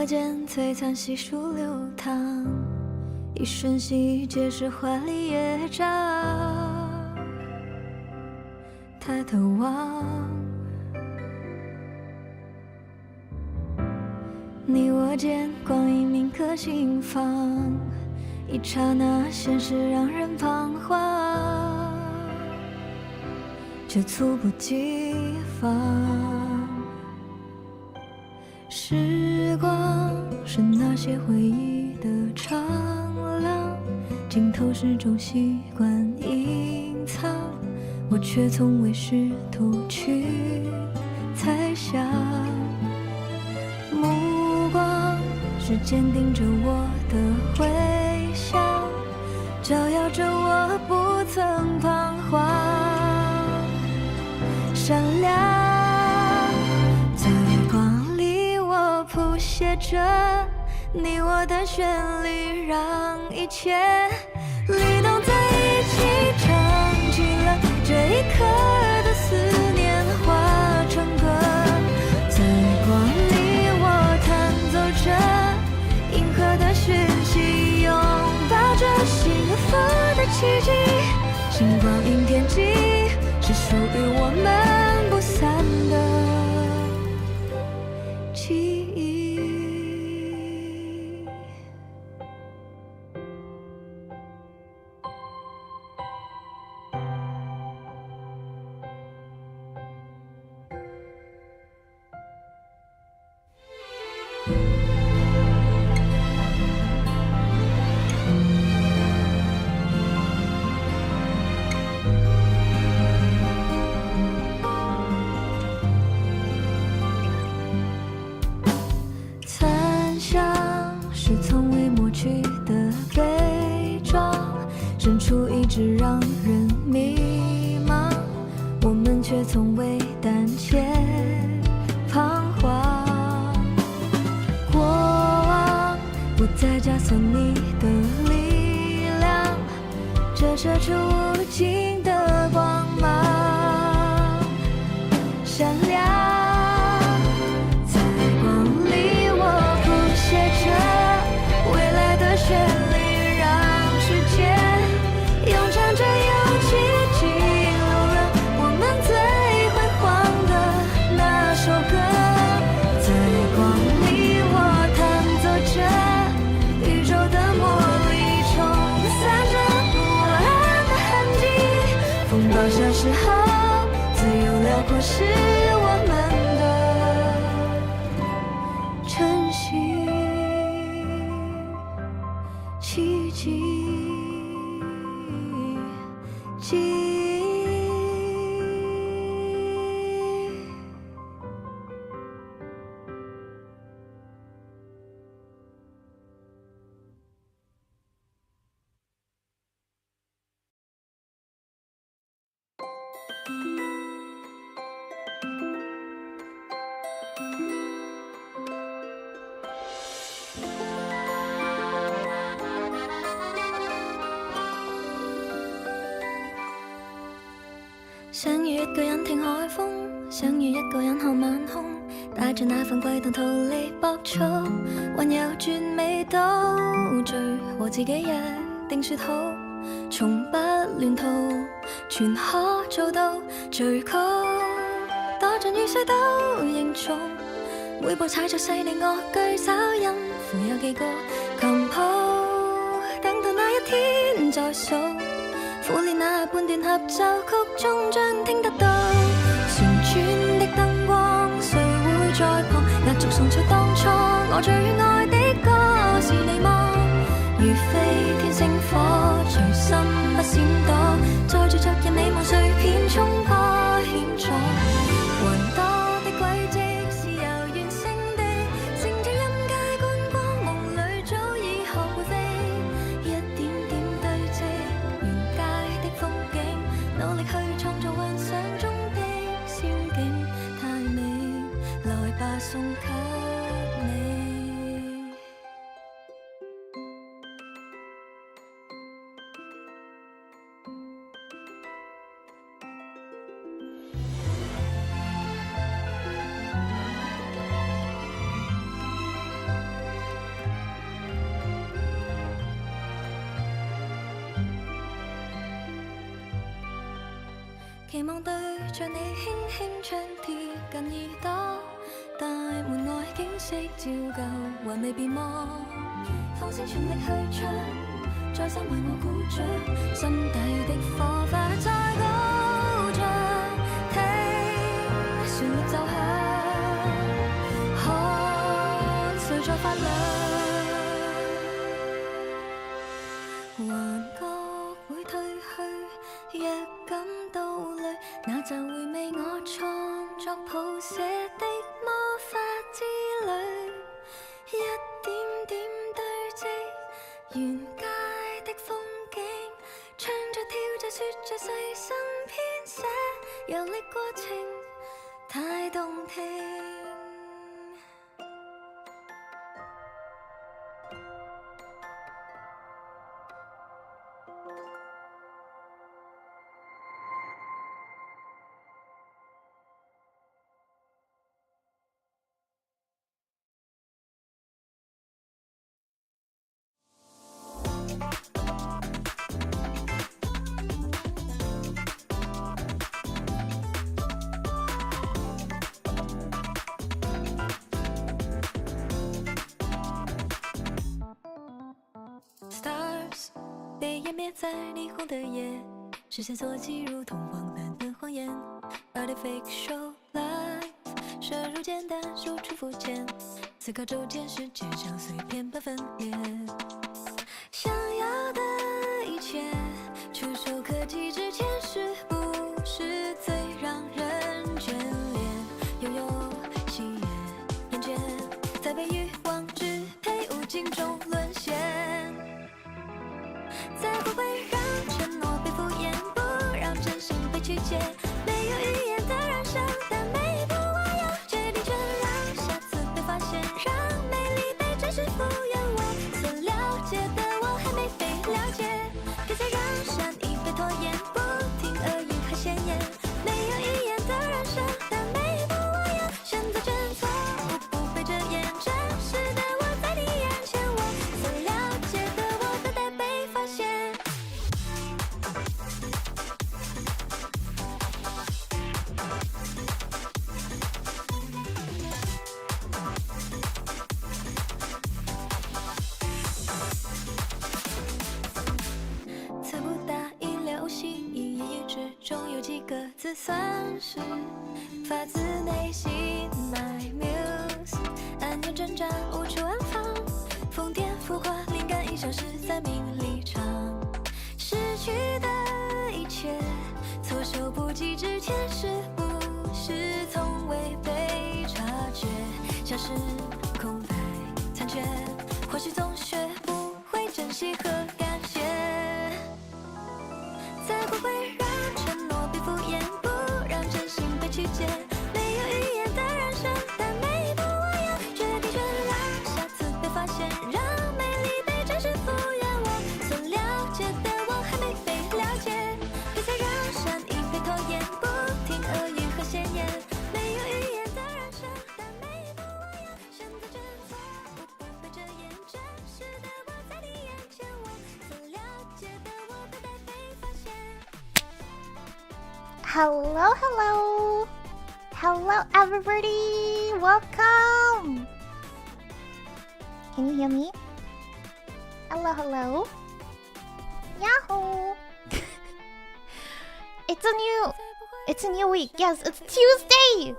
额间璀璨细数流淌，一瞬息皆是华丽乐章。抬头望，你我间光阴铭刻心房，一刹那现实让人彷徨，却猝不及防。时光是那些回忆的长廊，镜头始终习惯隐藏，我却从未试图去猜想。目光是坚定着我的回响，照耀着我不曾彷徨。闪亮在光里，我谱写着你我的旋律，让一切律动在一起，唱起了这一刻的思念化成歌。在光里，我弹奏着银河的讯息，拥抱着幸福的奇迹。星光映天际，是属于我们不散的记忆。残香是从未抹去的悲壮，深处一直让人迷茫，我们却从未胆怯彷徨。过往不再枷锁你的力量，折射出无尽的光芒，闪亮。在光里，我谱写着未来的旋律，让世界咏唱着有奇迹，留了我们最辉煌的那首歌。在光里，我弹奏着宇宙的魔力，冲散着不安的痕迹。风暴消失后，自由辽阔是我们的晨曦，奇迹，记忆。想與一個人聽海風，想與一個人看晚空，帶着那份悸動逃離搏速，還有絕美到最和自己約定說好，從不亂套，全可做到最高，躲進雨水都認重，每步踩着細膩樂句找音符有幾個琴譜，等到那一天再數，苦練那半段合奏曲，終將聽得到旋轉的燈光，誰會在旁壓軸送出當初我最愛的歌是你嗎？如飛天星火，隨心不閃躲，載住昨日美夢碎片衝破險阻，雲多的軌跡是遙遠勝地，乘着音階觀光夢裏早已學會飛，一點點堆積沿街的風景，努力去創造幻想中的仙境，太美，來吧送給你。期望對着你輕輕唱貼近耳朵，大門外景色照舊，還未變忘。放聲全力去唱，再三為我鼓掌，心底的火花在高漲，聽旋律奏響，看誰在發亮。幻覺會褪去，若感到累，那就回味我創作譜寫的魔法之旅，一點點堆積，沿街的風景，唱着跳着說着細心編寫，遊歷過程太動聽。Stars 被湮灭在霓虹的夜，视线所及如同荒诞的谎言。Artificial life 摄入简单，输出肤浅，思考周间世界像碎片般分裂。想要的一切，触手可及之前，是不是最让人眷恋？悠悠喜悦，眼前在被欲望支配，无尽中沦陷。再不会让承诺被敷衍，不让真心被曲解，没有语言的人生，但每一步我要决定权，让下次被发现，让美丽被真实复原。我所了解的我还没被了解，别再让善意被拖延，不听耳语和闲言，没有语言的人生，但每一步我要选择真错误，不被遮掩，真实的我在你眼前，我所了解的我等待被发现。词不达意流行，言语之中有几个字算是发自内心。My muse 暗恋挣扎无处安放，疯癫浮夸灵感已消失在名利场，失去的一切措手不及之前，是不是从未被察觉？像是空白残缺，或许总学不会珍惜和感谢。再不会让承诺被敷衍，不让真心被曲解，没有语言的人生，但每一步我要决定权，让下次被发现，让美丽被真实复原。我所了解的我还没被了解，别再让善意被拖延，不听耳语和闲言，没有语言的人生，但每一步我要选择真错误，不被遮掩，真实的我在你眼前，我所了解的我等待被发现。Hello, hello, hello, everybody. Welcome. Can you hear me? Hello, hello. Yahoo! It's a new week. Yes, it's Tuesday.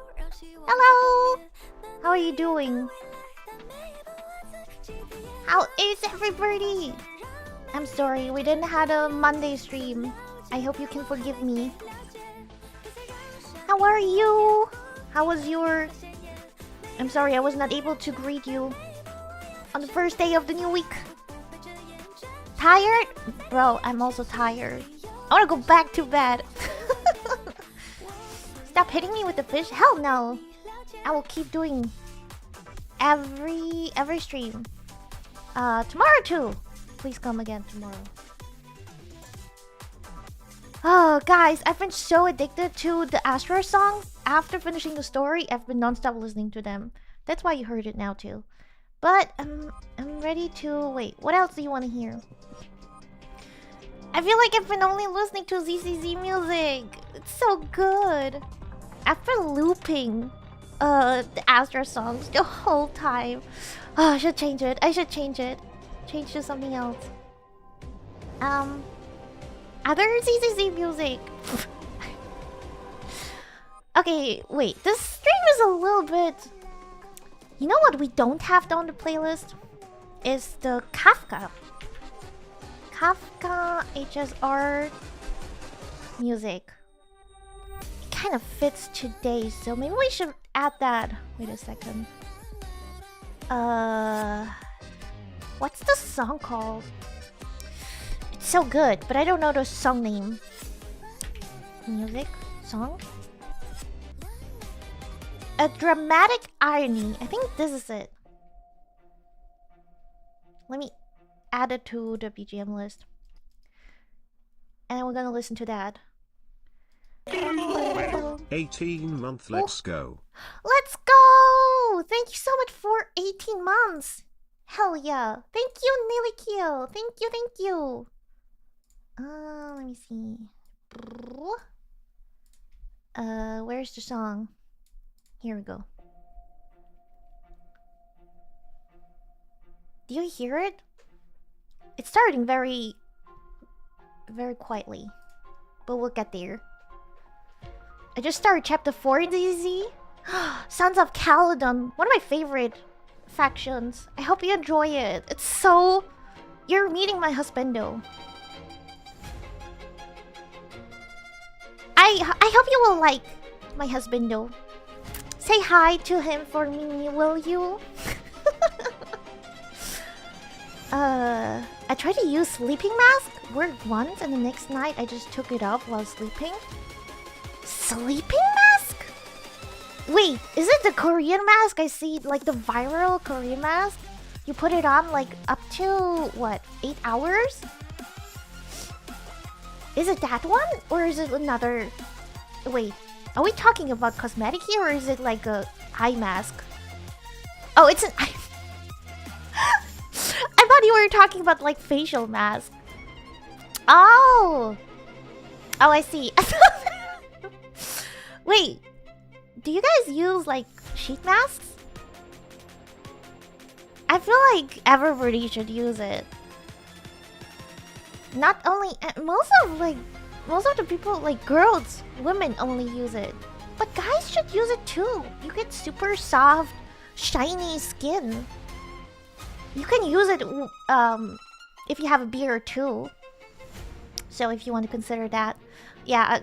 Hello. How are you doing? How is everybody? I'm sorry, we didn't have a Monday stream. I hope you can forgive me. How are you? How was your... I'm sorry, I was not able to greet you on the first day of the new week. Tired? Bro, I'm also tired. I wanna go back to bed. Stop hitting me with the fish? Hell no. I will keep doing every stream. Tomorrow too. Please come again tomorrow. Oh, guys, I've been so addicted to the Astra songs. After finishing the story, I've been non-stop listening to them. That's why you heard it now too. But I'm ready to... Wait, what else do you want to hear? I feel like I've been only listening to ZCZ music. It's so good. I've been looping the Astra songs the whole time. Oh, I should change it. I should change it. Change to something else. Other ZZZ music. Okay, wait. This stream is a little bit... You know what we don't have on the playlist? Is the Kafka. Kafka HSR music. It kind of fits today, so maybe we should add that. Wait a second. What's the song called? It's so good, but I don't know the song name. Music? Song? A dramatic irony. I think this is it. Let me add it to the BGM list. And we're gonna listen to that. 18 month, let's go. Let's go! Thank you so much for 18 months. Hell yeah. Thank you, Nilikiel. Thank you, thank you. Let me see. Where's the song? Here we go. Do you hear it? It's starting very quietly, but we'll get there. I just started chapter 4 in DZ. Sons of Caledon, one of my favorite factions. I hope you enjoy it. It's so... You're meeting my husbando. I hope you will like my husbando. Say hi to him for me, will you? I tried to use sleeping mask. Worked once, and the next night I just took it off while sleeping. Sleeping mask? Wait, is it the Korean mask? I see, like the viral Korean mask. You put it on like up to what, 8 hours? Is it that one, or is it another? Wait, are we talking about cosmetic here, or is it like a eye mask? Oh, it's an eye. I thought you were talking about like facial mask. Oh, I see. Wait, do you guys use like sheet masks? I feel like everybody should use it. Not only most of the people, like girls, women only use it, but guys should use it too. You get super soft, shiny skin. You can use it if you have a beard too. So if you want to consider that, yeah,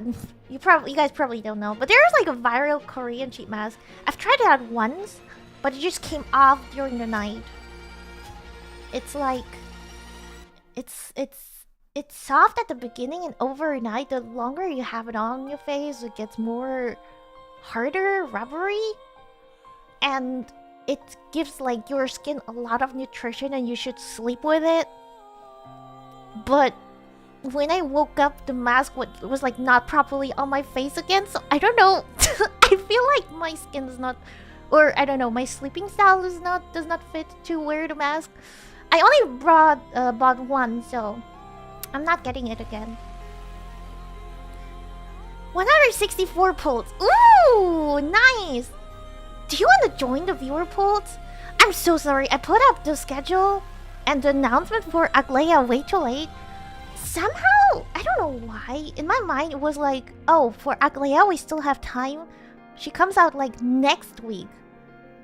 you guys probably don't know, but there's like a viral Korean sheet mask. I've tried it out once, but it just came off during the night. It's like it's soft at the beginning, and overnight, the longer you have it on your face, it gets more harder, rubbery, and it gives like your skin a lot of nutrition, and you should sleep with it. But when I woke up, the mask was like not properly on my face again, so I don't know. I feel like my skin is not, or I don't know, my sleeping style does not fit to wear the mask. I only bought one, so I'm not getting it again. 164 polls. Ooh, nice. Do you want to join the viewer polls? I'm so sorry. I put up the schedule and the announcement for Aglaia way too late. Somehow, I don't know why. In my mind, it was like, oh, for Aglaia, we still have time. She comes out like next week.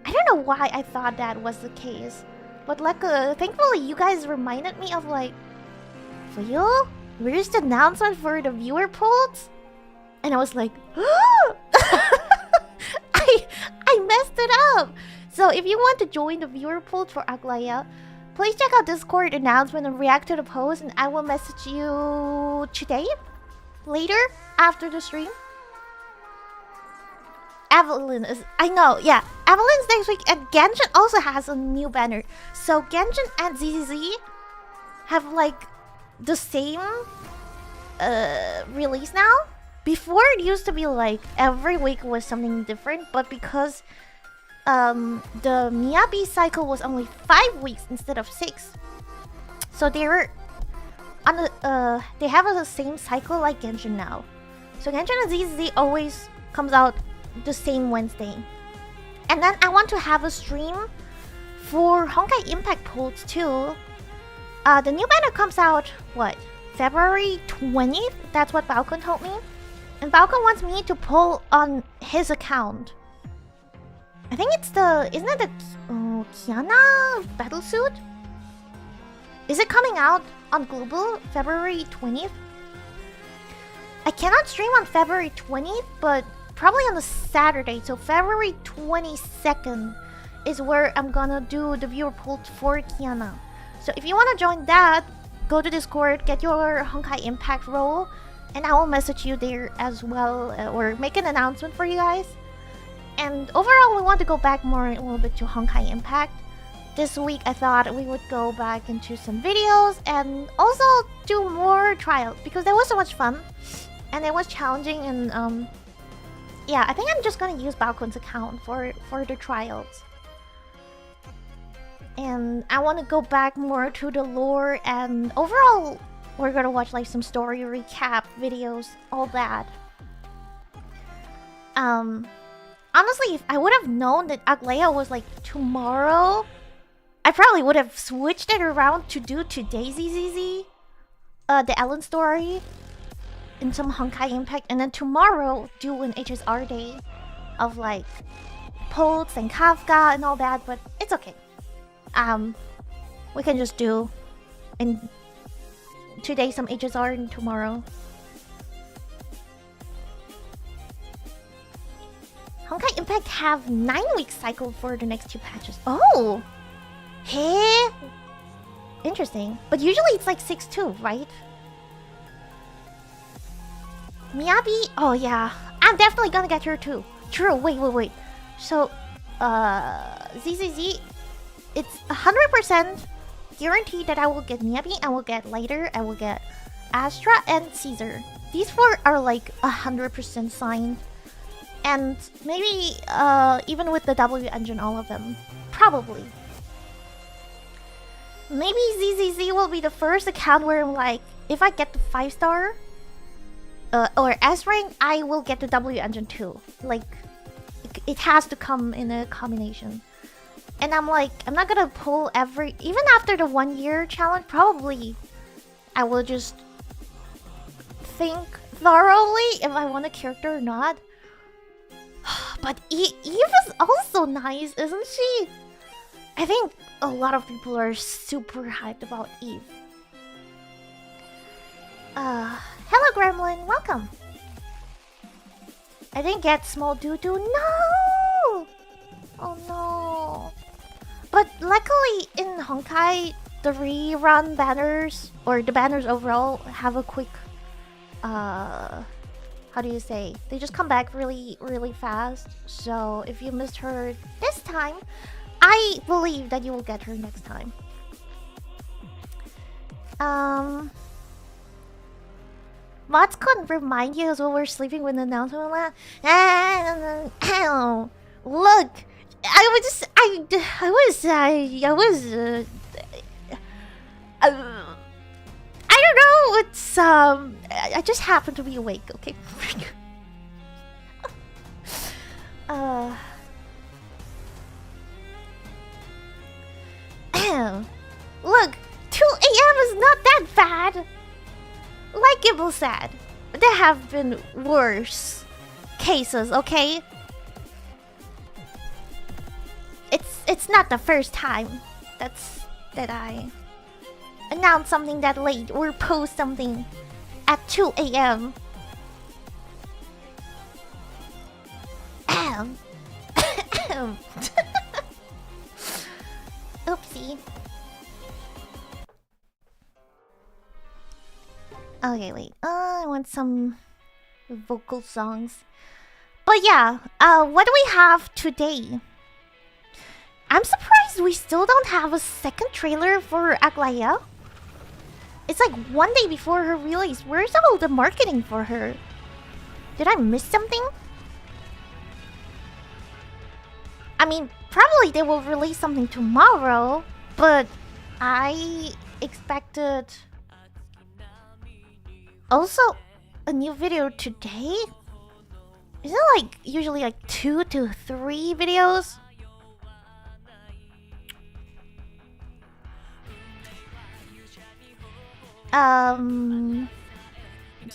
I don't know why I thought that was the case. But like, thankfully, you guys reminded me of like, for you? Where's the announcement for the viewer polls? And I was like, I messed it up. So if you want to join the viewer polls for Aglaia, please check out Discord announcement and react to the post, and I will message you today, later, after the stream. Evelyn is... I know, yeah. Evelyn's next week, and Genshin also has a new banner. So Genshin and ZZZ have like the same release now. Before it used to be like every week was something different, but because the Miyabi cycle was only 5 weeks instead of 6, so they were on they have the same cycle like Genshin now. So Genshin and ZZ always comes out the same Wednesday. And then I want to have a stream for Honkai Impact polls too. The new banner comes out, what? February 20th? That's what Balkan told me. And Balkan wants me to poll on his account. I think it's the... Isn't it the Kiana battlesuit? Is it coming out on Global February 20th? I cannot stream on February 20th, but probably on the Saturday. So February 22nd is where I'm gonna do the viewer poll for Kiana. So if you want to join that, go to Discord, get your Honkai Impact role, and I will message you there as well, or make an announcement for you guys. And overall, we want to go back more a little bit to Honkai Impact. This week, I thought we would go back into some videos and also do more trials because there was so much fun and it was challenging. And yeah, I think I'm just gonna use Balkon's account for the trials. And I want to go back more to the lore, and overall, we're gonna watch like some story recap videos, all that. Honestly, if I would have known that Aglaya was like tomorrow, I probably would have switched it around to do today's ZZZ, the Ellen story, in some Honkai Impact, and then tomorrow do an HSR day of like Pulse and Kafka and all that. But it's okay. We can just do in today some HSR and tomorrow. Honkai Impact have 9-week cycle for the next 2 patches. Oh! Hey! Interesting. But usually it's like 6-2, right? Miyabi? Oh yeah. I'm definitely gonna get her too. True, wait. So, ZZZ, it's 100% guaranteed that I will get Miyabi, I will get Lighter, I will get Astra, and Caesar. These 4 are like 100% signed. And maybe even with the W engine, all of them. Probably. Maybe ZZZ will be the first account where I'm like, if I get the 5-star or S rank, I will get the W engine too. Like, it has to come in a combination. And I'm like, I'm not gonna pull even after the 1-year challenge, probably I will just think thoroughly if I want a character or not. But Eve is also nice, isn't she? I think a lot of people are super hyped about Eve. Hello Gremlin, welcome. I didn't get small doo-doo. No! Oh no. But luckily in Honkai, the rerun banners, or the banners overall, have a quick how do you say? They just come back really, really fast. So if you missed her this time, I believe that you will get her next time. Mods couldn't remind you as well we're sleeping when the announcement went. Look, I don't know. It's I just happened to be awake. Okay. Look, 2 a.m. is not that bad. Like Gibble said, there have been worse cases. Okay. It's not the first time that I announce something that late or post something at 2 a.m. Oopsie. Okay, wait. I want some vocal songs. But yeah, what do we have today? I'm surprised we still don't have a second trailer for Aglaya. It's like 1 day before her release. Where's all the marketing for her? Did I miss something? I mean, probably they will release something tomorrow, but I expected... Also, a new video today? Is it like usually like 2 to 3 videos?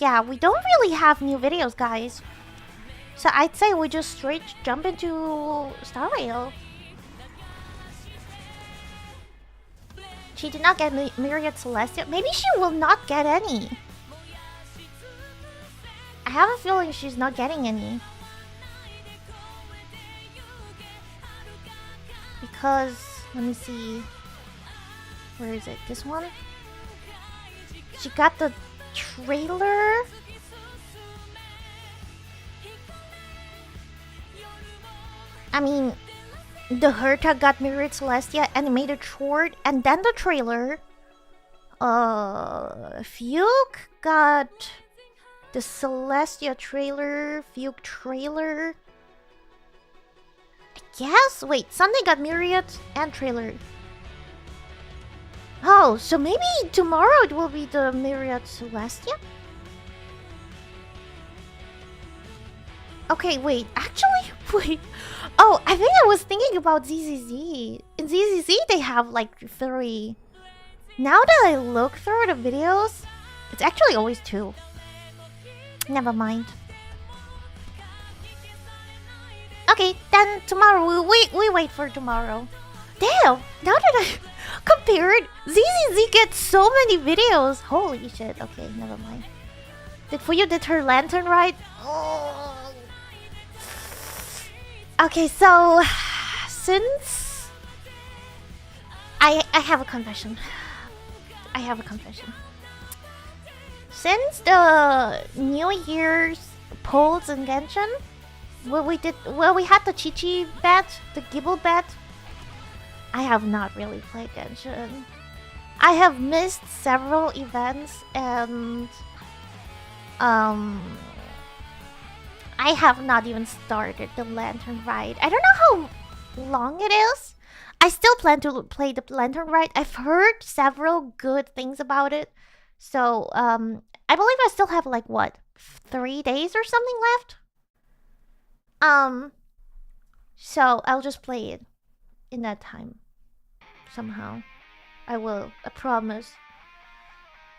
Yeah, we don't really have new videos, guys. So I'd say we just straight jump into Star Rail. She did not get Myriad Celestia. Maybe she will not get any. I have a feeling she's not getting any. Because, let me see. Where is it? This one? She got the trailer. I mean, the Herta got Myriad Celestia animated short and then the trailer. Fuke got the Celestia trailer, Fuke trailer. I guess? Wait, Sunday got Myriad and trailer. Oh, so maybe tomorrow it will be the Myriad Celestia? Okay, wait, actually, wait. Oh, I think I was thinking about ZZZ. In ZZZ, they have like 3. Now that I look through the videos, it's actually always 2. Never mind. Okay, then tomorrow, we wait for tomorrow. Damn, now that I compared, ZZZ gets so many videos. Holy shit, okay, never mind. Fuyu did her lantern right? Oh. Okay, so since I have a confession. I have a confession. Since the New Year's polls in Genshin, where we had the Chi-Chi bet, the Gibble bet, I have not really played Genshin. I have missed several events and I have not even started the Lantern Ride. I don't know how long it is. I still plan to play the Lantern Ride. I've heard several good things about it. So, I believe I still have like what, 3 days or something left? So I'll just play it in that time. Somehow. I will, I promise.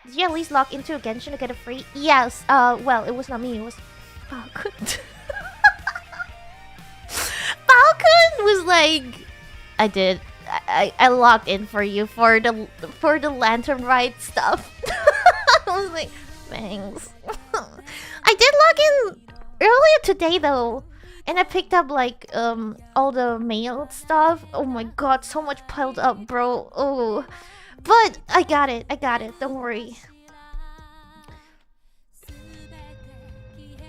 Did you at least log into Genshin to get it free? Yes, well, it was not me, it was Falcon. Falcon was like, I did. I logged in for you for the Lantern Ride stuff. I was like, thanks. I did log in earlier today though, and I picked up like all the mail stuff. Oh my god, so much piled up, bro. Oh, but I got it. Don't worry.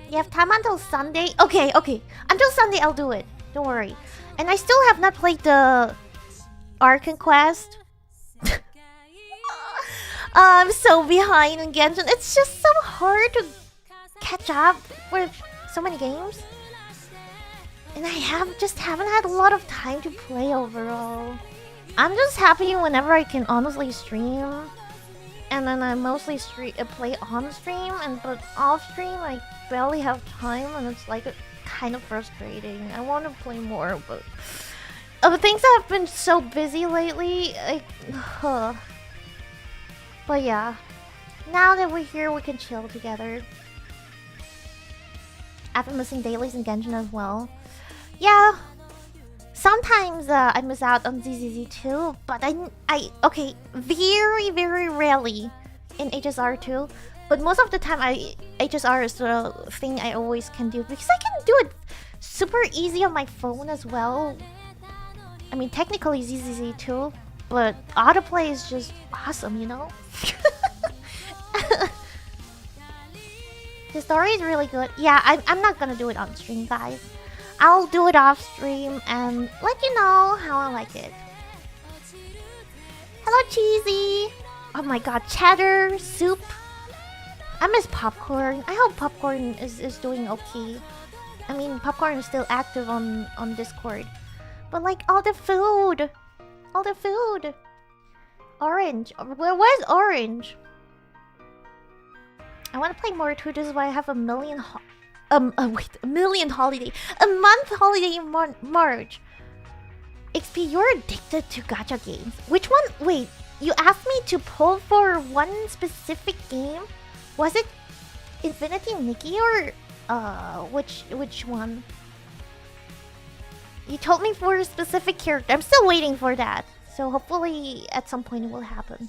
You have time until Sunday? Okay. Until Sunday, I'll do it. Don't worry. And I still have not played the Arcan Quest. I'm so behind in Genshin. It's just so hard to catch up with so many games. And I haven't had a lot of time to play overall. I'm just happy whenever I can honestly stream. And then I mostly play on stream, but off stream I barely have time, and it's like kind of frustrating. I want to play more, but things have been so busy lately. But yeah, now that we're here, we can chill together. I've been missing dailies in Genshin as well. Yeah, sometimes I miss out on ZZZ too, but okay, very rarely in HSR too. But most of the time, HSR is the thing I always can do because I can do it super easy on my phone as well. I mean, technically ZZZ too, but autoplay is just awesome, you know? The story is really good. Yeah, I'm not gonna do it on stream, guys. I'll do it off stream and let you know how I like it. Hello, Cheesy! Oh my god, cheddar, soup. I miss Popcorn. I hope Popcorn is doing okay. I mean, Popcorn is still active on Discord. But like, all the food! Orange. Where's Orange? I want to play more too. This is why I have a million wait, a million holiday. A month holiday in March. XP, you're addicted to gacha games. Which one? Wait, you asked me to pull for one specific game? Was it Infinity Nikki or which one? You told me for a specific character. I'm still waiting for that. So hopefully at some point it will happen.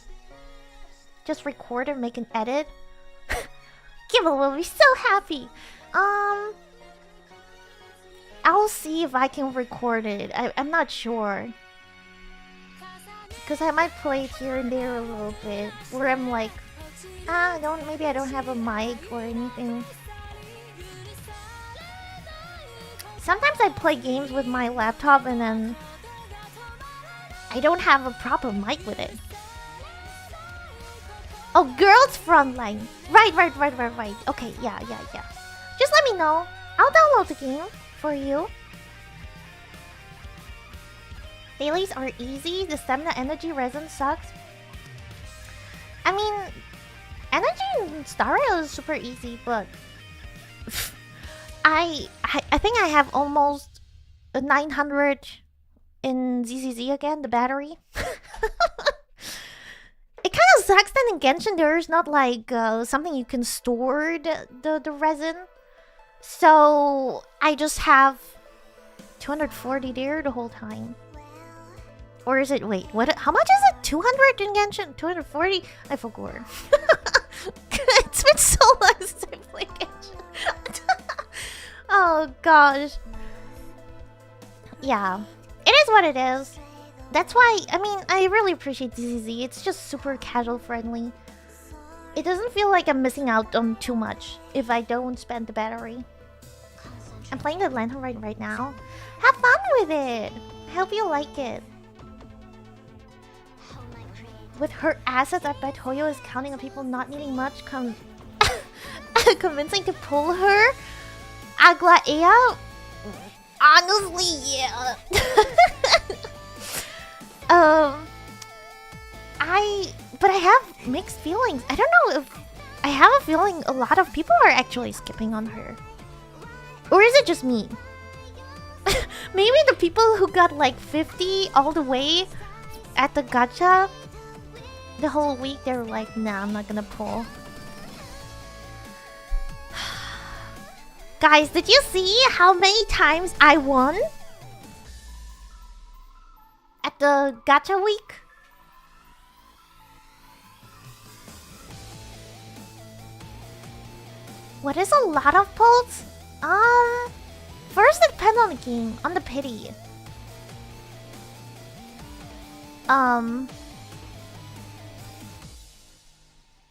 Just record and make an edit. Kimmel will be so happy. I'll see if I can record it. I'm not sure. Because I might play it here and there a little bit. Where I'm like, maybe I don't have a mic or anything. Sometimes I play games with my laptop and then I don't have a proper mic with it. Oh, girls frontline. Right. Okay, yeah. Just let me know. I'll download the game for you. Dailies are easy. The stamina energy resin sucks. I mean, energy in Star Rail is super easy, but I think I have almost 900 in ZZZ again, the battery. It kind of sucks that in Genshin there's not like something you can store the resin. So I just have 240 there the whole time. Or is it, wait, what? How much is it? 200 in Genshin? 240? I forgot. It's been so long since I played Genshin. Oh gosh. Yeah, it is what it is. That's why, I mean, I really appreciate DCZ. It's just super casual friendly. It doesn't feel like I'm missing out on too much if I don't spend the battery. I'm playing the Lantern right now. Have fun with it. I hope you like it. With her assets, I bet Hoyo is counting on people not needing much convincing to pull her. Aglaea? Honestly, yeah. But I have mixed feelings. I don't know if... I have a feeling a lot of people are actually skipping on her. Or is it just me? Maybe the people who got like 50 all the way at the gacha the whole week, they're like, nah, I'm not gonna pull. Guys, did you see how many times I won? At the gacha week? What is a lot of pulls? First it depends on the game, on the pity.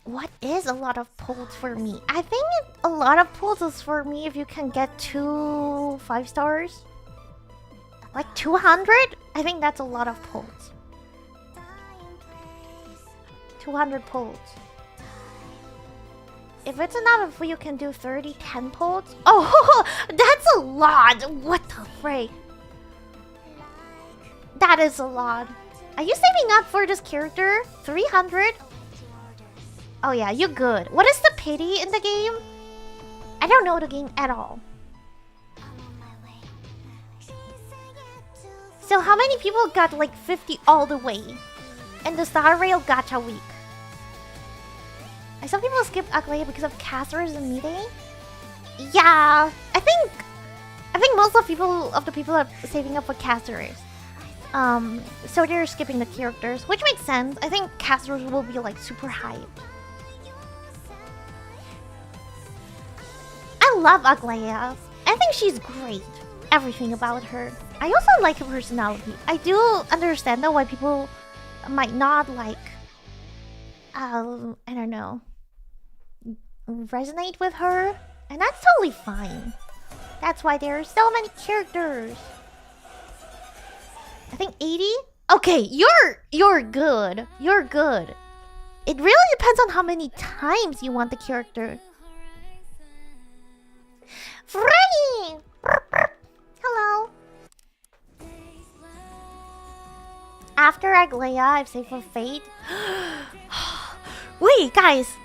What is a lot of pulls for me? I think a lot of pulls is for me if you can get 2 5 stars. Like 200? I think that's a lot of pulls. 200 pulls. If it's enough, if you can do 30, 10 pulls. Oh, that's a lot! What the frick? That is a lot. Are you saving up for this character? 300? Oh yeah, you're good. What is the pity in the game? I don't know the game at all. So how many people got like 50 all the way in the Star Rail gacha week? Some people skipped Aglaea because of casters and Mide. Yeah, I think most of the people are saving up for casters. So they're skipping the characters, which makes sense. I think casters will be like super hype. I love Aglaea. I think she's great. Everything about her. I also like her personality. I do understand though why people might not like, I don't know, resonate with her, and that's totally fine. That's why there are so many characters. I think 80. Okay, you're good. You're good. It really depends on how many times you want the character. Freddy! Hello. After Aglaea, I've saved for Fate. Wait, guys.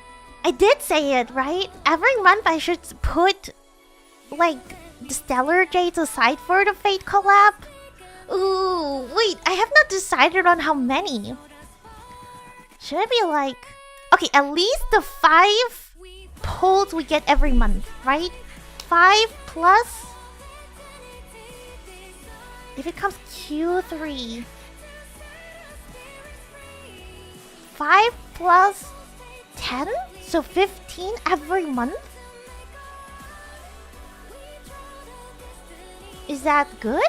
I did say it, right? Every month I should put, like, the Stellar Jades aside for the Fate collab. Ooh, wait, I have not decided on how many. Should it be like... Okay, at least the 5 polls we get every month, right? 5 plus... If it comes Q3... 5 plus 10? So 15 every month? Is that good?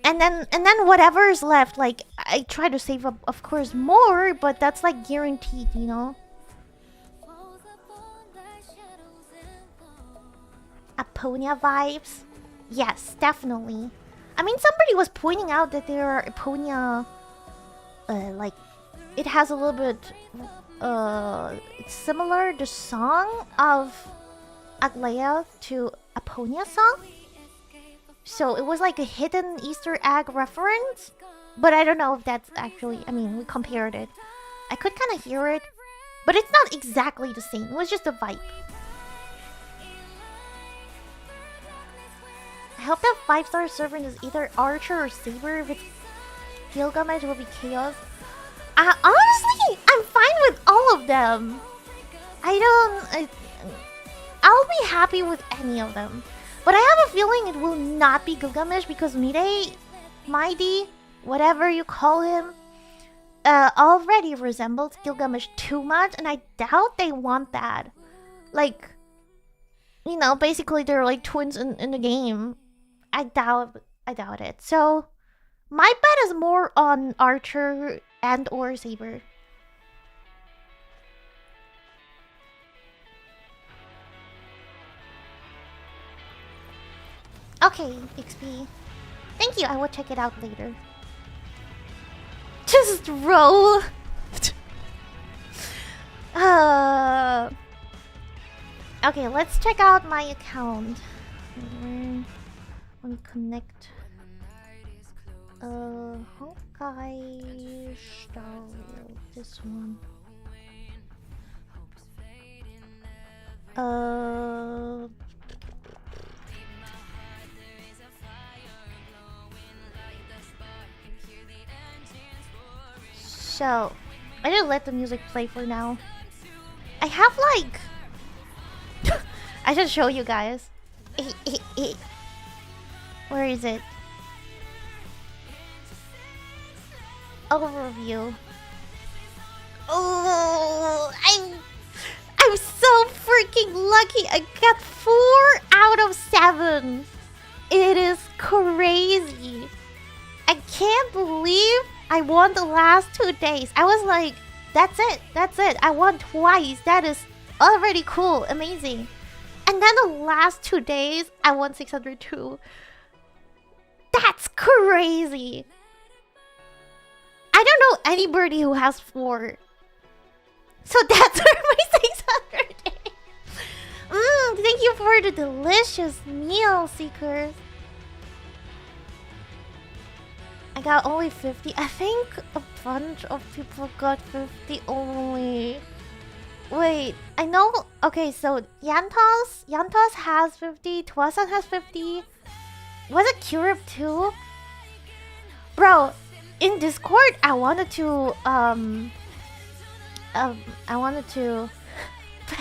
And then whatever is left, like, I try to save up, of course, more, but that's like guaranteed, you know? Aponia vibes? Yes, definitely. I mean, somebody was pointing out that there are Aponia, like, it has a little bit, it's similar, the song of Aglaia to Aponia song. So it was like a hidden Easter egg reference. But I don't know if that's actually... I mean, we compared it. I could kind of hear it. But it's not exactly the same. It was just a vibe. I hope that 5-star servant is either Archer or Saber. If it's Gilgamesh, it will be Chaos. Honestly, I'm fine with all of them. I'll be happy with any of them. But I have a feeling it will not be Gilgamesh because Maidi, whatever you call him, already resembles Gilgamesh too much, and I doubt they want that. Like, you know, basically they're like twins in the game. I doubt it. So my bet is more on Archer and or Saber. Okay, XP. Thank you, I will check it out later. Just roll! Okay, let's check out my account. Let me connect. Honkai Star Rail, this one. So, I just let the music play for now. I have like... I should show you guys. Where is it? Overview. Oh, I'm so freaking lucky. I got 4 out of 7. It is crazy. I can't believe I won the last 2 days. I was like, that's it. I won twice. That is already cool. Amazing. And then the last 2 days, I won 602. That's crazy. I don't know anybody who has 4. So that's where my 600 is. Thank you for the delicious meal, Seekers. I got only 50. I think a bunch of people got 50 only. Wait, I know. Okay, so Yantos has 50. Twasan has 50. Was it Curib too? Bro, in Discord, I wanted to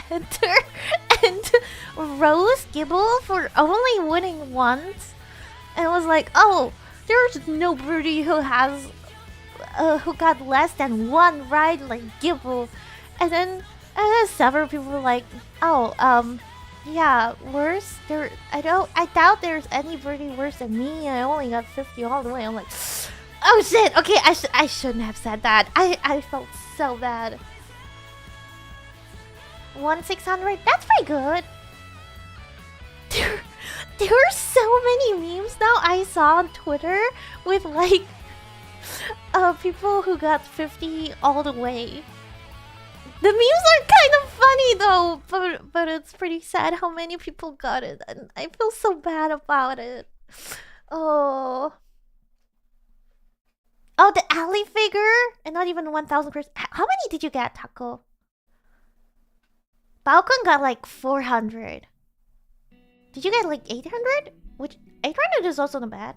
banter and roast Gibble for only winning once, and it was like, oh, there's nobody who has who got less than 1 right, like Gibble, and then several people were like, oh, yeah, worse. I doubt there's anybody worse than me. I only got 50 all the way. I'm like, oh shit. Okay, I shouldn't have said that. I felt so bad. 1,600. That's pretty good. There are so many memes now I saw on Twitter with like people who got 50 all the way. The memes are kind of funny though, but it's pretty sad how many people got it, and I feel so bad about it. Oh. Oh, the alley figure? And not even 1,000 crystals. How many did you get, Taco? Balkon got like 400. Did you get like 800? Which 800 is also not bad.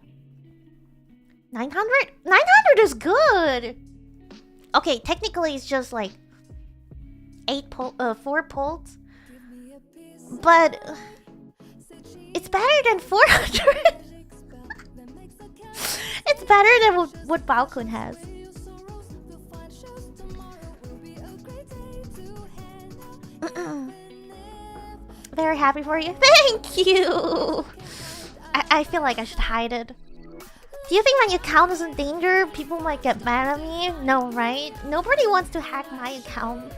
900? 900 is good! Okay, technically it's just like 4 pulls. But it's better than 400. It's better than what Balkon has. Very happy for you. Thank you! I feel like I should hide it. Do you think my account is in danger? People might get mad at me? No, right? Nobody wants to hack my account.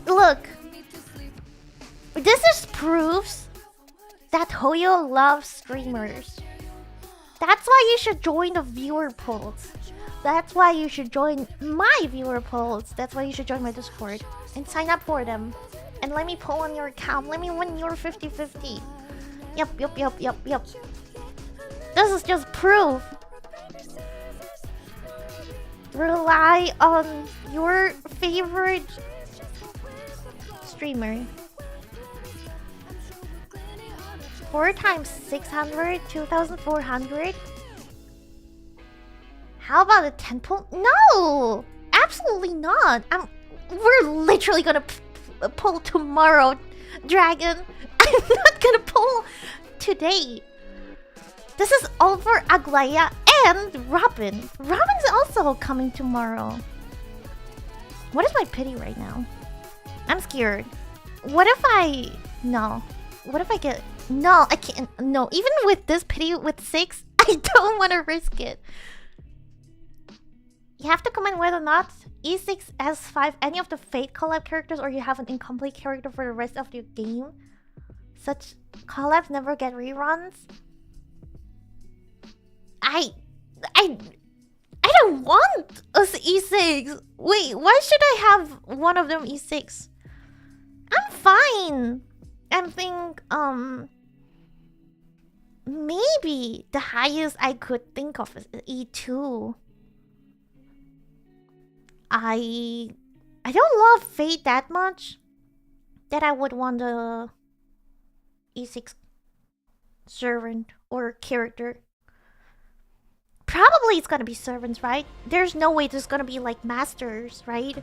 Look. This is proofs that Hoyo loves streamers. That's why you should join the viewer polls. That's why you should join my viewer polls. That's why you should join my Discord and sign up for them. And let me pull on your account. Let me win your 50-50. Yep. This is just proof. Rely on your favorite streamer. 4 times 600, 2,400. How about a 10 pull? No! Absolutely not. We're literally gonna pull tomorrow, Dragon. I'm not gonna pull today. This is all for Aglaya and Robin. Robin's also coming tomorrow. What is my pity right now? I'm scared. What if I... No. What if I get... No, I can't. No, even with this pity with 6, I don't want to risk it. You have to comment whether or not E6, S5, any of the Fate collab characters, or you have an incomplete character for the rest of your game. Such collabs never get reruns. I don't want us E6. Wait, why should I have one of them E6? I'm fine. I think maybe the highest I could think of is E2. I don't love Fate that much that I would want a E6 servant or character. Probably it's gonna be servants, right? There's no way there's gonna be like masters, right?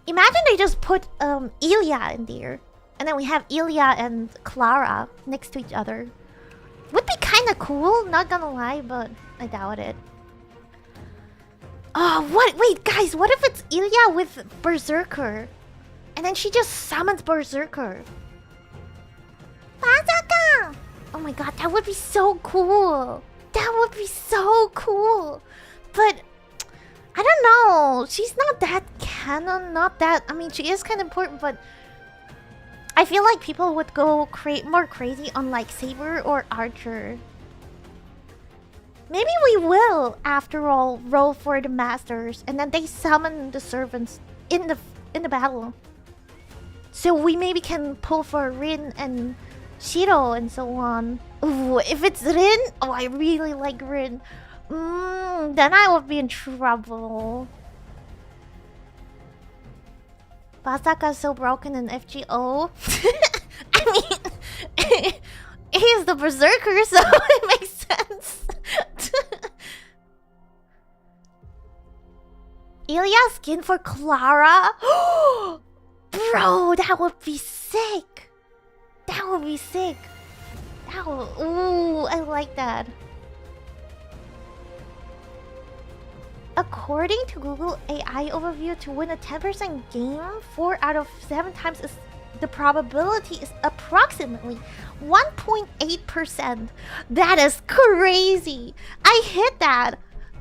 Imagine they just put Ilya in there, and then we have Ilya and Clara next to each other. Would be kind of cool, not gonna lie, but I doubt it. Oh, what? Wait, guys, what if it's Ilya with Berserker? And then she just summons Berserker. Bazaka! Oh my god, that would be so cool. That would be so cool. But I don't know. She's not that canon, not that... I mean, she is kind of important, but I feel like people would go more crazy on like Saber or Archer. Maybe we will, after all, roll for the masters, and then they summon the servants in the battle. So we maybe can pull for Rin and Shiro and so on. Ooh, if it's Rin, oh, I really like Rin. Then I would be in trouble. Basaka's so broken in FGO. I mean, he's the berserker, so it makes sense. Ilya skin for Clara? Bro, that would be sick. That would be sick. That would, ooh, I like that. According to Google AI overview, to win a 10% game, 4 out of 7 times is the probability is approximately 1.8%. That is crazy. I hit that.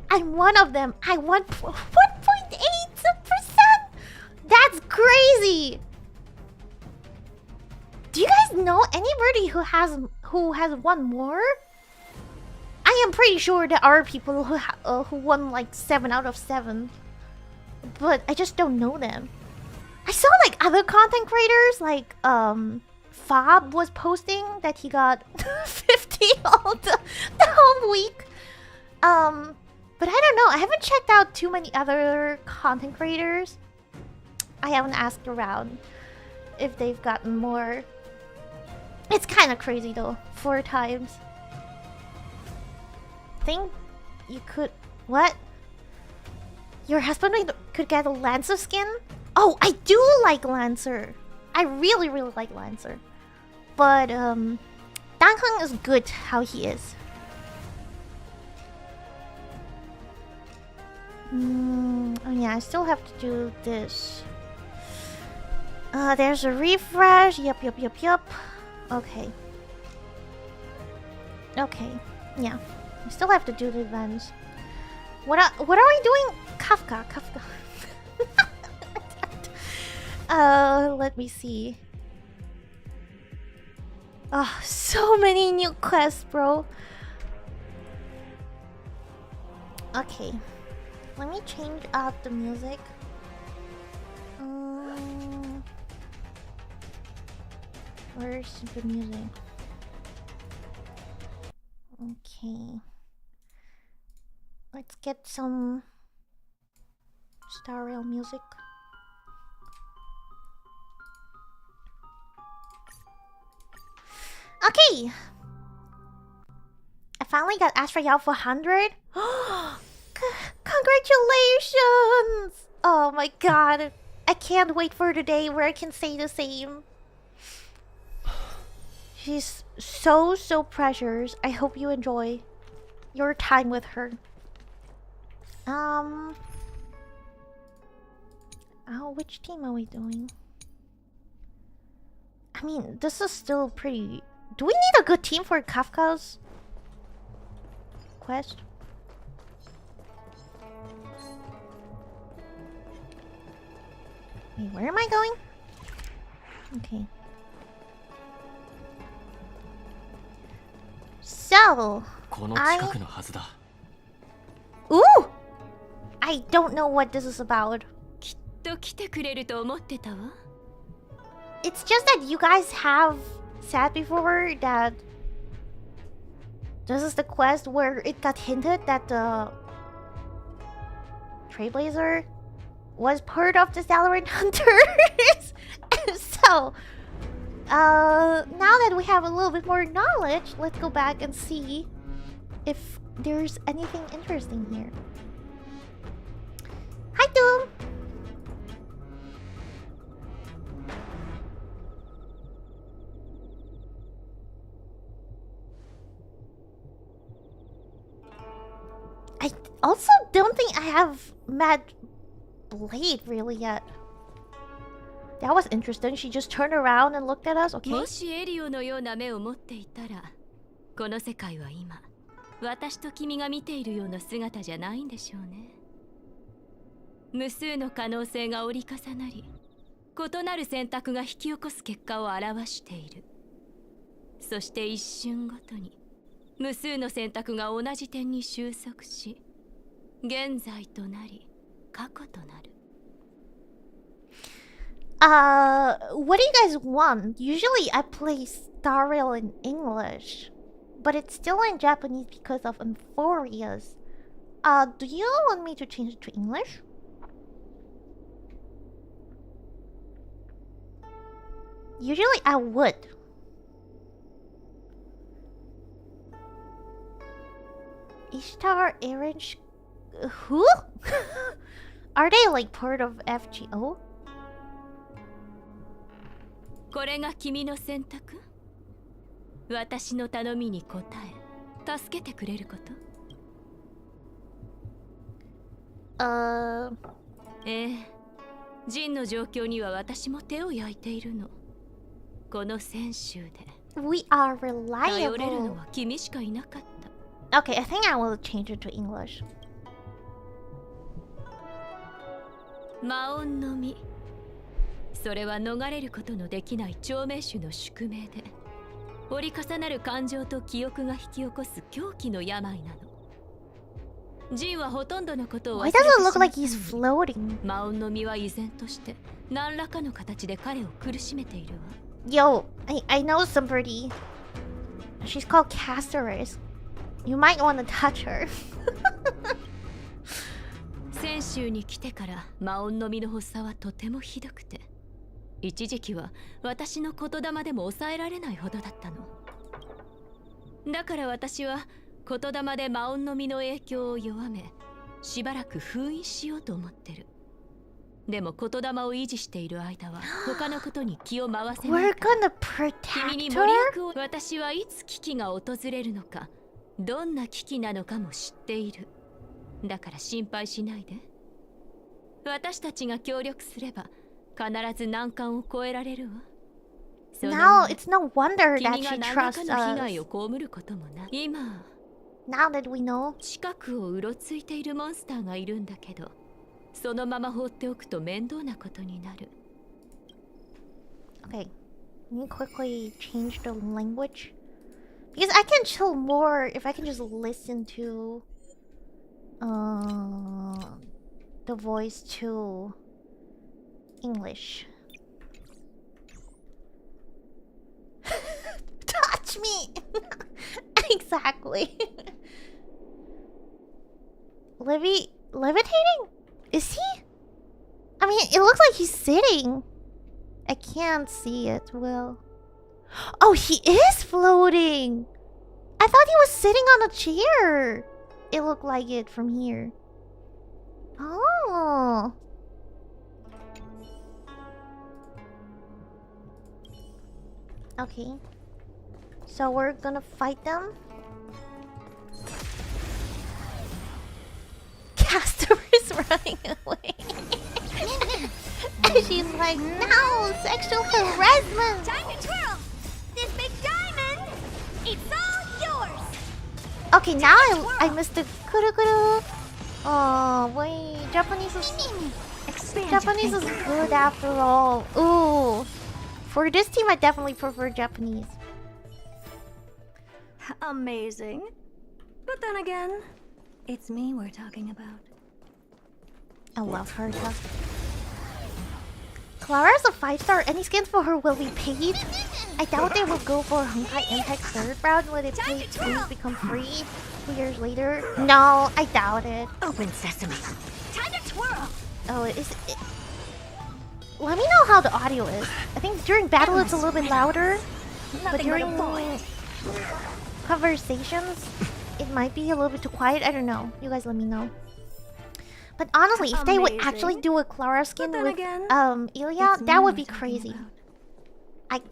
I'm one of them. I won 1.8%. That's crazy. Do you guys know anybody who has won more? I am pretty sure there are people who won like 7 out of 7, but I just don't know them. I saw like other content creators like Fob was posting that he got 50 all the whole week. But I don't know. I haven't checked out too many other content creators. I haven't asked around if they've gotten more. It's kind of crazy though. 4 times. Think you could... What? Your husband could get a Lancer skin? Oh, I do like Lancer. I really, really like Lancer. But, Dankang is good how he is. Oh yeah, I still have to do this. There's a refresh. Yup. Okay. Okay. Yeah. I still have to do the events. What are we doing? Kafka. Let me see. Oh, so many new quests, bro. Okay. Let me change up the music. Where's the music? Okay. Let's get some Star Rail music. Okay. I finally got Astra Yao for 100. Congratulations! Oh my god. I can't wait for the day where I can say the same. She's so precious. I hope you enjoy your time with her. Oh, which team are we doing? I mean, this is still pretty... Do we need a good team for Kafka's quest? Wait, where am I going? Okay. So, Ooh! I don't know what this is about. It's just that you guys have said before that this is the quest where it got hinted that the Trailblazer was part of the Stellar Jade Hunters. So, now that we have a little bit more knowledge, let's go back and see if there's anything interesting here. Hi, Doom! I also don't think I have met Blade really yet. That was interesting. She just turned around and looked at us. Okay. もしエリオのような目を持っていたら、この世界は今、私と君が見ているような姿じゃないんでしょうね。無数の可能性が折り重なり、異なる選択が引き起こす結果を表している。そして一瞬ごとに、無数の選択が同じ点に収束し、現在となり、過去となる。What do you guys want? Usually I play Star Rail in English, but it's still in Japanese because of Amphoreus. Do you want me to change it to English? Usually I would. Ishtar Orange... Who? Are they like part of FGO? これが君の選択？私の頼みに応え、助けてくれること？ええ、ジンの状況には私も手を焼いているの。この戦州で We are 頼れる reliable. のは君しかいなかった。Okay, I think I will change it to English. 魔音の実。それは逃れることのできない長命種の宿命で、折り重なる感情と記憶が引き起こす狂気の病なの。ジンはほとんどのことを忘 Why れて does し it ま look った like he's floating? 魔音の実は依然として何らかの形で彼を苦しめているわ。Yo, I know somebody. She's called Amphoreus. You might want to touch her. 先週に来てから魔音の身の発作はとてもひどくて、一時期は私の言霊でも抑えられないほどだったの。だから私は言霊で魔音の実の影響を弱め、しばらく封印しようと思ってる。でも言霊を維持している間は他のことに気を回せない We're から。 gonna 君に protect ご利 her? 益を。私はいつ危機が訪れるのか、どんな危機なのかも知っている。だから心配しないで。私たちが協力すれば必ず難関を越えられるわ。Now it's no wonder that 君が she 何ら trusts かの被 us. 害を被ることもない。今 Now that we know. 近くをうろついているモンスターがいるんだけど、そのまま放っておくと面倒なことになる。 Okay, let me quickly change the language. Because I can chill more if I can just listen to the voice to English. Touch me! Exactly. Levitating? Is he? I mean, it looks like he's sitting. I can't see it well. Oh, he is floating! I thought he was sitting on a chair. It looked like it from here. Oh. Okay. So we're gonna fight them. Castor is running away. And she's like, no, sexual harassment. Time to twirl! This big diamond! It's all yours! Okay, now I missed the kuru kuru. Oh, wait. Japanese is good after all. Ooh. For this team, I definitely prefer Japanese. Amazing. But then again, it's me we're talking about. I love her though. Clara's a 5-star. Any skins for her will be paid. I doubt they will go for Honkai Impact third round when it paid skins become free 2 years later. No, I doubt it. Open sesame. Time to twirl! Oh, it? Let me know how the audio is. I think during battle it's a little bit louder, but Nothing but a during void. conversations it might be a little bit too quiet. I don't know. You guys let me know. But honestly, if they would actually Amazing. do a Clara skin then with again, Ilya, It's that me would be we're talking crazy. about.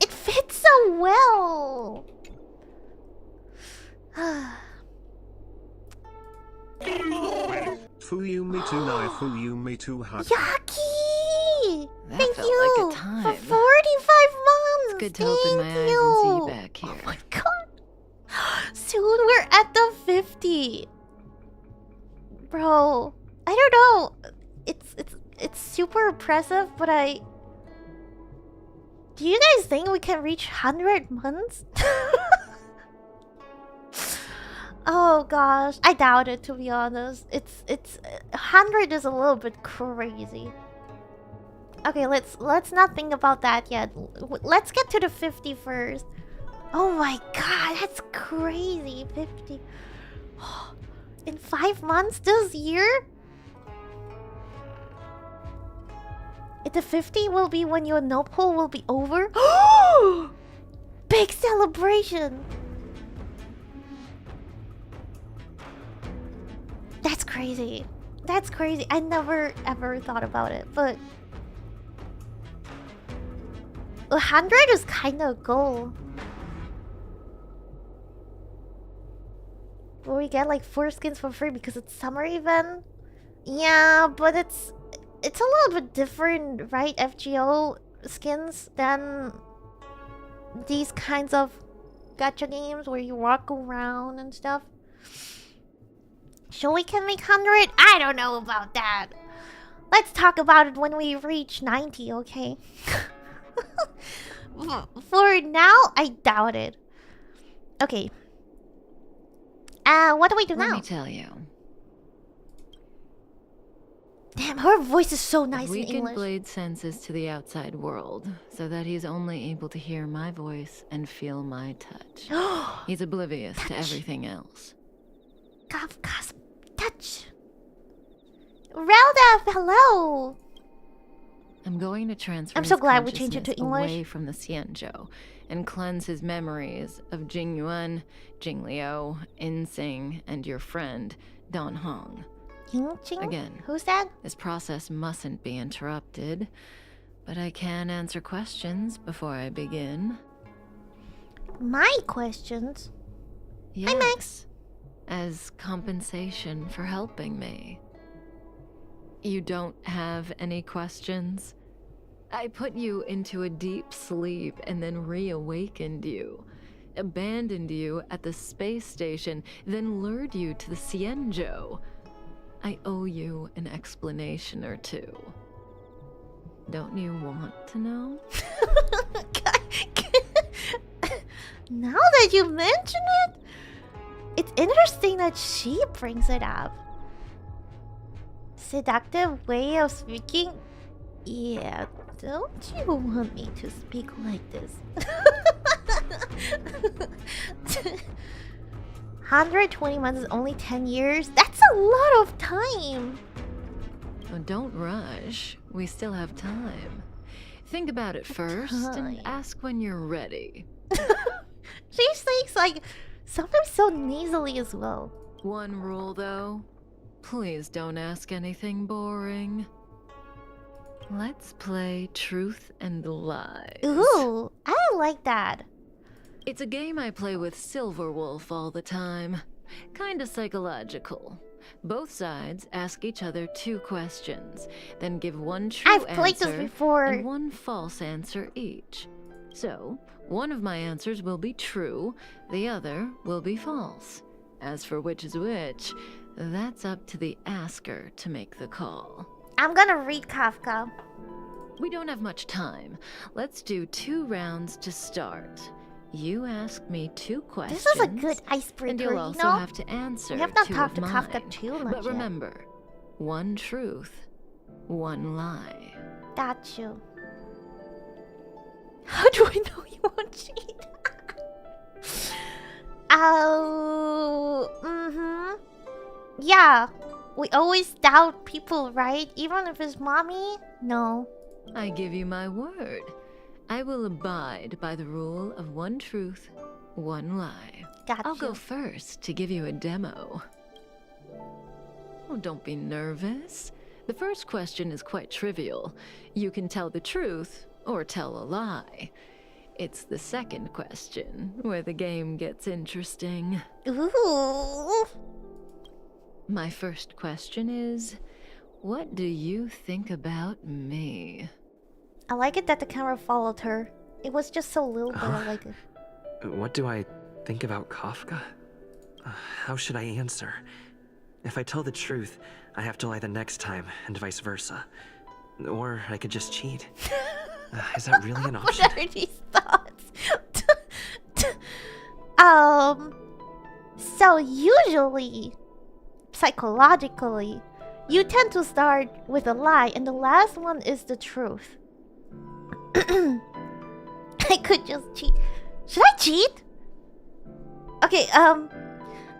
It fits so well. Fuyumi to nai Fuyumi to hut. Yucky! That Thank felt you like a time. for 45 months. It's good to open my Thank eyes you. and see you back here. Oh my god. Soon we're at the 50. Bro, I don't know. It's super impressive, but do you guys think we can reach 100 months? Oh gosh, I doubt it, to be honest. It's 100 is a little bit crazy. Okay, let's not think about that yet. Let's get to the 50 first. Oh my god, that's crazy. 50 in 5 months this year? The 50 will be when your no pull will be over. Big celebration. That's crazy. That's crazy. I never ever thought about it, but 100 is kind of a goal. Will we get like 4 skins for free because it's summer event? Yeah, but it's a little bit different, right? FGO skins than these kinds of gacha games where you walk around and stuff. So we can make 100? I don't know about that. Let's talk about it when we reach 90, okay? For now, I doubt it. Okay. What do we do Let now? me tell you. Damn, her voice is so nice in Weaken English. Blade's senses to the outside world, so that he's only able to hear my voice and feel my touch. He's oblivious to everything else. Kafka's touch. Relda, hello. I'm going to transfer I'm so his glad we changed it to consciousness English. away from the Xianzhou and cleanse his memories of Jingyuan, Jingliu, Insing, and your friend, Dan Hong. Yingqing? Again. Who's that? This process mustn't be interrupted, but I can answer questions before I begin. My questions? Yes, Max. as compensation for helping me. You don't have any questions? I put you into a deep sleep and then reawakened you. Abandoned you at the space station, then lured you to the Xianzhou. I owe you an explanation or two. Don't you want to know? Now that you mention it, it's interesting that she brings it up. Seductive way of speaking? Yeah, don't you want me to speak like this? 120 months is only 10 years? That's a lot of time! Oh, don't rush. We still have time. Think about it first Time. and ask when you're ready. She speaks like sometimes so nasally as well. One rule, though. Please don't ask anything boring. Let's play Truth and Lies. Ooh, I like that. It's a game I play with Silverwolf all the time. Kinda psychological. Both sides ask each other 2 questions, then give one true I've played this answer before. and one false answer each. So, one of my answers will be true, the other will be false. As for which is which, that's up to the asker to make the call. I'm gonna read Kafka. We don't have much time. Let's do 2 rounds to start. You ask me 2 questions. This is a good icebreaker, And you'll you also know? have to answer We have not 2 talked of to Kafka mine. too much But yet. remember, 1 truth, 1 lie. Got you. How do I know you won't cheat? Oh, yeah, we always doubt people, right? Even if it's mommy? No. I give you my word. I will abide by the rule of 1 truth, 1 lie. Got I'll you. go first to give you a demo. Oh, don't be nervous. The first question is quite trivial. You can tell the truth or tell a lie. It's the second question where the game gets interesting. Ooh. My first question is, what do you think about me? I like it that the camera followed her. It was just so little, but I like it. What do I think about Kafka? How should I answer? If I tell the truth, I have to lie the next time, and vice versa. Or I could just cheat. Is that really an option? What are these thoughts? So usually, psychologically, you tend to start with a lie, and the last one is the truth. I could just cheat. Should I cheat? Okay,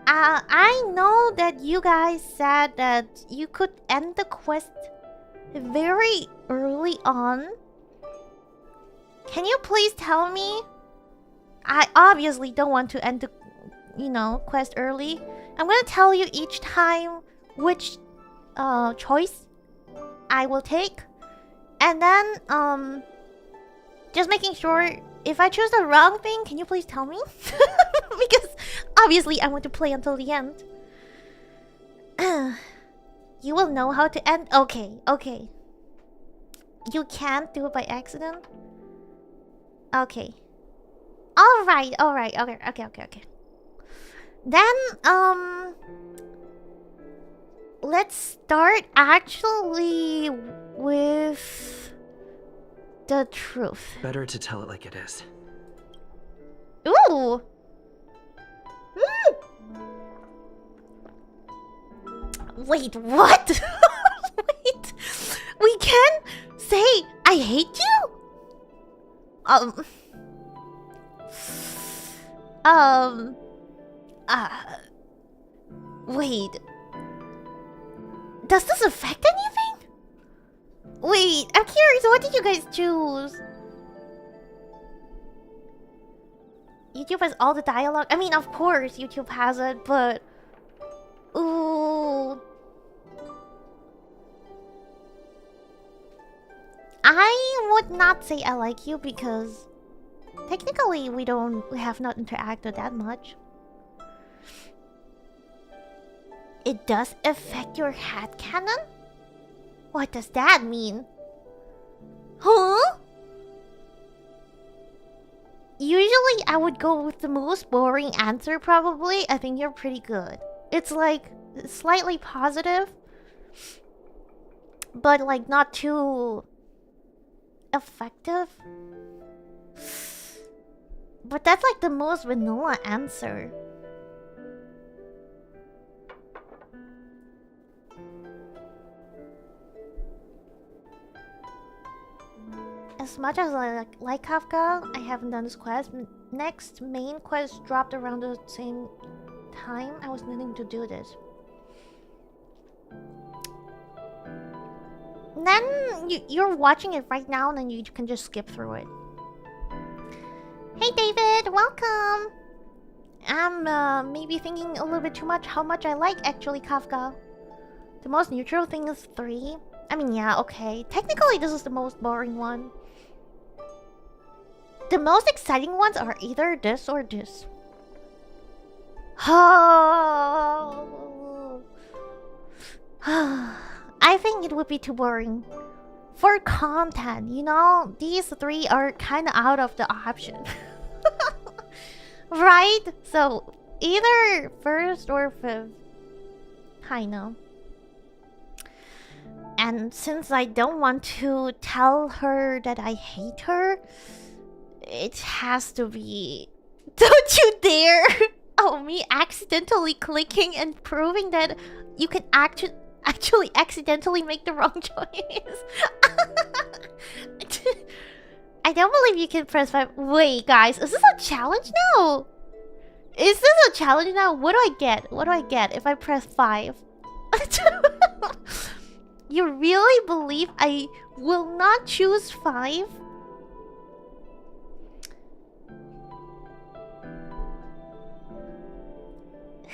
I know that you guys said that you could end the quest very early on. Can you please tell me? I obviously don't want to end the, quest early. I'm gonna tell you each time which choice I will take, and then just making sure if I choose the wrong thing, can you please tell me? Because obviously I want to play until the end. You will know how to end. Okay. You can't do it by accident. Okay. Alright. Okay. Then, let's start actually with the truth. Better to tell it like it is. Ooh! Wait, what? Wait. Um. Um. Wait. Does this affect anything? Wait, I'm curious. What did you guys choose? YouTube has all the dialogue. I mean, of course, YouTube has it, but ooh, I would not say I like you because technically we have not interacted that much. It does affect your headcanon? What does that mean? Huh? Usually I would go with the most boring answer probably. I think you're pretty good. It's like slightly positive, but like not too effective. But that's like the most vanilla answer. As much as I like Kafka, I haven't done this quest. Next main quest dropped around the same time. I was needing to do this. Then you're watching it right now, and then you can just skip through it. Hey David, welcome! I'm maybe thinking a little bit too much how much I like actually Kafka. The most neutral thing is 3. I mean, yeah, okay. Technically, this is the most boring one. The most exciting ones are either this or this. Oh. I think it would be too boring. For content, you know, these 3 are kind of out of the option. Right? So, either 1st or 5th. I know. And since I don't want to tell her that I hate her, it has to be... Don't you dare! Oh, me accidentally clicking and proving that you can actually accidentally make the wrong choice. I don't believe you can press 5. Wait, guys, is this a challenge now? Is this a challenge now? What do I get? What do I get if I press 5? You really believe I will not choose 5?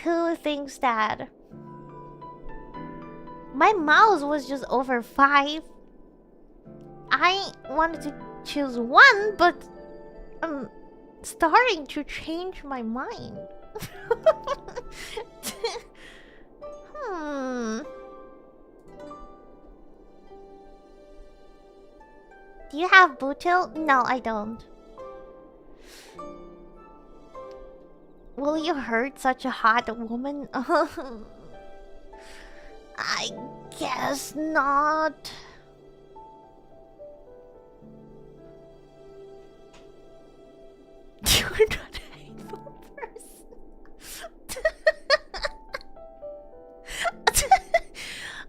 Who thinks that? My mouse was just over 5. I wanted to choose 1, but I'm starting to change my mind. Do you have Bootil? No, I don't. Will you hurt such a hot woman? I guess not. You're not a hateful person.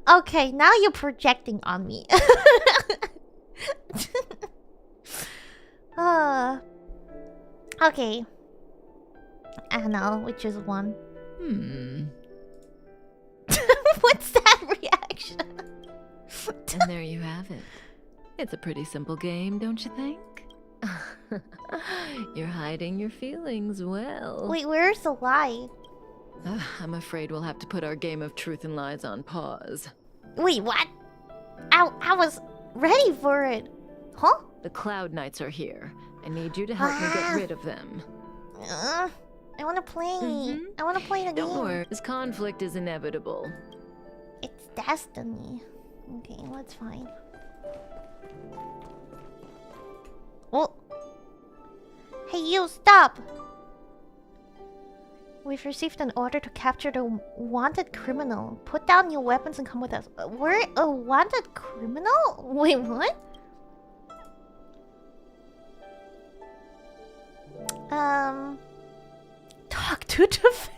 Okay, now you're projecting on me. Okay. I don't know, which is 1. What's that reaction? And there you have it. It's a pretty simple game, don't you think? You're hiding your feelings well. Wait, where's the lie? I'm afraid we'll have to put our game of truth and lies on pause. Wait, what? I was ready for it. Huh? The Cloud Knights are here. I need you to help me get rid of them. I wanna play. I wanna play the game. Don't worry, this conflict is inevitable. It's destiny. Okay, that's fine. Oh. Hey, you, stop! We've received an order to capture the wanted criminal. Put down your weapons and come with us. We're a wanted criminal? Wait, what? Talk to the fist.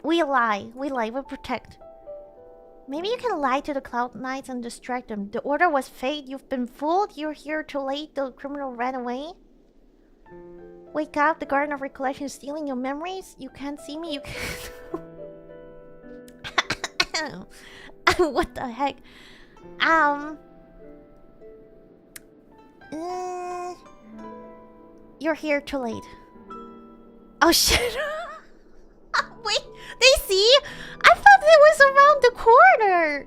We lie, we protect. Maybe you can lie to the Cloud Knights and distract them. The order was fate. You've been fooled. You're here too late. The criminal ran away. Wake up. The Garden of Recollection is stealing your memories. You can't see me. You can't. What the heck? You're here too late. Oh shit. Wait, they see? I thought it was around the corner.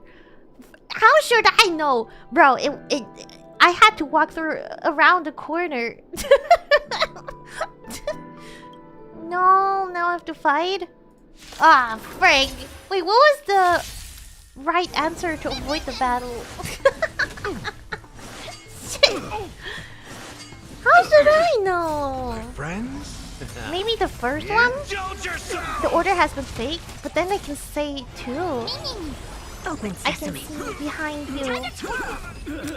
How should I know? Bro, I had to walk through around the corner. No, now I have to fight? Ah, frig. Wait, what was the right answer to avoid the battle? Shit. How should I know? Friends? Maybe the first one? Indulge yourself! The order has been faked, but then I can say too. Open I can sesame. see behind you.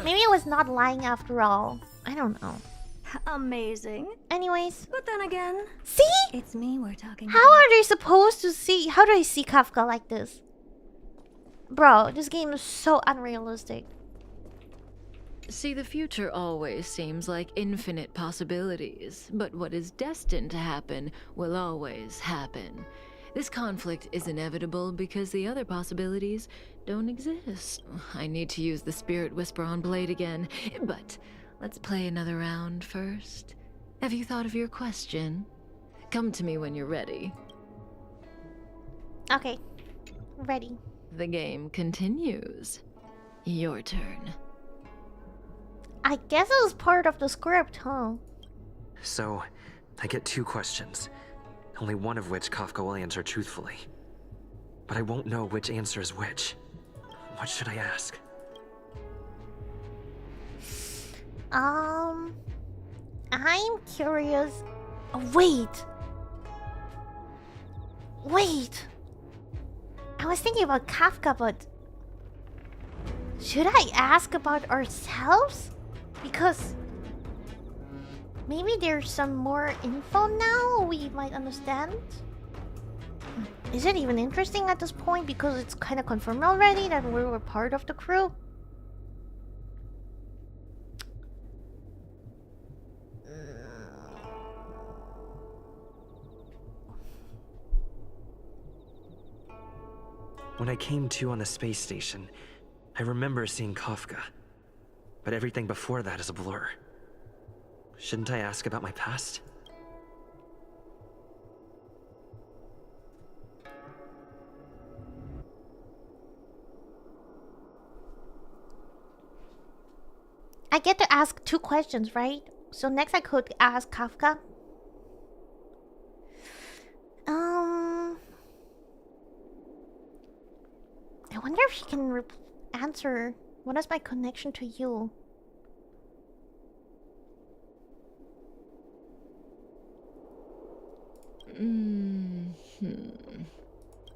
Maybe I was not lying after all. I don't know. Amazing. Anyways, But then again, see? it's me we're talking How are they supposed to see? How do I see Kafka like this? Bro, this game is so unrealistic. See, the future always seems like infinite possibilities, but what is destined to happen will always happen. This conflict is inevitable because the other possibilities don't exist. I need to use the Spirit Whisper on Blade again, but let's play another round first. Have you thought of your question? Come to me when you're ready. Okay, ready. The game continues. Your turn. I guess it was part of the script, huh? So, I get 2 questions, only one of which Kafka will answer truthfully. But I won't know which answer is which. What should I ask? I'm curious. Oh, wait. I was thinking about Kafka, but should I ask about ourselves? Because maybe there's some more info now we might understand. Is it even interesting at this point because it's kind of confirmed already that we were part of the crew? When I came to on the space station, I remember seeing Kafka. But everything before that is a blur. Shouldn't I ask about my past? I get to ask 2 questions, right? So next I could ask Kafka. I wonder if she can answer. What is my connection to you?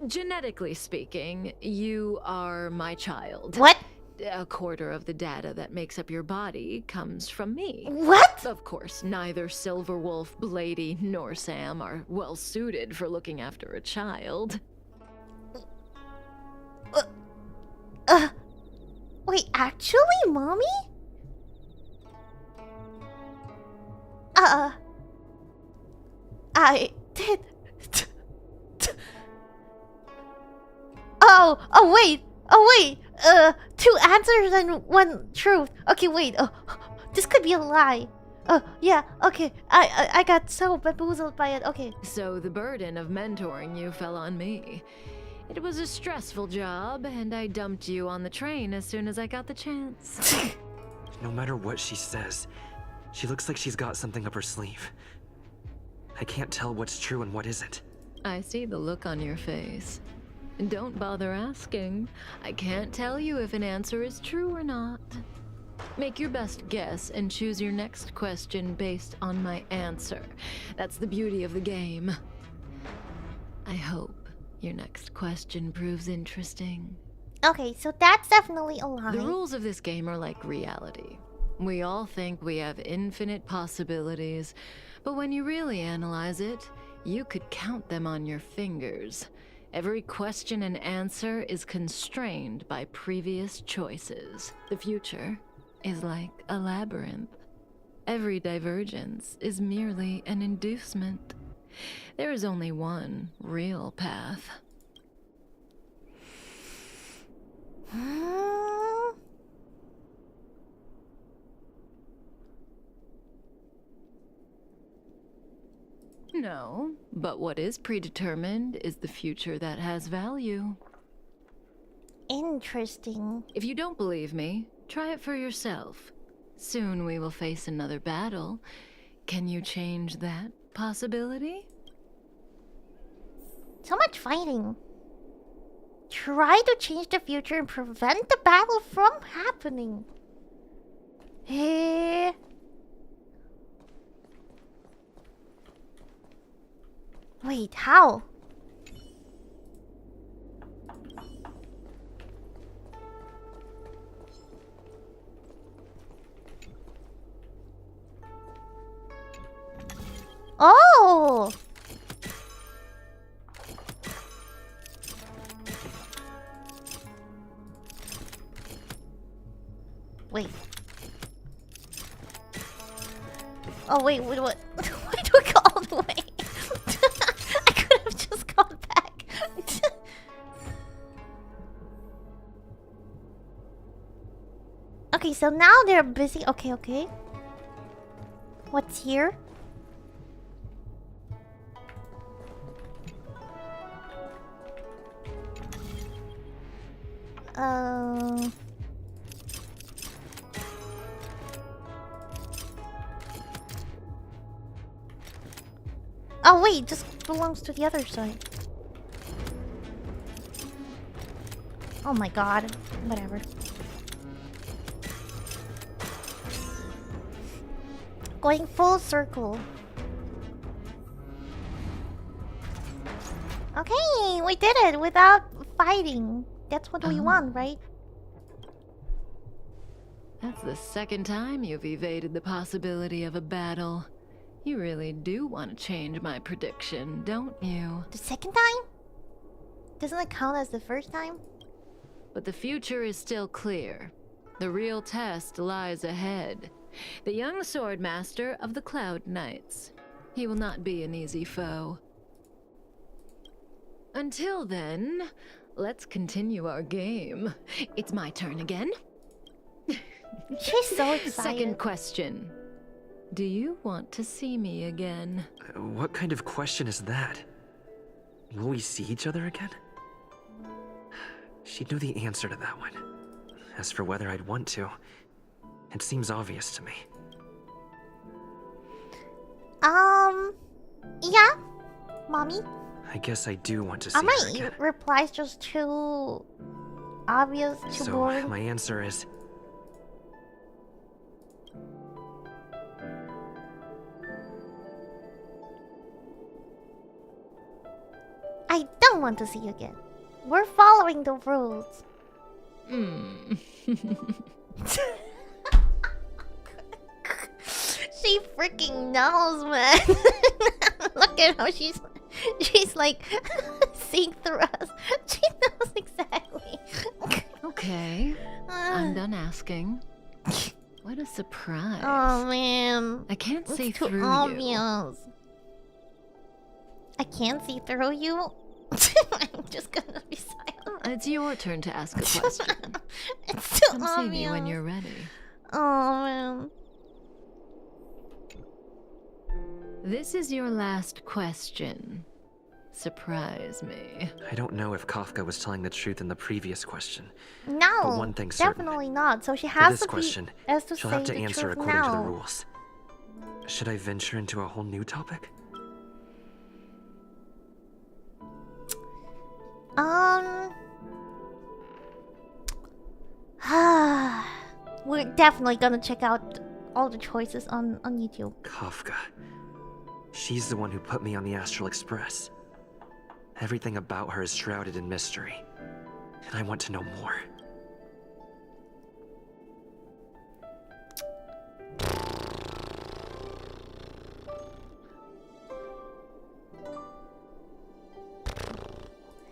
Genetically speaking, you are my child. What? A quarter of the data that makes up your body comes from me. What? Of course, neither Silverwolf, Blady, nor Sam are well suited for looking after a child. Wait, actually, mommy? I did. Oh wait. 2 answers and 1 truth. Okay, wait. This could be a lie. Yeah. Okay. I got so bamboozled by it. Okay. So the burden of mentoring you fell on me. It was a stressful job, and I dumped you on the train as soon as I got the chance. No matter what she says, she looks like she's got something up her sleeve. I can't tell what's true and what isn't. I see the look on your face. Don't bother asking. I can't tell you if an answer is true or not. Make your best guess and choose your next question based on my answer. That's the beauty of the game. I hope your next question proves interesting. Okay, so that's definitely a lie. The rules of this game are like reality. We all think we have infinite possibilities, but when you really analyze it, you could count them on your fingers. Every question and answer is constrained by previous choices. The future is like a labyrinth. Every divergence is merely an inducement. There is only one real path. No, but what is predetermined is the future that has value. Interesting. If you don't believe me, try it for yourself. Soon we will face another battle. Can you change that possibility? So much fighting. Try to change the future and prevent the battle from happening. Eh. Wait, how? Oh! Wait. Oh wait, what? Why do I go all the way? I could have just gone back. Okay, so now they're busy. Okay, okay. What's here? Oh wait, this belongs to the other side. Oh my god, whatever. Going full circle. Okay, we did it without fighting. That's what we want, right? That's the second time you've evaded the possibility of a battle. You really do want to change my prediction, don't you? The second time? Doesn't it count as the first time? But the future is still clear. The real test lies ahead. The young swordmaster of the Cloud Knights. He will not be an easy foe. Until then, let's continue our game. It's my turn again. She's so excited. Second question. Do you want to see me again? What kind of question is that? Will we see each other again? She'd know the answer to that one. As for whether I'd want to, it seems obvious to me. Yeah, mommy. I guess I do want to see her again. My reply's just too obvious, too boring. So my answer is... I don't want to see you again. We're following the rules. She freaking knows, man. Look at how she's like seeing through us. She knows exactly. Okay, I'm done asking. What a surprise. Oh man. I can't see It's too through you. obvious. I can't see through you. I'm just gonna be silent. It's your turn to ask a question. It's too Come obvious. see me when you're ready. Oh man. This is your last question. Surprise me. I don't know if Kafka was telling the truth in the previous question. No, But one thing's certain. definitely not. So she For has this to be question, as to she'll say have to the answer truth according to the now. rules. Should I venture into a whole new topic? We're definitely gonna check out all the choices on YouTube. Kafka. She's the one who put me on the Astral Express. Everything about her is shrouded in mystery. And I want to know more.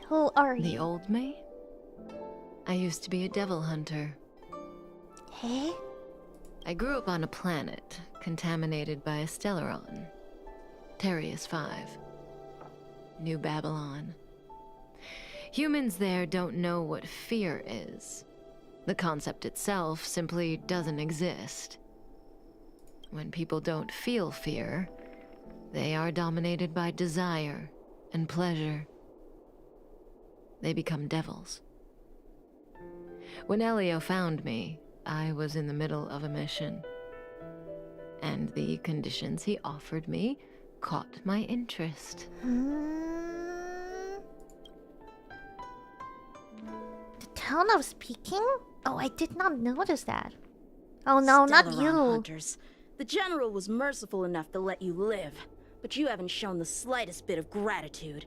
Who are The you? old me? I used to be a devil hunter. Eh? I grew up on a planet contaminated by a Stellaron. Terrius 5. New Babylon. Humans there don't know what fear is. The concept itself simply doesn't exist. When people don't feel fear, they are dominated by desire and pleasure. They become devils. When Elio found me, I was in the middle of a mission. And the conditions he offered me caught my interest. The tone of speaking? Oh, I did not notice that. Oh no, not Stellaron you. Hunters. The General was merciful enough to let you live, but you haven't shown the slightest bit of gratitude.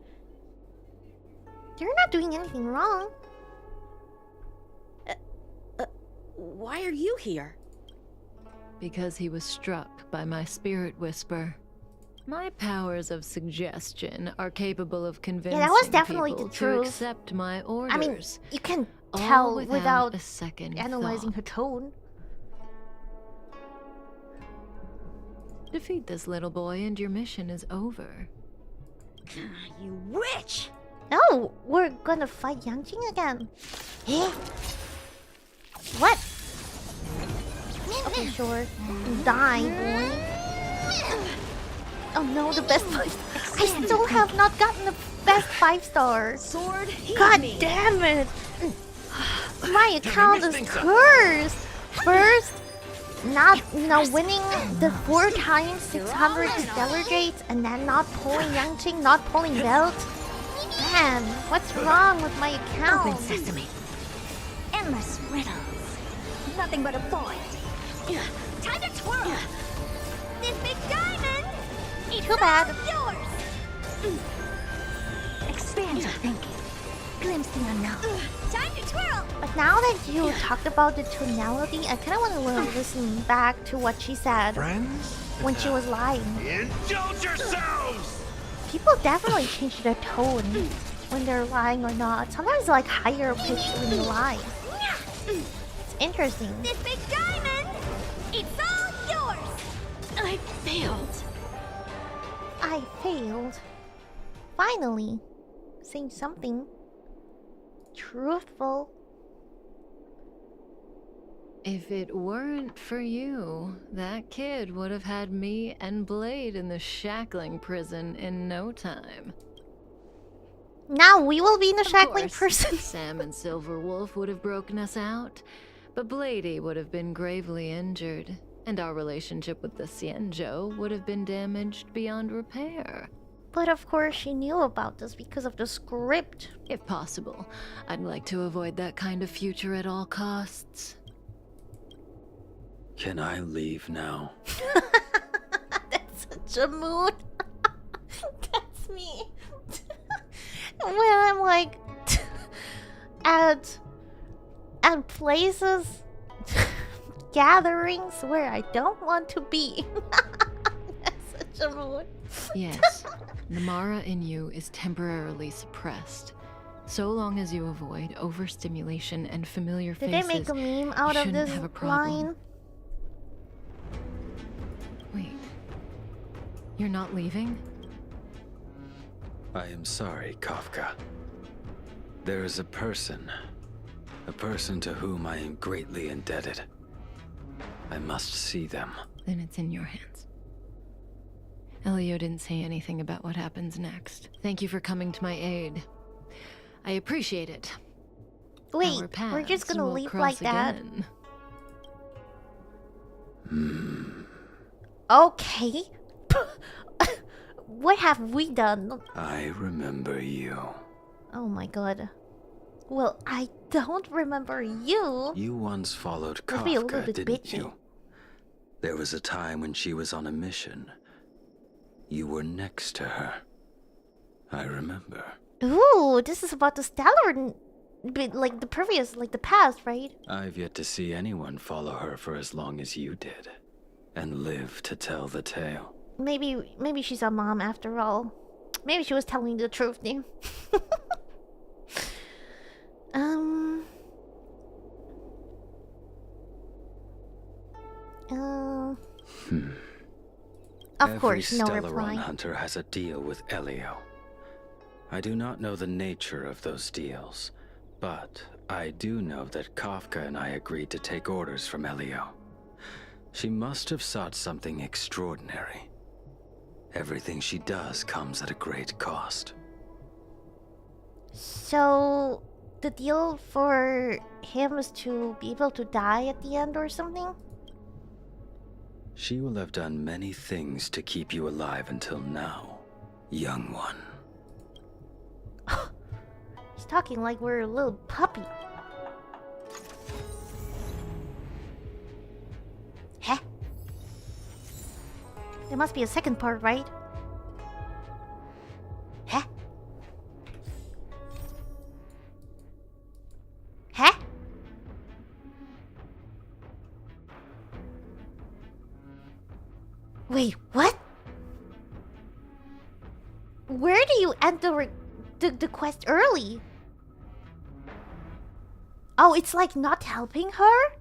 You're not doing anything wrong. Why are you here? Because he was struck by my spirit whisper. My powers of suggestion are capable of convincing was definitely people the to truth. accept my orders. I mean, you can all tell without without a second analyzing thought. her tone. Defeat this little boy and your mission is over. You witch! Oh, we're gonna fight Yangjing again. Eh? What? Okay, sure. Die, boy. Oh no, the best 5. I still have not gotten the best 5-star. Sword, heal God me. damn it! My account is cursed. First, not winning the 4 times 600 Stellar Jades, and then not pulling Yangjing, not pulling belt. Man, what's wrong with my account? Open sesame. Endless riddles. Nothing but a void. Time to twirl. This big diamond. It's Too bad. all yours. Expand your thinking. Glimpse the unknown. Time to twirl. But now that you talked about the tonality, I kind of want to listen back to what she said Friends? when she was lying. Indulge yourselves! People definitely change their tone when they're lying or not. Sometimes like higher pitched when you lie. It's interesting. This big diamond. It's all yours. I failed. I failed. Finally, saying something truthful. If it weren't for you, that kid would have had me and Blade in the shackling prison in no time. Now we will be in the Of shackling course, person. Sam and Silverwolf would have broken us out, but Blady would have been gravely injured, and our relationship with the Xianzhou would have been damaged beyond repair. But of course she knew about this because of the script. If possible, I'd like to avoid that kind of future at all costs. Can I leave now? That's such a mood. That's me. When I'm like at places, gatherings where I don't want to be. That's such a mood. Yes, the Mara in you is temporarily suppressed. So long as you avoid overstimulation and familiar Did faces, they make a meme out you of shouldn't this have a problem. line? Wait, you're not leaving? I am sorry, Kafka. There is a person to whom I am greatly indebted. I must see them. Then it's in your hands. Elio didn't say anything about what happens next. Thank you for coming to my aid. I appreciate it. Wait, Our we're just paths gonna will leave cross like that? again. Okay. What have we done? I remember you. Oh my god. Well, I don't remember you. You once followed Must be a little Kafka, bit didn't bitchy. you? There was a time when she was on a mission. You were next to her. I remember. Ooh, this is about the Stellar, bit like the previous, like the past, right? I've yet to see anyone follow her for as long as you did, and live to tell the tale. Maybe she's a mom after all. Maybe she was telling the truth, dude. Of Every course, no Stellaron reply. hunter has a deal with Elio. I do not know the nature of those deals, but I do know that Kafka and I agreed to take orders from Elio. She must have sought something extraordinary. Everything she does comes at a great cost. So, the deal for him is to be able to die at the end or something? She will have done many things to keep you alive until now, young one. He's talking like we're a little puppy. Huh? There must be a second part, right? Huh? Huh? Wait, what? Where do you end the quest early? Oh, it's like not helping her?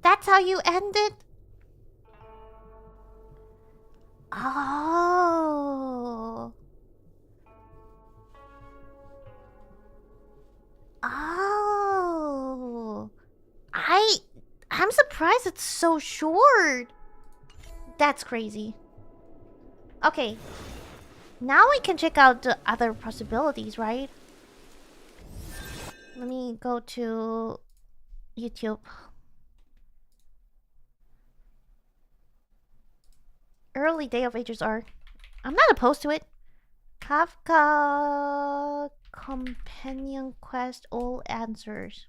That's how you end it? Oh. Oh. I'm surprised it's so short. That's crazy. Okay. Now we can check out the other possibilities, right? Let me go to YouTube. Early Day of Ages arc. I'm not opposed to it. Kafka Companion Quest All Answers.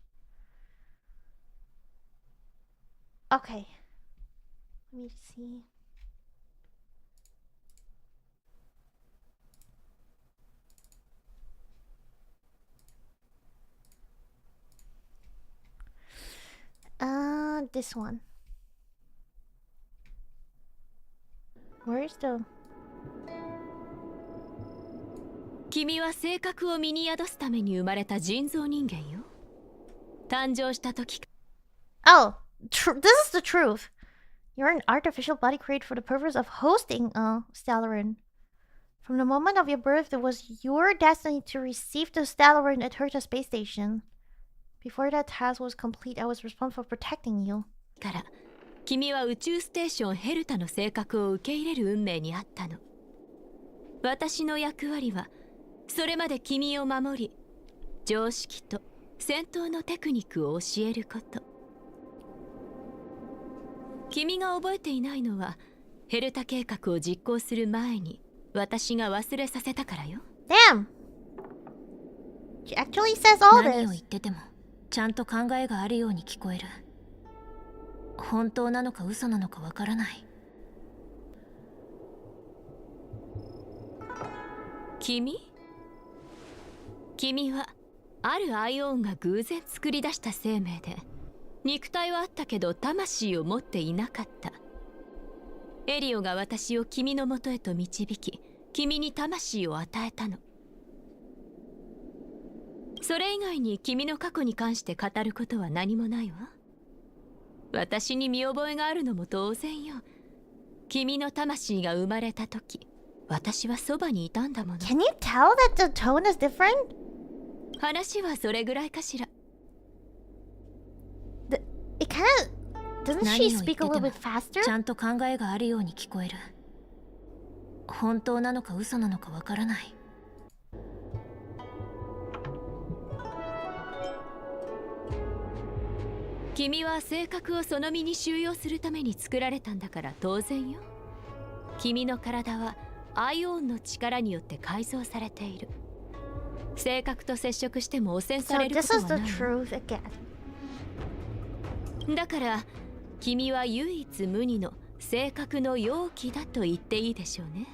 Okay. Let me see. This one. Where's the... 君は性格を身に宿すために生まれた人造人間よ。誕生した時か Oh, this is the truth. You're an artificial body created for the purpose of hosting Stellarin. From the moment of your birth, it was your destiny to receive the Stellarin at Herta Space Station. Before that task was complete, I was responsible for protecting you. から君は宇宙ステーションヘルタの性格を受け入れる運命にあったの。私の役割はそれまで君を守り、常識と戦闘のテクニックを教えること。君が覚えていないのはヘルタ計画を実行する前に私が忘れさせたからよ。Damn! She actually says all 何を this. 言っててもちゃんと考えがあるように聞こえる。本当なのか嘘なのかわからない。君はあるアイオンが偶然作り出した生命で、肉体はあったけど魂を持っていなかった。エリオが私を君のもとへと導き、君に魂を与えたの。それ以外に君の過去に関して語ることは何もないわ。私に見覚えがあるのも当然よ。君の魂が生まれた時、私はそばにいたんだもの。Can you tell that the tone is different? 話はそれぐらいかしら。It kind of... Doesn't she speak a little bit faster? ちゃんと考えがあるように聞こえる。本当なのか嘘なのかわからない。君は性格をその身に収容するために作られたんだから当然よ。君の体はアイオンの力によって改造されている。性格と接触しても汚染さ So れるこ this と is は the ない。 truth again. だから君は唯一無二の性格の容器だと言っていいでしょうね。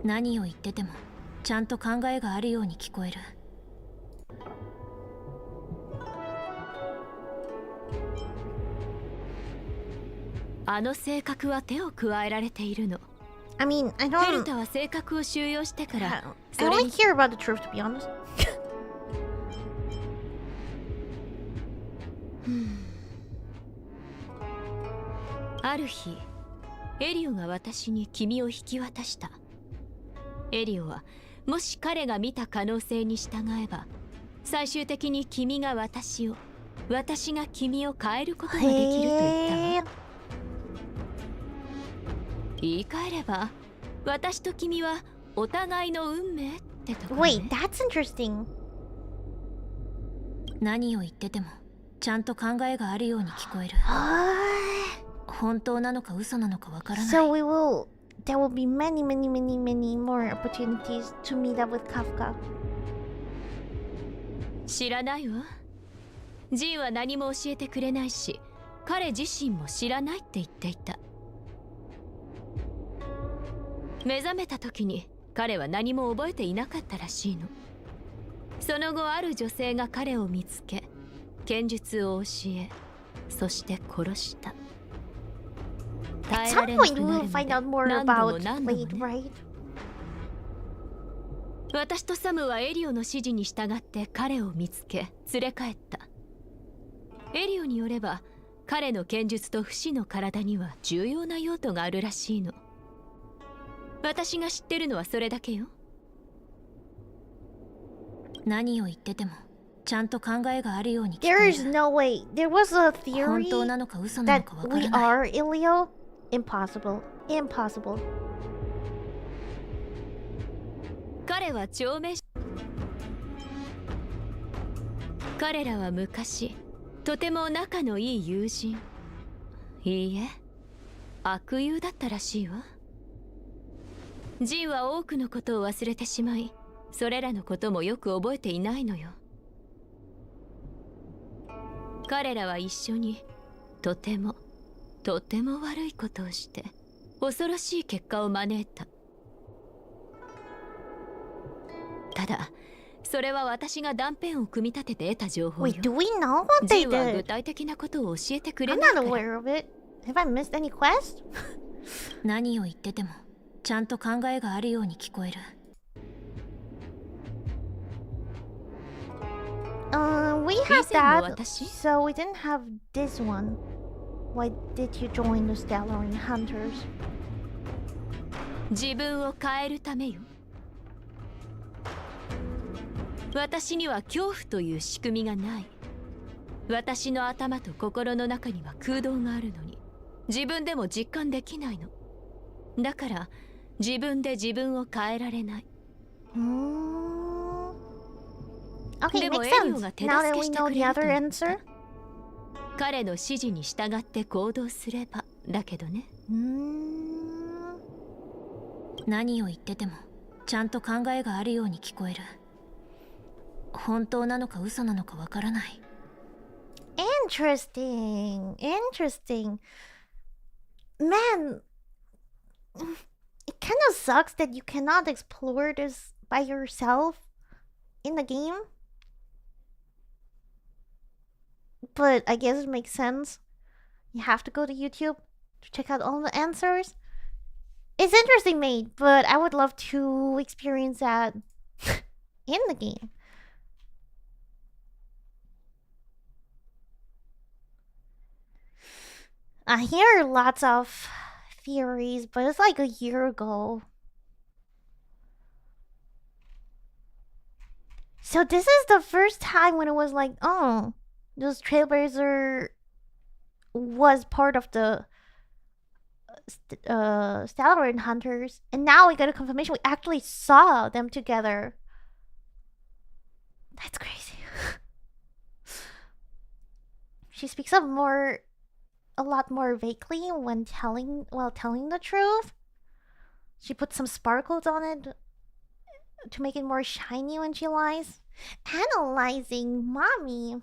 何を言っててもちゃんと考えがあるように聞こえる。あの性格は手を加えられているの。I mean, I ヘル don't... タは性格を収容してから I それ only に hear about the truth, to be honest. ある日エリオが私に君を引き渡した。エリオはもし彼が見た可能性に従えば最終的に君が私を、私が君を変えることができると言ったわ。言い換えれば私と君はお互いの運命ってところね。 Wait, that's interesting. 何を言っててもちゃんと考えがあるように聞こえる。本当なのか嘘なのかわからない。 So there will be many more opportunities to meet up with Kafka. 知らないわ。ジンは何も教えてくれないし、彼自身も知らないって言っていた。目覚めた時に彼は何も覚えていなかったらしいの。その後ある女性が彼を見つけ、剣術を教え、そして殺した。 At some point we'll find out more about Blade, right? 私とサムはエリオの指示に従って彼を見つけ連れ帰った。エリオによれば彼の剣術と不死の体には重要な用途があるらしいの。私が知ってるのはそれだけよ。何を言っててもちゃんと考えがあるように聞こ There え is る。 no way. There was a 本 theory 当なのか嘘なの that かわか we らない。 are Ilio. Impossible. Impossible. 彼は長命。彼らは昔とても仲のいい友人、いいえ悪友だったらしいわ。ジンは多くのことを忘れてしまい、それらのこともよく覚えていないのよ。彼らは一緒にとても悪いことをして恐ろしい結果を招いた。ただそれは私が断片を組み立てて得た情報よ。 Wait, do we know what ジ they ンは具 did? 体的なことを教えてくれ I'm ないか not ら。 aware of it. Have I missed any quest? 何を言っててもちゃんと考えがあるように聞こえる。 We have 以前の that, 私 so we didn't have this one. Why did you join the Stellar Hunters? 自分を変えるためよ。私には恐怖という仕組みがない。私の頭と心の中には空洞があるのに自分でも実感できないの。だから自分で自分を変えられない。 Okay, でも makes エリオ sense. が手 Now 助 that け we して know く the れると other 言っ answer. た。彼の指示に従って行動すればだけどね。何を言っててもちゃんと考えがあるように聞こえる。本当なのか嘘なのかわからない。 Interesting. Interesting. Man, it kind of sucks that you cannot explore this by yourself in the game. But I guess it makes sense. You have to go to YouTube to check out all the answers. It's interesting, mate, but I would love to experience that in the game. I hear lots of theories, but it's like a year ago. So this is the first time when it was like, oh, this Trailblazer was part of the Stellar Hunters, and now we got a confirmation we actually saw them together. That's crazy. She speaks up a lot more vaguely when telling the truth. She put some sparkles on it to make it more shiny when she lies. Analyzing mommy.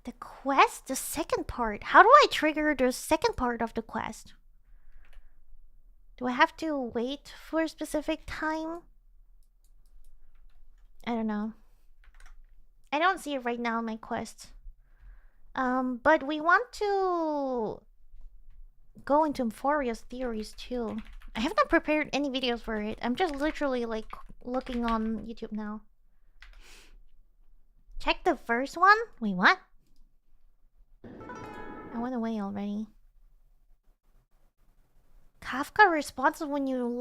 The quest, the second part. How do I trigger the second part of the quest? Do I have to wait for a specific time? I don't know. I don't see it right now in my quest. But we want to go into Amphoreus theories too. I have not prepared any videos for it. I'm just literally like looking on YouTube now. Check the first one? Wait, what? I went away already. Kafka responds when you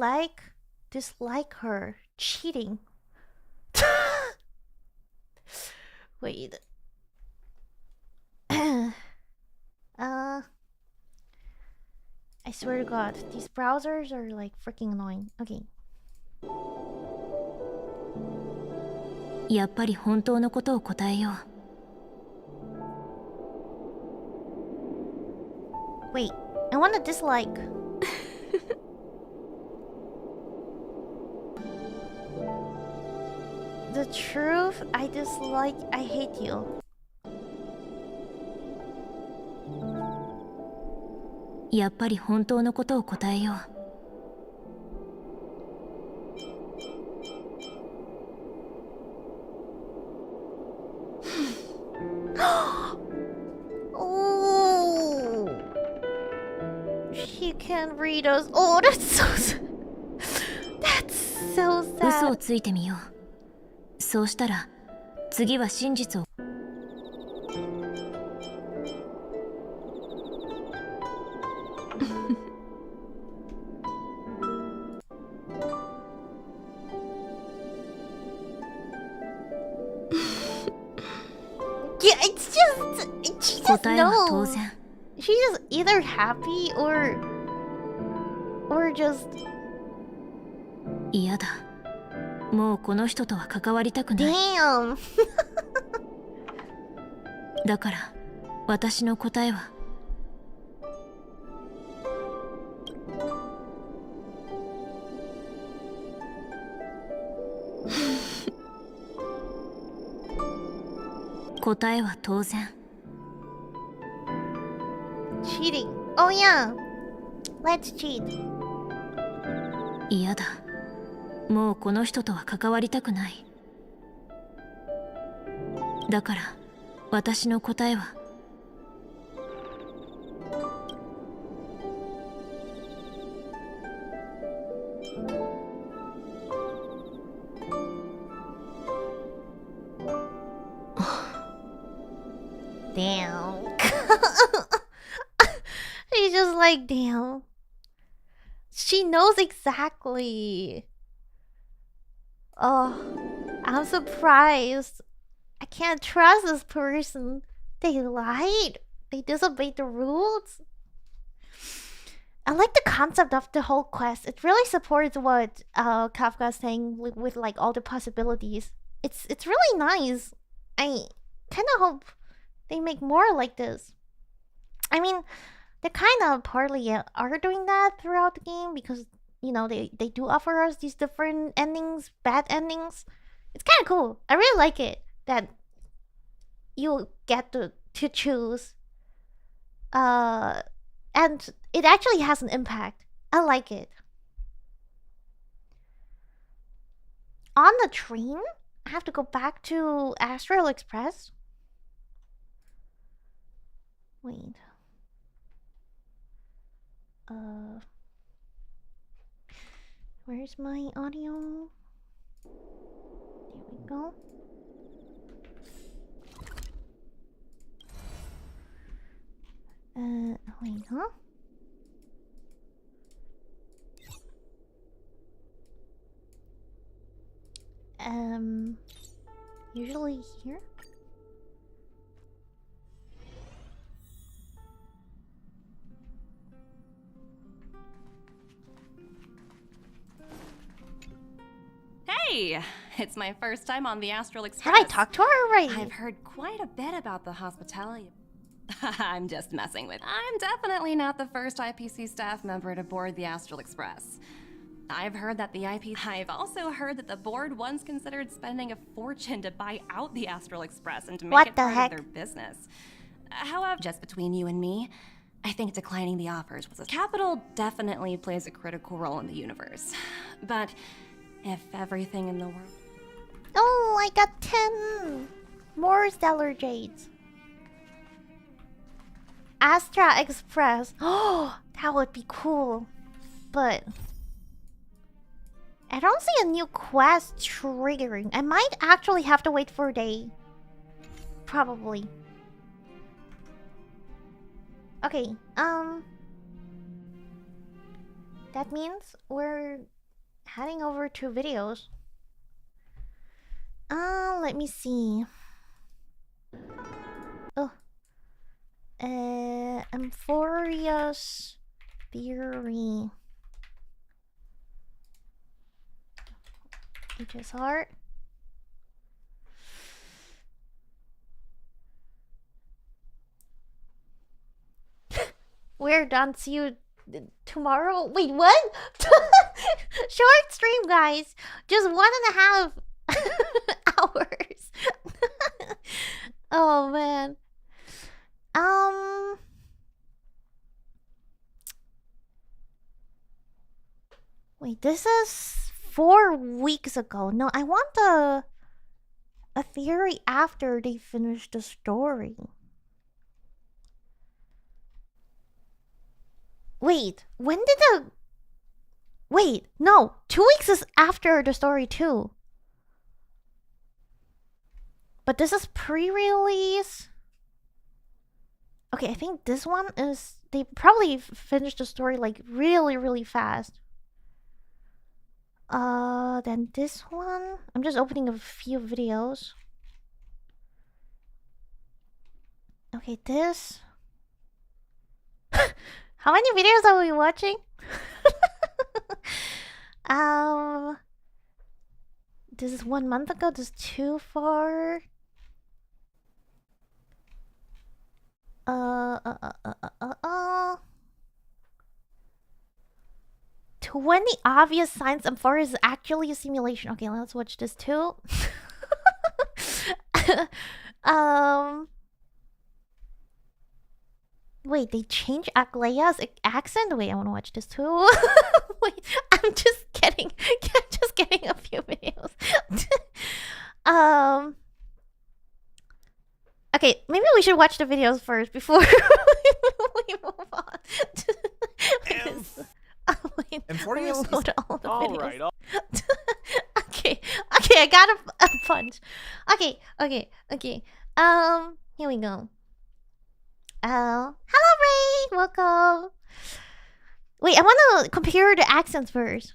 dislike her. Cheating. Wait. I swear to God, these browsers are like freaking annoying. Okay. やっぱり本当のことを答えよう。 Wait, I want to dislike. The truth, I dislike, I hate you.「やっぱり本当のことを答えよう」。 Oh, she can't read us. Oh, that's so sad. That's so 嘘を sad. ついてみよう。そうしたら次は真実を。 Yeah, it's just she just 答えは当 knows. 然。 She's just either happy or just 嫌だ。もうこの人とは関わりたくない。 damn. だから私の答えは。 答えは当然。 Cheating. Oh yeah. Let's cheat. 嫌だ。もうこの人とは関わりたくない。だから私の答えは。 Damn. She's just like, damn. She knows exactly. Oh, I'm surprised. I can't trust this person. They lied. They disobeyed the rules. I like the concept of the whole quest. It really supports what Kafka is saying with like all the possibilities. It's really nice. I kind of hope they make more like this. I mean, they kind of partly are doing that throughout the game because, you know, they do offer us these different endings, bad endings. It's kind of cool. I really like it that you get to choose. And it actually has an impact. I like it. On the train, I have to go back to Astral Express. Wait. Where's my audio? There we go. Wait, huh? Usually here? Hey! It's my first time on the Astral Express. Have I talked to her already? I've heard quite a bit about the hospitality. I'm just messing with. I'm definitely not the first IPC staff member to board the Astral Express. I've heard that I've also heard that the board once considered spending a fortune to buy out the Astral Express and to make it part of their business. However, just between you and me, I think declining the offers was Capital definitely plays a critical role in the universe. But if everything in the world... Oh, I got 10 more Stellar Jades. Astra Express. Oh, that would be cool. But I don't see a new quest triggering. I might actually have to wait for a day. Probably. Okay, that means we're heading over to videos. Let me see. Oh. Amphoreus theory. HSR. We're done. See you tomorrow. Wait, what? Short stream, guys. Just 1.5 hours. Oh man. Wait, this is 4 weeks ago. No, I want a theory after they finish the story. Wait, when did the... Wait, no, 2 weeks is after the story too. But this is pre-release. Okay, I think this one is... They probably finished the story like really fast. Then this one... I'm just opening a few videos. Okay, this... How many videos are we watching? This is 1 month ago. This is too far. 20 obvious signs Amphoreus is actually a simulation. Okay, let's watch this too. Wait, they changed Aglaya's accent? Wait, I want to watch this too. Wait, I'm just getting a few videos. Okay, maybe we should watch the videos first before we move on. Amphoreus Load all the videos. Alright. Okay, I got a punch. Okay. Here we go. Hello Ray, welcome. Wait, I want to compare the accents first.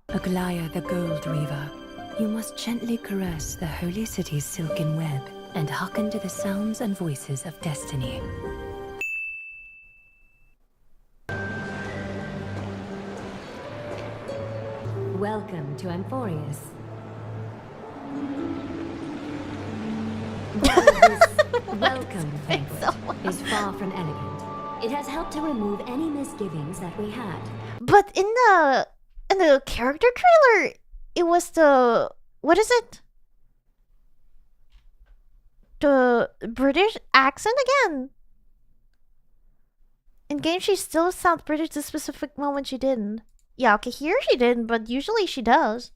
Aglaya the Gold Weaver, you must gently caress the holy city's silken web and hearken to the sounds and voices of destiny. Welcome to Amphoreus. Welcome banquet is far from elegant. It has helped to remove any misgivings that we had. But in the character trailer, it was the... What is it? The British accent again. In game, she still sounds British. The specific moment she didn't. Yeah, okay, here she didn't, but usually she does.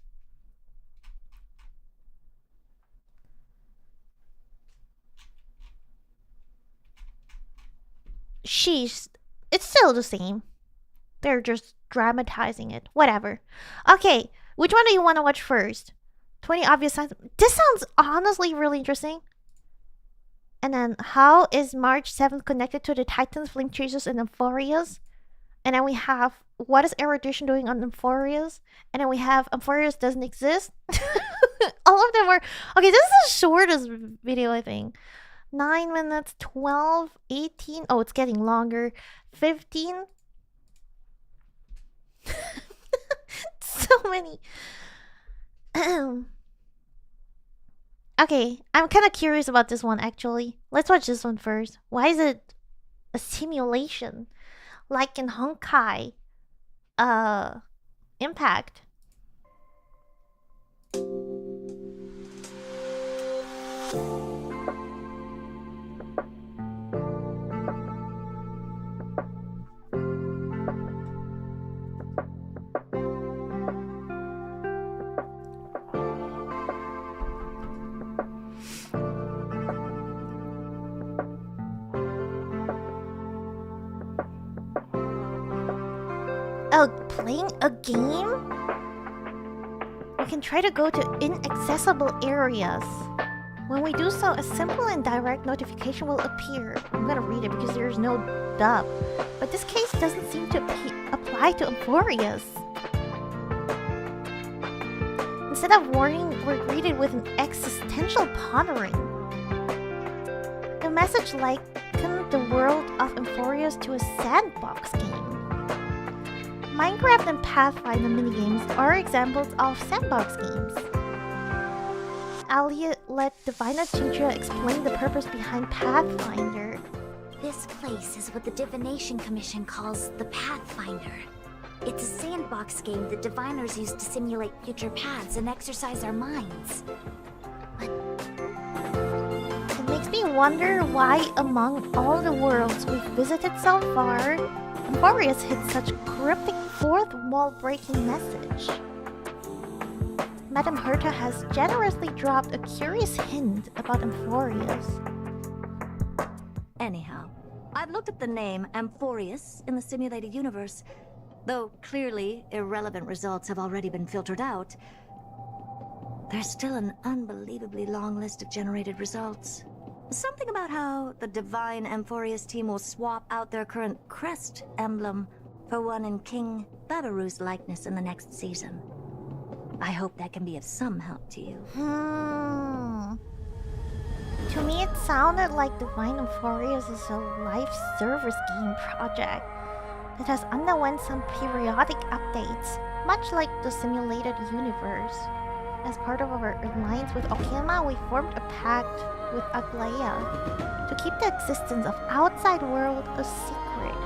It's still the same. They're just dramatizing it. Whatever. Okay, which one do you want to watch first? 20 obvious signs. This sounds honestly really interesting. And then, how is March 7th connected to the Titans, Flame Chasers, and Amphoreus? And then we have, what is Erudition doing on Amphoreus? And then we have, Amphoreus doesn't exist. All of them are... Okay, this is the shortest video, I think. 9 minutes, 12, 18. Oh, it's getting longer. 15. So many. Okay, I'm kind of curious about this one, actually. Let's watch this one first. Why is it a simulation? Like in Honkai Impact. playing a game? We can try to go to inaccessible areas. When we do so, a simple and direct notification will appear. I'm gonna read it because there's no dub. But this case doesn't seem to apply to Amphoreus. Instead of warning, we're greeted with an existential pondering. The message likened the world of Amphoreus to a sandbox game. Minecraft and Pathfinder minigames are examples of sandbox games. Alia let Divina Chintra explain the purpose behind Pathfinder. This place is what the Divination Commission calls the Pathfinder. It's a sandbox game that diviners use to simulate future paths and exercise our minds. But it makes me wonder why, among all the worlds we've visited so far, Amphoreus hid such cryptic fourth wall-breaking message. Madame Herta has generously dropped a curious hint about Amphoreus. anyhow, I've looked up the name Amphoreus in the simulated universe. Though clearly irrelevant results have already been filtered out, there's still an unbelievably long list of generated results. Something about how the Divine Amphoreus team will swap out their current crest emblem for one in King Babaru's likeness in the next season. I hope that can be of some help to you. To me, it sounded like Divine Amphoreus is a live service game project that has underwent some periodic updates, much like the simulated universe. As part of our alliance with Okema, we formed a pact with Aglaia to keep the existence of outside world a secret.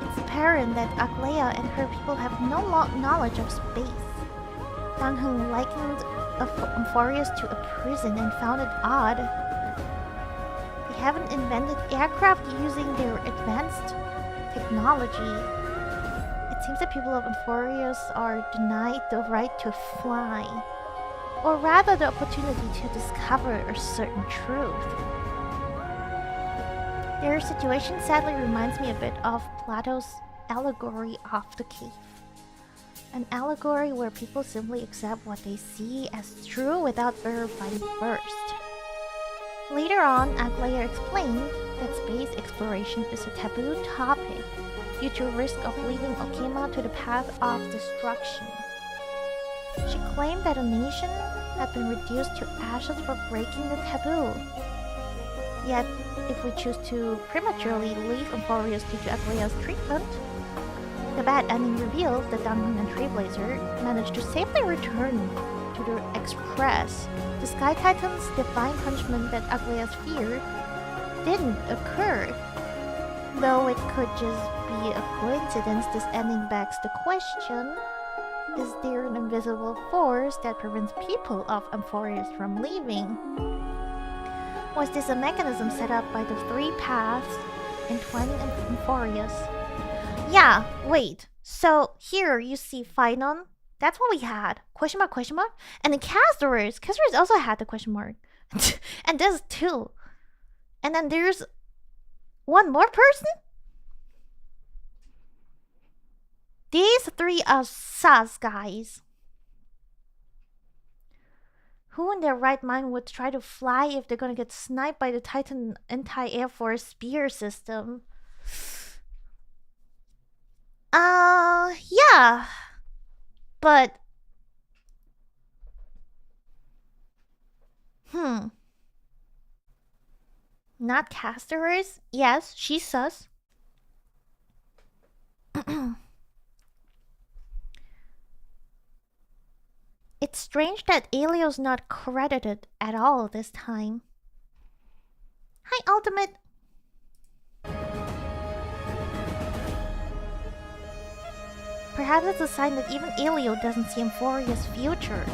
It's apparent that Aglaia and her people have no knowledge of space. Dang Heng likened Amphoreus to a prison and found it odd. They haven't invented aircraft using their advanced technology. It seems the people of Amphoreus are denied the right to fly, or rather the opportunity to discover a certain truth. Their situation sadly reminds me a bit of Plato's allegory of the cave. An allegory where people simply accept what they see as true without verifying first. Later on, Aglaia explained that space exploration is a taboo topic due to risk of leading Okema to the path of destruction. She claimed that a nation had been reduced to ashes for breaking the taboo. Yet, if we choose to prematurely leave Amphoreus due to Aglaia's treatment, the bad ending revealed that Danghun and Trailblazer managed to safely return to the Express. The Sky Titan's divine punishment that Aglaia's feared didn't occur. Though it could just be a coincidence, this ending begs the question: is there an invisible force that prevents people of Amphoreus from leaving? Was this a mechanism set up by the three paths entwining Amphoreus? Yeah, wait. So here you see Phynon. That's what we had. Question mark, question mark. And the Castors. Castors also had the question mark. And this too. And then there's one more person? These three are sus, guys. Who in their right mind would try to fly if they're gonna get sniped by the Titan anti-air force spear system? Yeah. But not Castors? Yes, she's sus. It's strange that Elio's not credited at all this time. Hi, Ultimate. Perhaps it's a sign that even Elio doesn't see Amphoreus' future,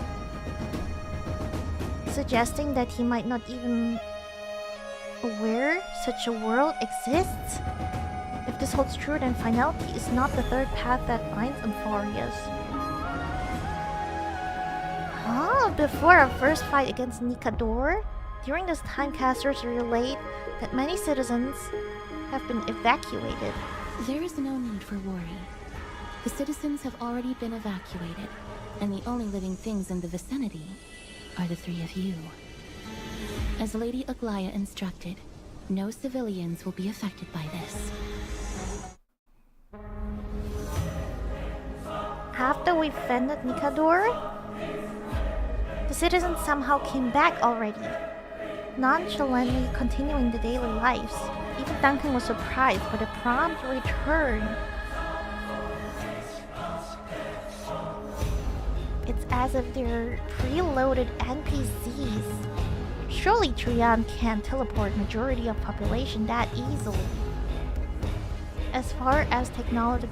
suggesting that he might not even aware such a world exists. If this holds true, then finality is not the third path that binds Amphoreus. Before our first fight against Nikador, during this time casters relate that many citizens have been evacuated. There is no need for worry. The citizens have already been evacuated, and the only living things in the vicinity are the three of you. As Lady Aglaya instructed, no civilians will be affected by this. After we fended Nikador, the citizens somehow came back already, nonchalantly continuing the daily lives. Even Duncan was surprised by the prompt return. It's as if they're preloaded NPCs. Surely Trian can't teleport majority of population that easily. As far as technology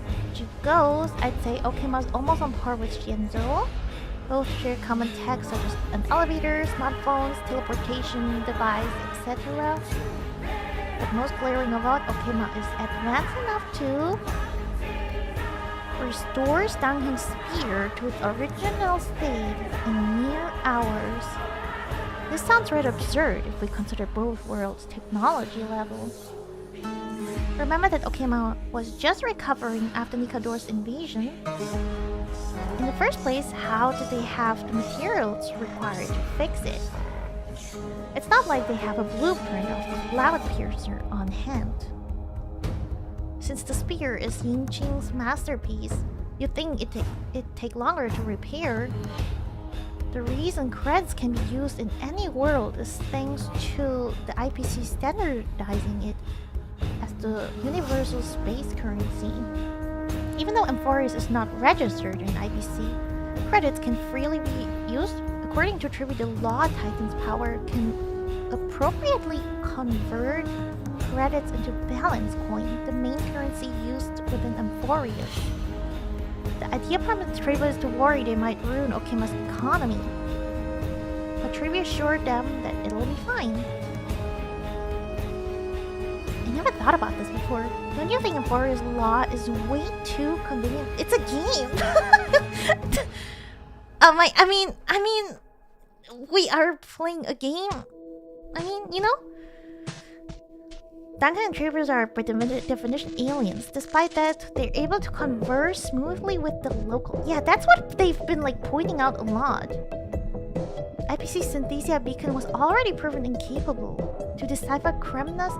goes, I'd say Okema's almost on par with Jianzhou. Both share common tech such as an elevator, smartphones, teleportation device, etc. But most glaring of all, Okema is advanced enough to restore Duncan's spear to its original state in mere hours. This sounds rather absurd if we consider both worlds' technology level. Remember that Okema was just recovering after Nikador's invasion. In the first place, how did they have the materials required to fix it? It's not like they have a blueprint of the Cloud Piercer on hand. Since the spear is Yingqing's masterpiece, you'd think it'd take longer to repair. The reason creds can be used in any world is thanks to the IPC standardizing it as the universal space currency. Even though Amphoreus is not registered in IPC, credits can freely be used. According to Tribute, the Law Titan's power can appropriately convert credits into balance coin, the main currency used within Amphoreus. The idea prompted traders to worry they might ruin Okema's economy, but Trivia assured them that it'll be fine. I never thought about this before. Don't you think Amphoreus law is way too convenient? It's a game! I mean, we are playing a game. I mean, you know? Duncan and Travers are by definition aliens. Despite that, they're able to converse smoothly with the local. Yeah, that's what they've been like pointing out a lot. IPC Synthesia Beacon was already proven incapable to decipher Kremna's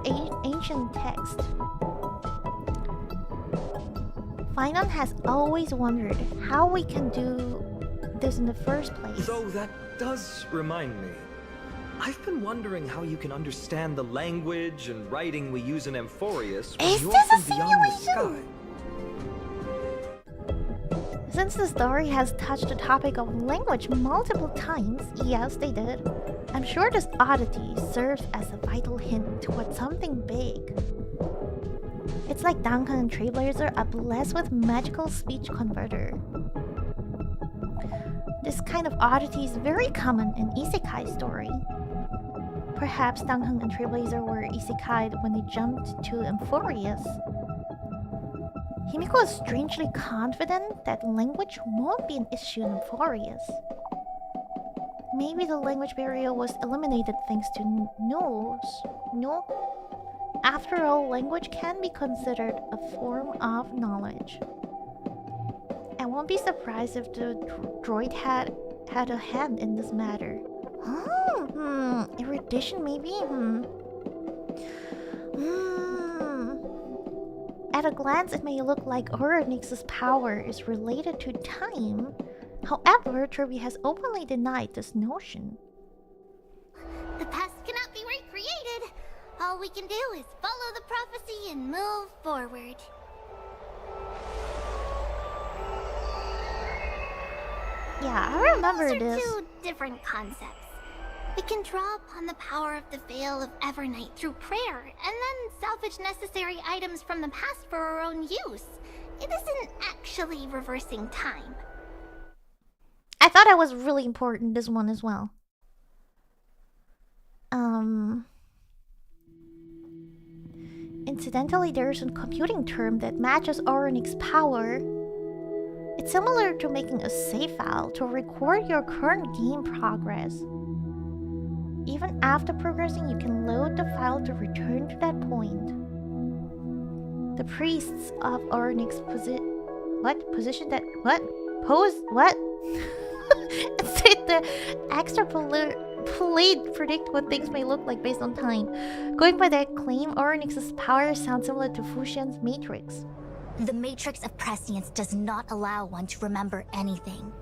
ancient text. Finon has always wondered how we can do this in the first place. So that does remind me. I've been wondering how you can understand the language and writing we use in Amphoreus when you're from beyond the sky. Since the story has touched the topic of language multiple times, yes, they did, I'm sure this oddity serves as a vital hint toward something big. It's like Duncan and Trailblazer are blessed with magical speech converter. This kind of oddity is very common in isekai story. Perhaps Duncan and Trailblazer were isekai'd when they jumped to Amphoreus. Himiko is strangely confident that language won't be an issue in Amphoreus. Maybe the language barrier was eliminated thanks to Nos. No? After all, language can be considered a form of knowledge. I won't be surprised if the droid had a hand in this matter. Erudition maybe? At a glance, it may look like Oronix's power is related to time. However, Kirby has openly denied this notion. The past cannot be recreated. All we can do is follow the prophecy and move forward. Yeah, I remember Those are this. two different concepts. We can draw upon the power of the Veil of Evernight through prayer, and then salvage necessary items from the past for our own use. It isn't actually reversing time. I thought that was really important, this one as well. Incidentally, there's a computing term that matches Oronix's power. It's similar to making a save file to record your current game progress. Even after progressing, you can load the file to return to that point. The priests of Ornyx position that pose said the extrapolate predict what things may look like based on time. Going by that claim, Ornyx's power sounds similar to Fuxian's matrix. The matrix of prescience does not allow one to remember anything.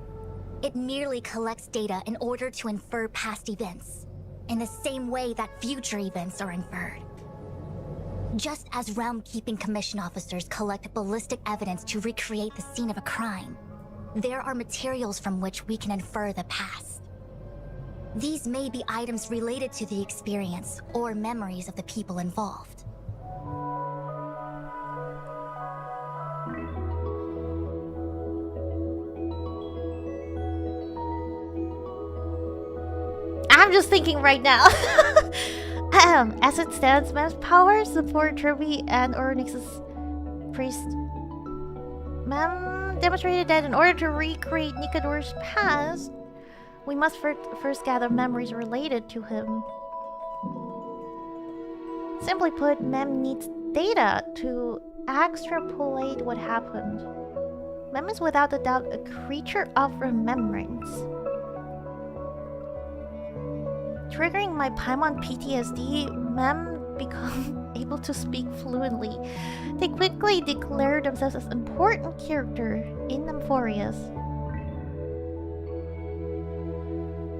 It merely collects data in order to infer past events, in the same way that future events are inferred. Just as Realm-Keeping Commission officers collect ballistic evidence to recreate the scene of a crime, there are materials from which we can infer the past. These may be items related to the experience or memories of the people involved. I'm just thinking right now. As it stands, Mem's powers support Kirby and Ornyx's priest. Mem demonstrated that in order to recreate Nikador's past, we must first gather memories related to him. Simply put, Mem needs data to extrapolate what happened. Mem is without a doubt a creature of remembrance. Triggering my Paimon PTSD, Mem become able to speak fluently. They quickly declare themselves as important character in Amphoreus.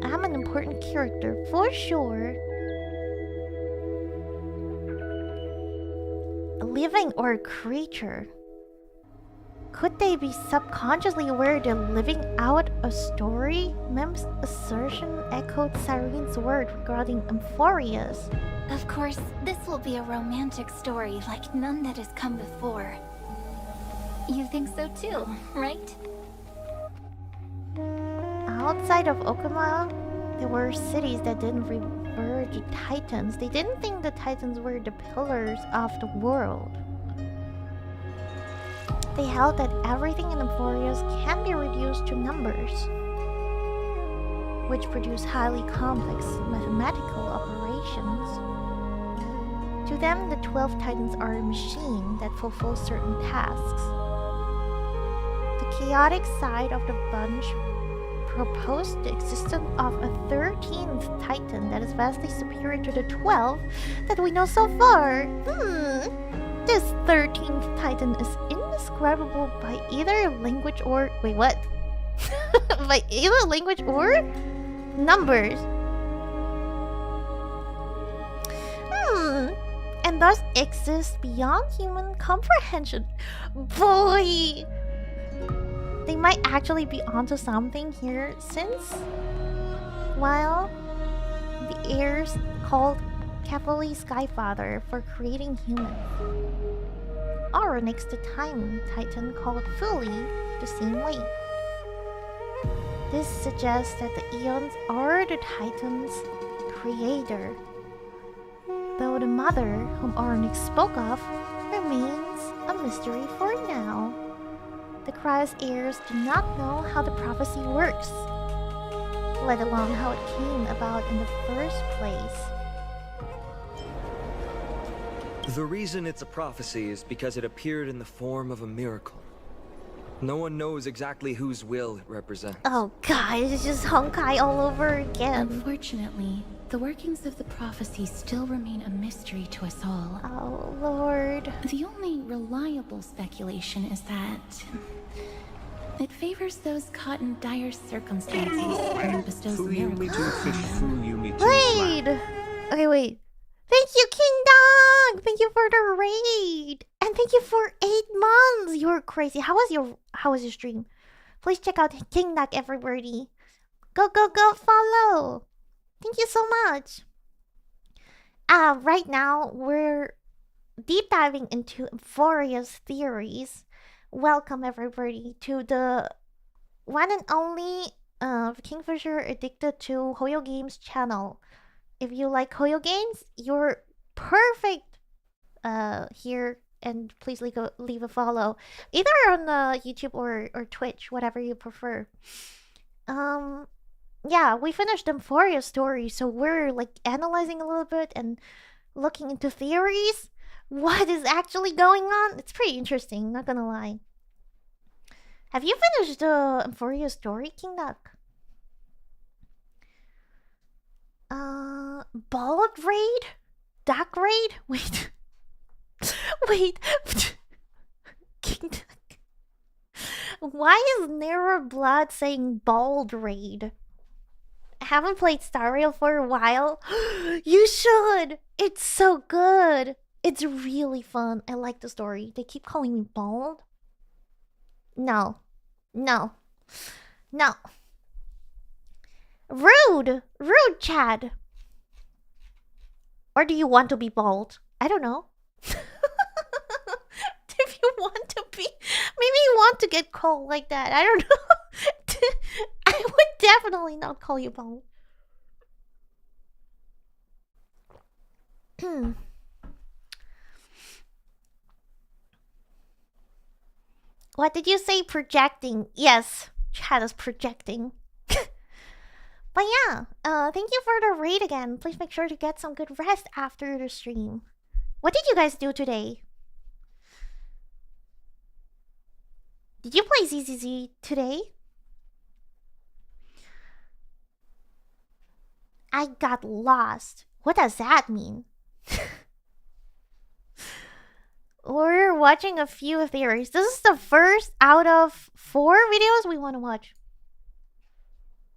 I'm an important character, for sure. A living or a creature? Could they be subconsciously aware they're living out a story? Mem's assertion echoed Cyrene's word regarding Amphoreus. Of course, this will be a romantic story like none that has come before. You think so too, right? Outside of Okuma, there were cities that didn't revere the Titans. They didn't think the Titans were the pillars of the world. They held that everything in Amphoreus can be reduced to numbers, which produce highly complex mathematical operations. To them, the 12 Titans are a machine that fulfills certain tasks. The chaotic side of the bunch proposed the existence of a 13th Titan that is vastly superior to the 12 that we know so far. This 13th Titan is indescribable by either language or... Wait, what? By either language or numbers. And thus exists beyond human comprehension. Boy! They might actually be onto something here, since while the heirs called Capoli Skyfather for creating humans, Ornyx the Time Titan called Fully the same way. This suggests that the Eons are the Titan's creator, though the mother whom Ornyx spoke of remains a mystery for now. The Cryos heirs do not know how the prophecy works, let alone how it came about in the first place. The reason it's a prophecy is because it appeared in the form of a miracle. No one knows exactly whose will it represents. Oh god, it's just Honkai all over again. Unfortunately, the workings of the prophecy still remain a mystery to us all. Oh lord. The only reliable speculation is that it favors those caught in dire circumstances and bestows the miracle. Wait! Okay, wait. Thank you, King Dog! Thank you for the raid! And thank you for 8 months! You're crazy. How was your stream? Please check out King Dog, everybody. Go, go, go, follow! Thank you so much. Right now, we're deep diving into Amphoreus theories. Welcome, everybody, to the one and only Kingfisher Addicted to Hoyo Games channel. If you like Hoyo games, you're perfect here, and please leave a follow, either on YouTube or Twitch, whatever you prefer. Yeah, we finished Amphoreus story, so we're like analyzing a little bit and looking into theories. what is actually going on. It's pretty interesting, not gonna lie. Have you finished the Amphoreus story, King Duck? Bald raid? Duck raid? Wait. Wait. King Duck. Why is Never Blood saying bald raid? I haven't played Star Rail for a while. You should! It's so good! It's really fun. I like the story. They keep calling me bald. No. No. No. Rude! Rude, Chad! Or do you want to be bald? I don't know. If you want to be... Maybe you want to get called like that. I don't know. I would definitely not call you bald. What did you say? Projecting. Yes, Chad is projecting. But yeah, thank you for the raid again. Please make sure to get some good rest after the stream. What did you guys do today? Did you play ZZZ today? I got lost. What does that mean? We're watching a few theories. This is the first out of 4 videos we want to watch.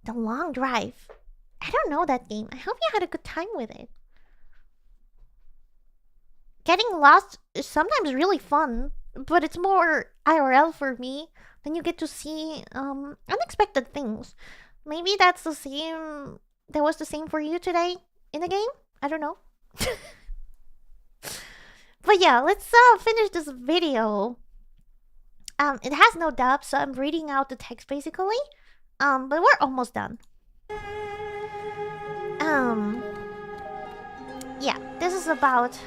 The Long Drive. I don't know that game. I hope you had a good time with it. Getting lost is sometimes really fun, but it's more IRL for me. Then you get to see unexpected things. Maybe that's the same. That was the same for you today in the game? I don't know. But yeah, let's finish this video. It has no dub, so I'm reading out the text basically. But we're almost done. Yeah, this is about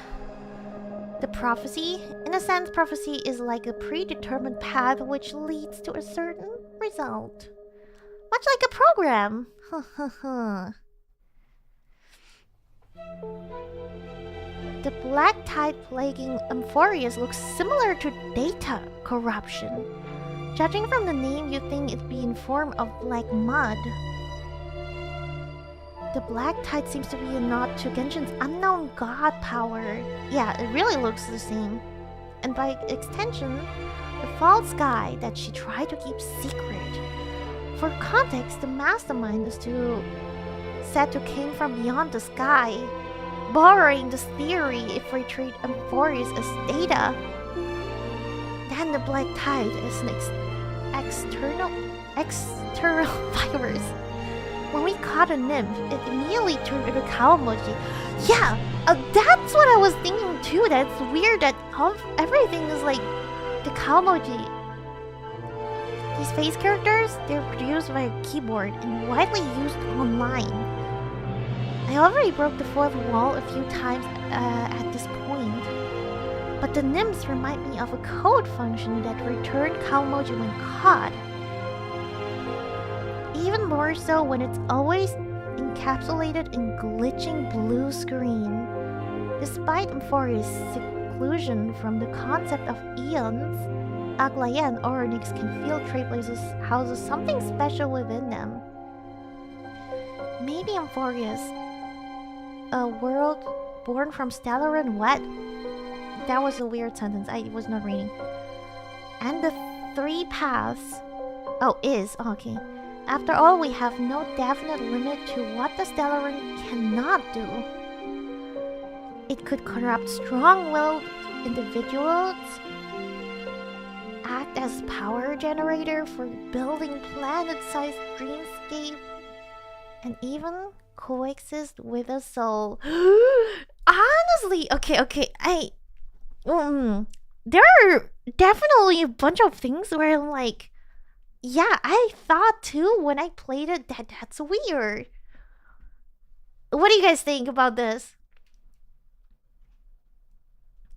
the prophecy. In a sense, prophecy is like a predetermined path which leads to a certain result. Much like a program. The black tide plaguing Amphoreus looks similar to data corruption. Judging from the name, you'd think it'd be in form of black mud. The black tide seems to be a nod to Genshin's unknown god power. Yeah, it really looks the same. And by extension, the false sky that she tried to keep secret. For context, the mastermind is said to came from beyond the sky. Borrowing this theory, if we treat Amphoreus as data, then the black tide is an external virus. When we caught a nymph, it immediately turned into Kawamochi. Yeah, that's what I was thinking too. That's weird that everything is like the Kawamochi. These face characters, they're produced by a keyboard and widely used online. I already broke the fourth wall a few times at this point, but the nymphs remind me of a code function that returned Kawamochi when caught. Even more so when it's always encapsulated in glitching blue screen. Despite Amphoreus' seclusion from the concept of eons, Aglaya and Oronix can feel Trailblazers houses something special within them. Maybe Amphoreus, a world born from Stellar and what? That was a weird sentence. I was not reading. And the 3 paths. Oh, is. Oh, okay. After all, we have no definite limit to what the Stellarin cannot do. It could corrupt strong-willed individuals, act as power generator for building planet-sized dreamscape, and even coexist with a soul. Honestly, okay, there are definitely a bunch of things where I'm like, yeah, I thought too when I played it that that's weird. What do you guys think about this?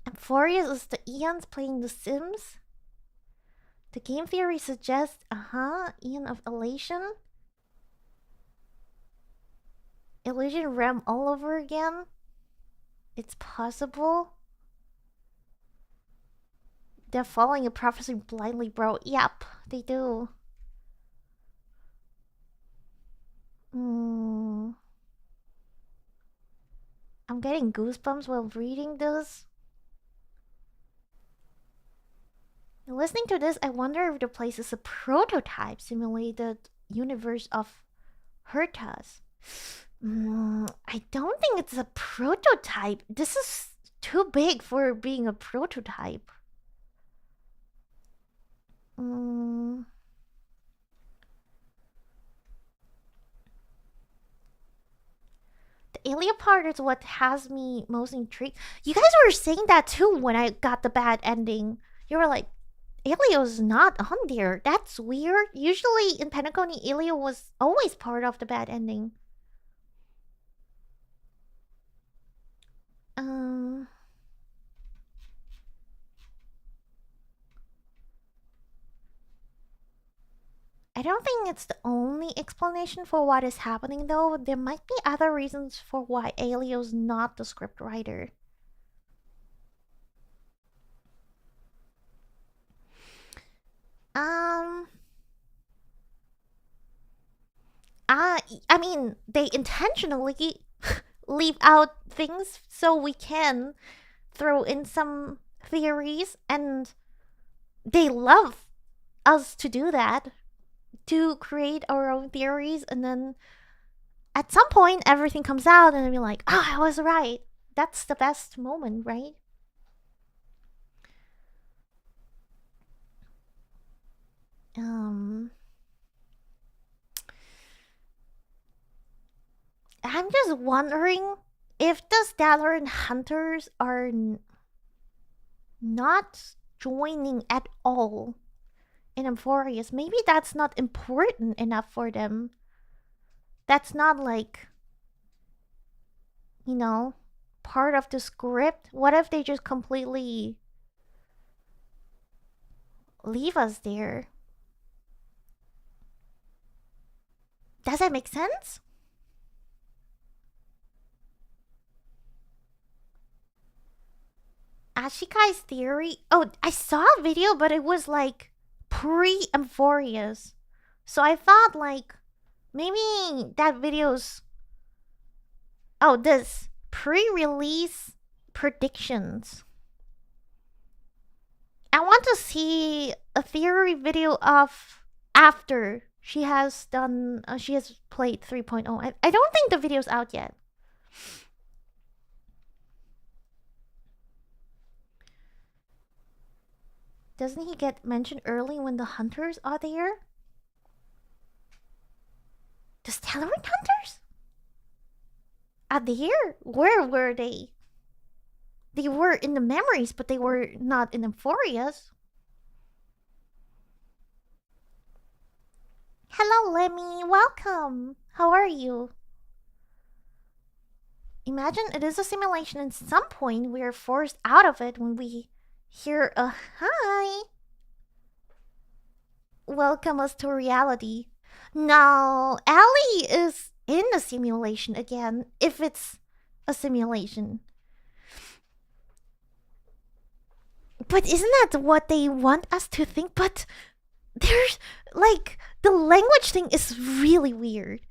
Amphoreus is the Eons playing The Sims? The game theory suggests, Eon of Elation? Illusion realm all over again? It's possible? They're following a prophecy blindly, bro. Yep, they do. I'm getting goosebumps while reading this. Listening to this, I wonder if the place is a prototype simulated universe of Hertas. I don't think it's a prototype. This is too big for being a prototype. The alien part is what has me most intrigued. You guys were saying that too when I got the bad ending. You were like, Elio's not on there. That's weird. Usually in Penacony, Elio was always part of the bad ending. I don't think it's the only explanation for what is happening though. There might be other reasons for why Elio's not the scriptwriter. I mean, they intentionally leave out things so we can throw in some theories, and they love us to do that, to create our own theories, and then at some point everything comes out and we're like, oh, I was right. That's the best moment, right? I'm just wondering if the Stellar Hunters are not joining at all in Amphoreus. Maybe that's not important enough for them. That's not like, you know, part of the script. What if they just completely leave us there? Does that make sense? Ashikai's theory. Oh, I saw a video, but it was like pre-Amphoreus. So I thought like maybe that video's this pre-release predictions. I want to see a theory video of after she has done she has played 3.0. I don't think the video's out yet. Doesn't he get mentioned early when the hunters are there? The Stellar Hunters? Are there? Where were they? They were in the memories, but they were not in Amphoreus. Hello, Lemmy. Welcome. How are you? Imagine it is a simulation, and at some point we are forced out of it when we hear a hi. Welcome us to reality. No, Ellie is in a simulation again, if it's a simulation. But isn't that what they want us to think? But there's like the language thing is really weird.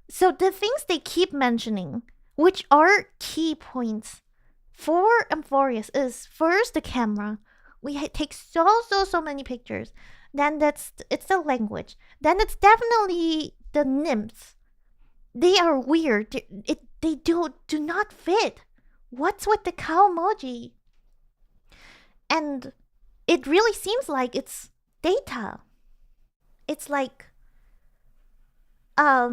So the things they keep mentioning, which are key points for Amphoreus, is first the camera. We take so many pictures. Then it's the language. Then it's definitely the nymphs. They are weird. They do not fit. What's with the cow emoji? And it really seems like it's data. It's like I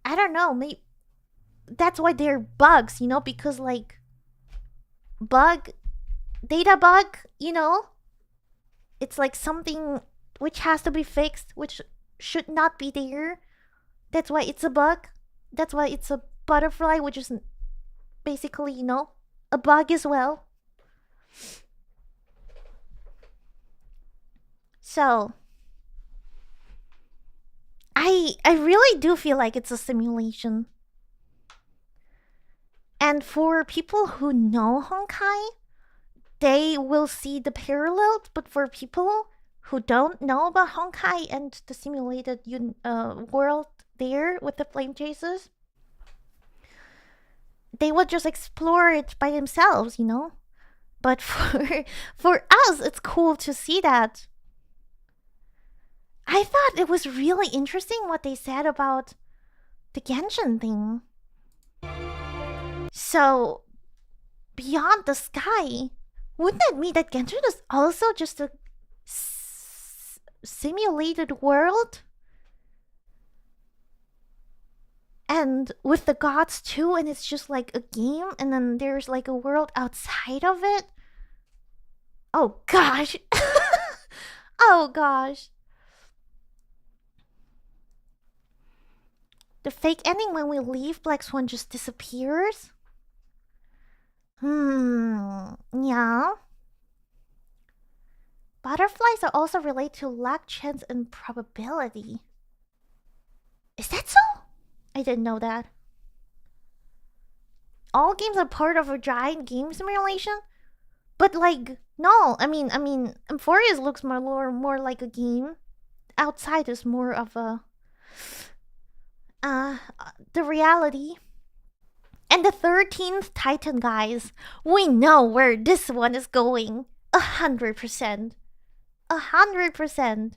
don't know, maybe that's why they're bugs, you know, because like data bug, you know? It's like something which has to be fixed, which should not be there. That's why it's a bug. That's why it's a butterfly, which is basically, you know, a bug as well. So I really do feel like it's a simulation. And for people who know Honkai, they will see the parallels, but for people who don't know about Honkai and the simulated world there with the flame chasers, they would just explore it by themselves, you know? But for us, it's cool to see that. I thought it was really interesting what they said about the Genshin thing. So, beyond the sky, wouldn't that mean that Genshin is also just a simulated world? And with the gods too, and it's just like a game, and then there's like a world outside of it? Oh gosh. Oh gosh. The fake ending when we leave Black Swan just disappears? Yeah. Butterflies are also related to luck, chance, and probability. Is that so? I didn't know that. All games are part of a giant game simulation? But like, no, I mean, Amphoreus looks more like a game. Outside is more of a the reality. And the 13th Titan, guys, we know where this one is going. 100%. 100%.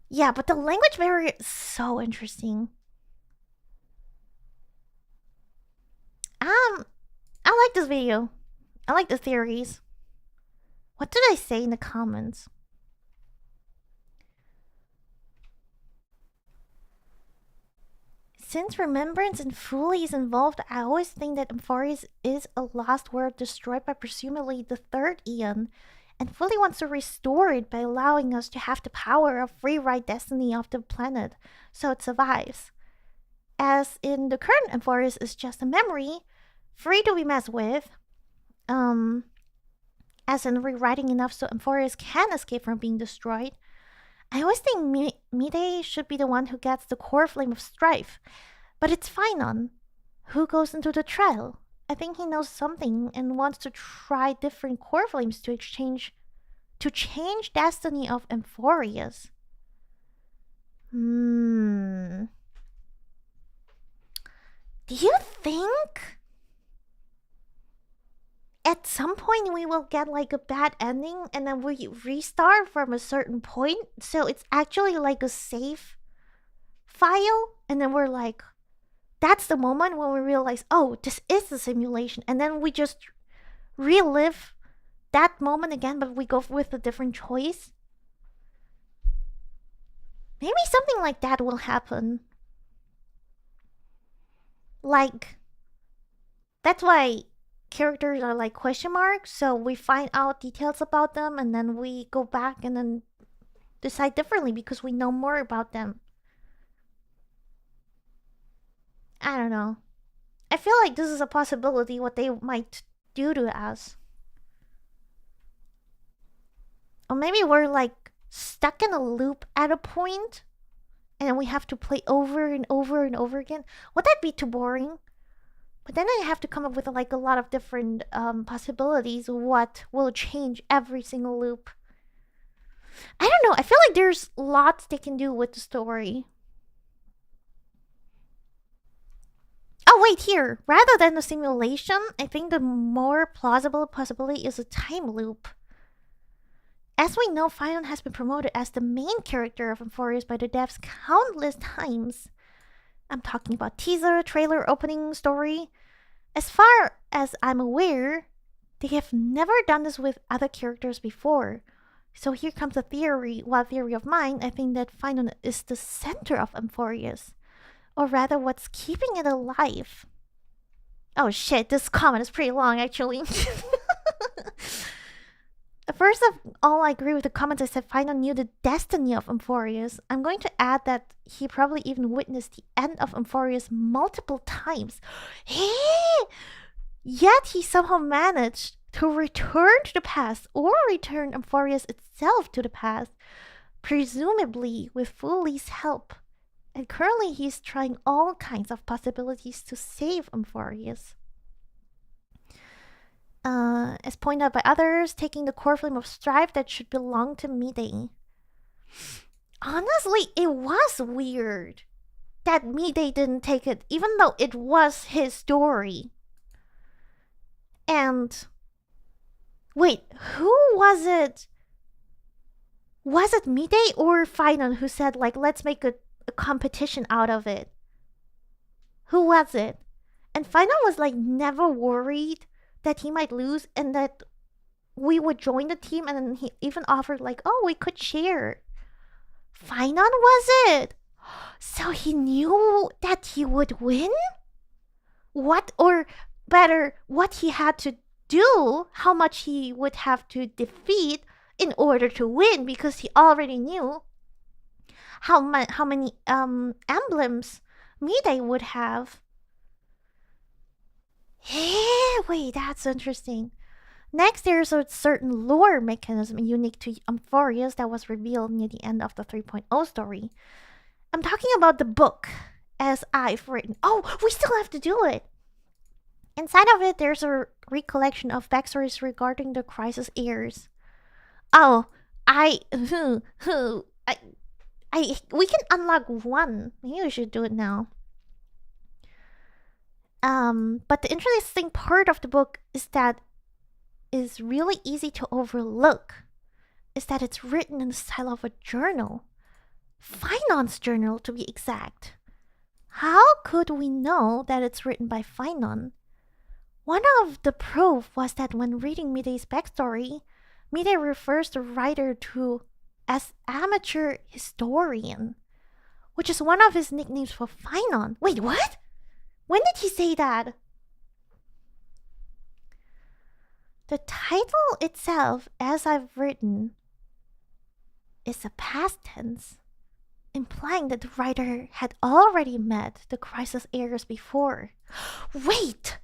Yeah, but the language barrier is so interesting. I like this video. I like the theories. What did I say in the comments? Since remembrance and fully is involved, I always think that Amphoreus is a lost world destroyed by presumably the third Aeon, and fully wants to restore it by allowing us to have the power of rewrite destiny of the planet, so it survives. As in the current Amphoreus is just a memory, free to be messed with, as in rewriting enough so Amphoreus can escape from being destroyed. I always think Mide should be the one who gets the core flame of strife, but it's Finon who goes into the trial. I think he knows something and wants to try different core flames to change destiny of Amphoreus. Do you think at some point we will get like a bad ending and then we restart from a certain point, so it's actually like a save file, and then we're like, that's the moment when we realize, oh, this is the simulation, and then we just relive that moment again, but we go with a different choice? Maybe something like that will happen. Like, that's why characters are like question marks, so we find out details about them and then we go back and then decide differently because we know more about them. I don't know. I feel like this is a possibility what they might do to us. Or maybe we're like stuck in a loop at a point and we have to play over and over and over again. Would that be too boring? But then I have to come up with like a lot of different possibilities what will change every single loop. I don't know. I feel like there's lots they can do with the story. Oh, wait, here. Rather than a simulation, I think the more plausible possibility is a time loop. As we know, Fion has been promoted as the main character of Amphoreus by the devs countless times. I'm talking about teaser, trailer, opening, story. As far as I'm aware, they have never done this with other characters before. So here comes a theory. Well, theory of mine, I think that Finon is the center of Amphoreus. Or rather, what's keeping it alive. Oh shit, this comment is pretty long actually. First of all, I agree with the comments I said Finon knew the destiny of Amphoreus. I'm going to add that he probably even witnessed the end of Amphoreus multiple times. Yet he somehow managed to return to the past or return Amphoreus itself to the past, presumably with Fuli's help. And currently he's trying all kinds of possibilities to save Amphoreus. as pointed out by others, taking the core flame of strife that should belong to Midei. Honestly, it was weird that Midei didn't take it, even though it was his story. And wait, who was it? Was it Midei or Finon who said, like, let's make a competition out of it? Who was it? And Finon was like never worried that he might lose and that we would join the team, and then he even offered like, oh, we could share. Finon was it? So he knew that he would win? What, or better, what he had to do, how much he would have to defeat in order to win, because he already knew how many emblems Midei would have. Hey, wait, that's interesting. Next, there's a certain lore mechanism unique to Amphoreus that was revealed near the end of the 3.0 story. I'm talking about the book, as I've written. Oh, we still have to do it! Inside of it, there's a recollection of backstories regarding the Crisis heirs. Oh, we can unlock one. Maybe we should do it now. But the interesting part of the book is that is really easy to overlook, is that it's written in the style of a journal. Finon's journal, to be exact. How could we know that it's written by Finon? One of the proof was that when reading Midei's backstory, Midei refers the writer to as amateur historian, which is one of his nicknames for Finon. Wait, what? When did he say that? The title itself, as I've written, is a past tense, implying that the writer had already met the Crisis heirs before. Wait!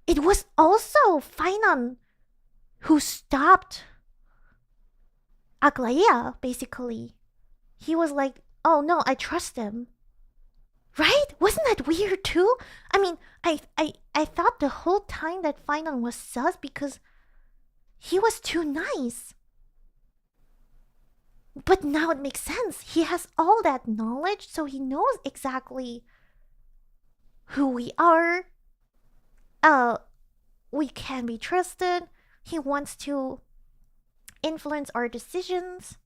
It was also Finon who stopped Aglaia, basically. He was like, oh no, I trust him. Right? Wasn't that weird too? I mean, I thought the whole time that Finon was sus because he was too nice. But now it makes sense. He has all that knowledge, so he knows exactly who we are. We can be trusted. He wants to influence our decisions.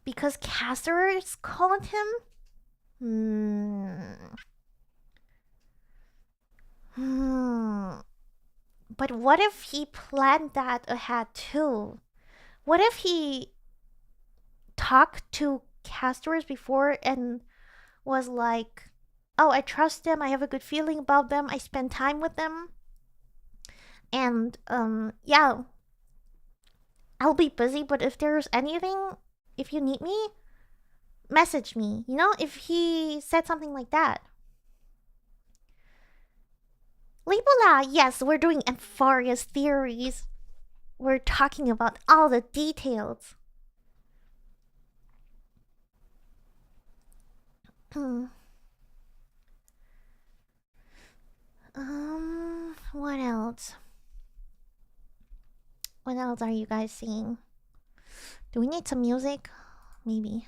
Because casters called him? But what if he planned that ahead too? What if he talked to casters before and was like, oh, I trust them, I have a good feeling about them, I spend time with them, and yeah, I'll be busy, but if there's anything, if you need me, message me. You know, if he said something like that. Libula, yes, we're doing Amphoreus theories. We're talking about all the details. What else? What else are you guys seeing? Do we need some music? Maybe.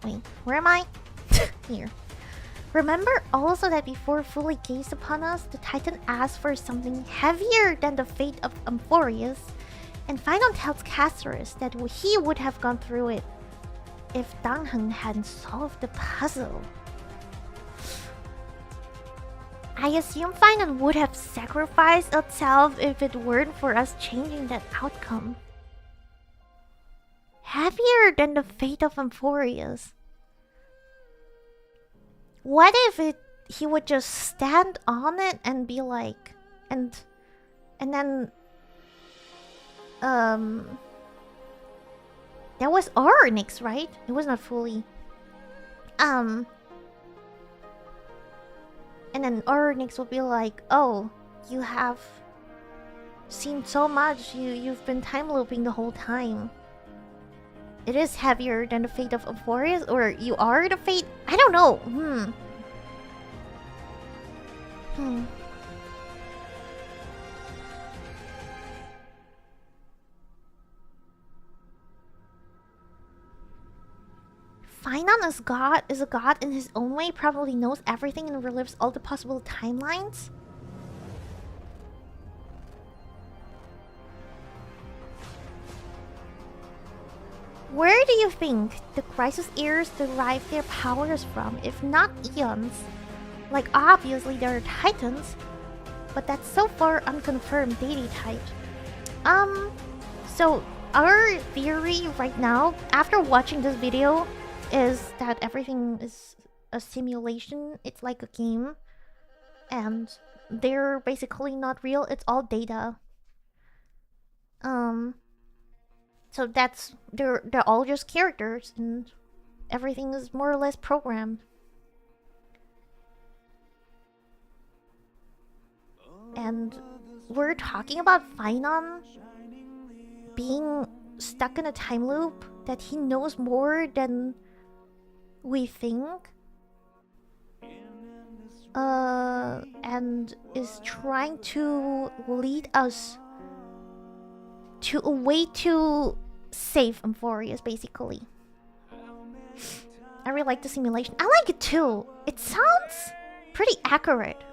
Wait, where am I? Here. Remember also that before fully gazed upon us, the Titan asked for something heavier than the fate of Amphoreus, and Finon tells Caceres that he would have gone through it if Dangheng hadn't solved the puzzle. I assume Finon would have sacrificed itself if it weren't for us changing that outcome. Heavier than the fate of Amphoreus. What if he would just stand on it and be like, and then that was Oryx, right? It was not fully. And then Oryx will be like, oh, you have seen so much. You've been time looping the whole time. It is heavier than the fate of Amphoreus, or you are the fate? I don't know. Finon is a god in his own way, probably knows everything and relives all the possible timelines. Where do you think the Crisis Heirs derive their powers from, if not eons? Like, obviously there are titans, but that's so far unconfirmed deity type. So our theory right now, after watching this video, is that everything is a simulation. It's like a game, and they're basically not real. It's all data. So that's they're all just characters, and everything is more or less programmed. And we're talking about Finon being stuck in a time loop, that he knows more than we think, and is trying to lead us to a way to save Amphoreus, basically. I really like the simulation. I like it too. It sounds pretty accurate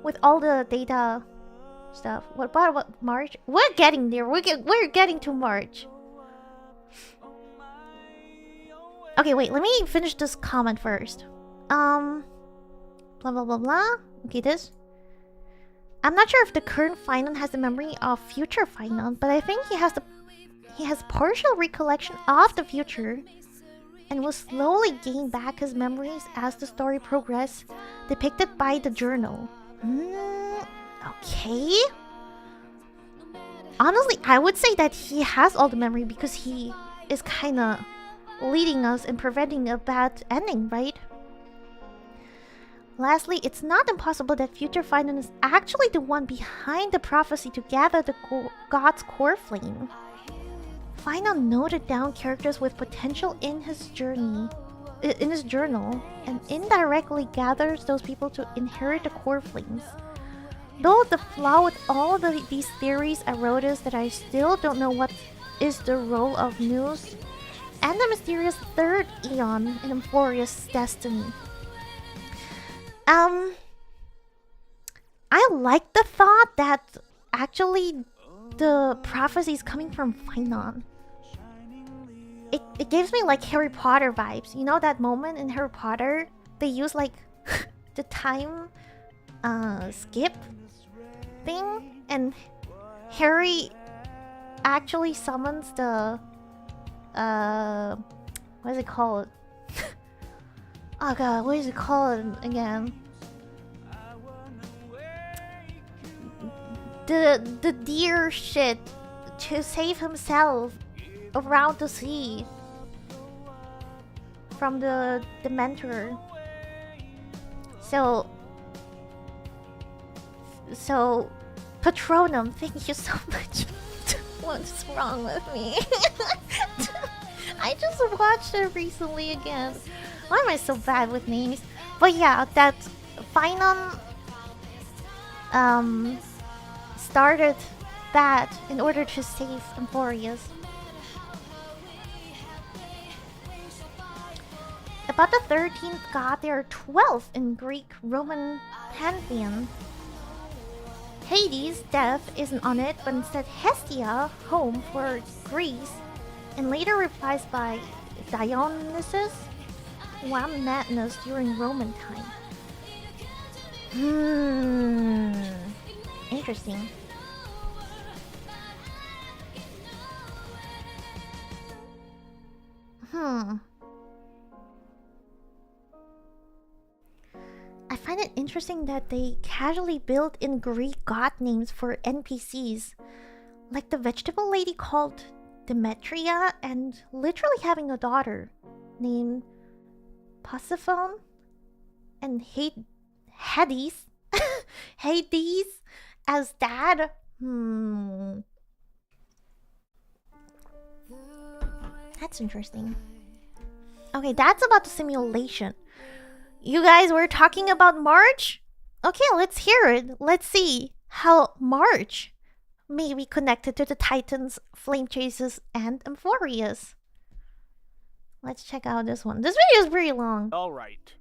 with all the data stuff. What about March? We're getting there. We're getting to March. Okay, wait. Let me finish this comment first. Blah blah blah blah. Okay, this. I'm not sure if the current Finon has the memory of future Finon, but I think he has partial recollection of the future, and will slowly gain back his memories as the story progresses, depicted by the journal. Okay. Honestly, I would say that he has all the memory because he is kinda leading us and preventing a bad ending, right? Lastly, it's not impossible that future Finon is actually the one behind the prophecy to gather the god's core flame. Finon noted down characters with potential in his journal, and indirectly gathers those people to inherit the core flames. Though the flaw with all of these theories I wrote is that I still don't know what is the role of Muse and the mysterious third Eon in Amphoreus' destiny. I like the thought that actually the prophecy is coming from Finon. It gives me like Harry Potter vibes. You know that moment in Harry Potter? They use like the time skip thing, and Harry actually summons the what is it called? Oh god, what is it called again? The deer shit to save himself around the sea from the mentor. So Patronum, thank you so much. What's wrong with me? I just watched it recently again. Why am I so bad with names? But yeah, that Finon started that in order to save Amphoreus. About the 13th god, there are 12 in Greek-Roman pantheon. Hades, death, isn't on it, but instead Hestia, home for Greece, and later replaced by Dionysus, one madness during Roman time. Interesting. I find it interesting that they casually built in Greek god names for NPCs, like the vegetable lady called Demetria, and literally having a daughter named Persephone, and Hades Hades as dad. That's interesting. Okay, that's about the simulation. You guys were talking about March? Okay, let's hear it. Let's see how March may be connected to the Titans, Flame Chasers, and Amphoreus. Let's check out this one. This video is pretty long. Alright,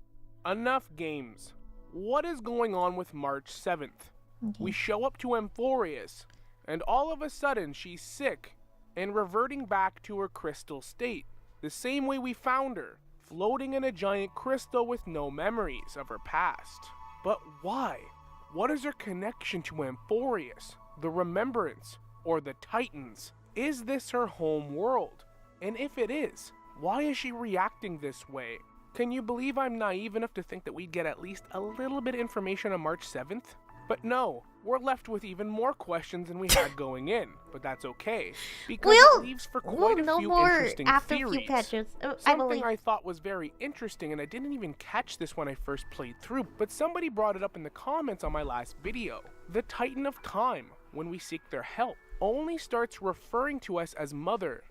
enough games. What is going on with March 7th? Okay. We show up to Amphoreus, and all of a sudden she's sick and reverting back to her crystal state, the same way we found her, floating in a giant crystal with no memories of her past. But why? What is her connection to Amphoreus, the Remembrance, or the Titans? Is this her home world? And if it is, why is she reacting this way? Can you believe I'm naive enough to think that we'd get at least a little bit of information on March 7th? But no, we're left with even more questions than we had going in, but that's okay, because it leaves for quite a few interesting theories. Something I thought was very interesting, and I didn't even catch this when I first played through, but somebody brought it up in the comments on my last video. The Titan of Time, when we seek their help, only starts referring to us as Mother,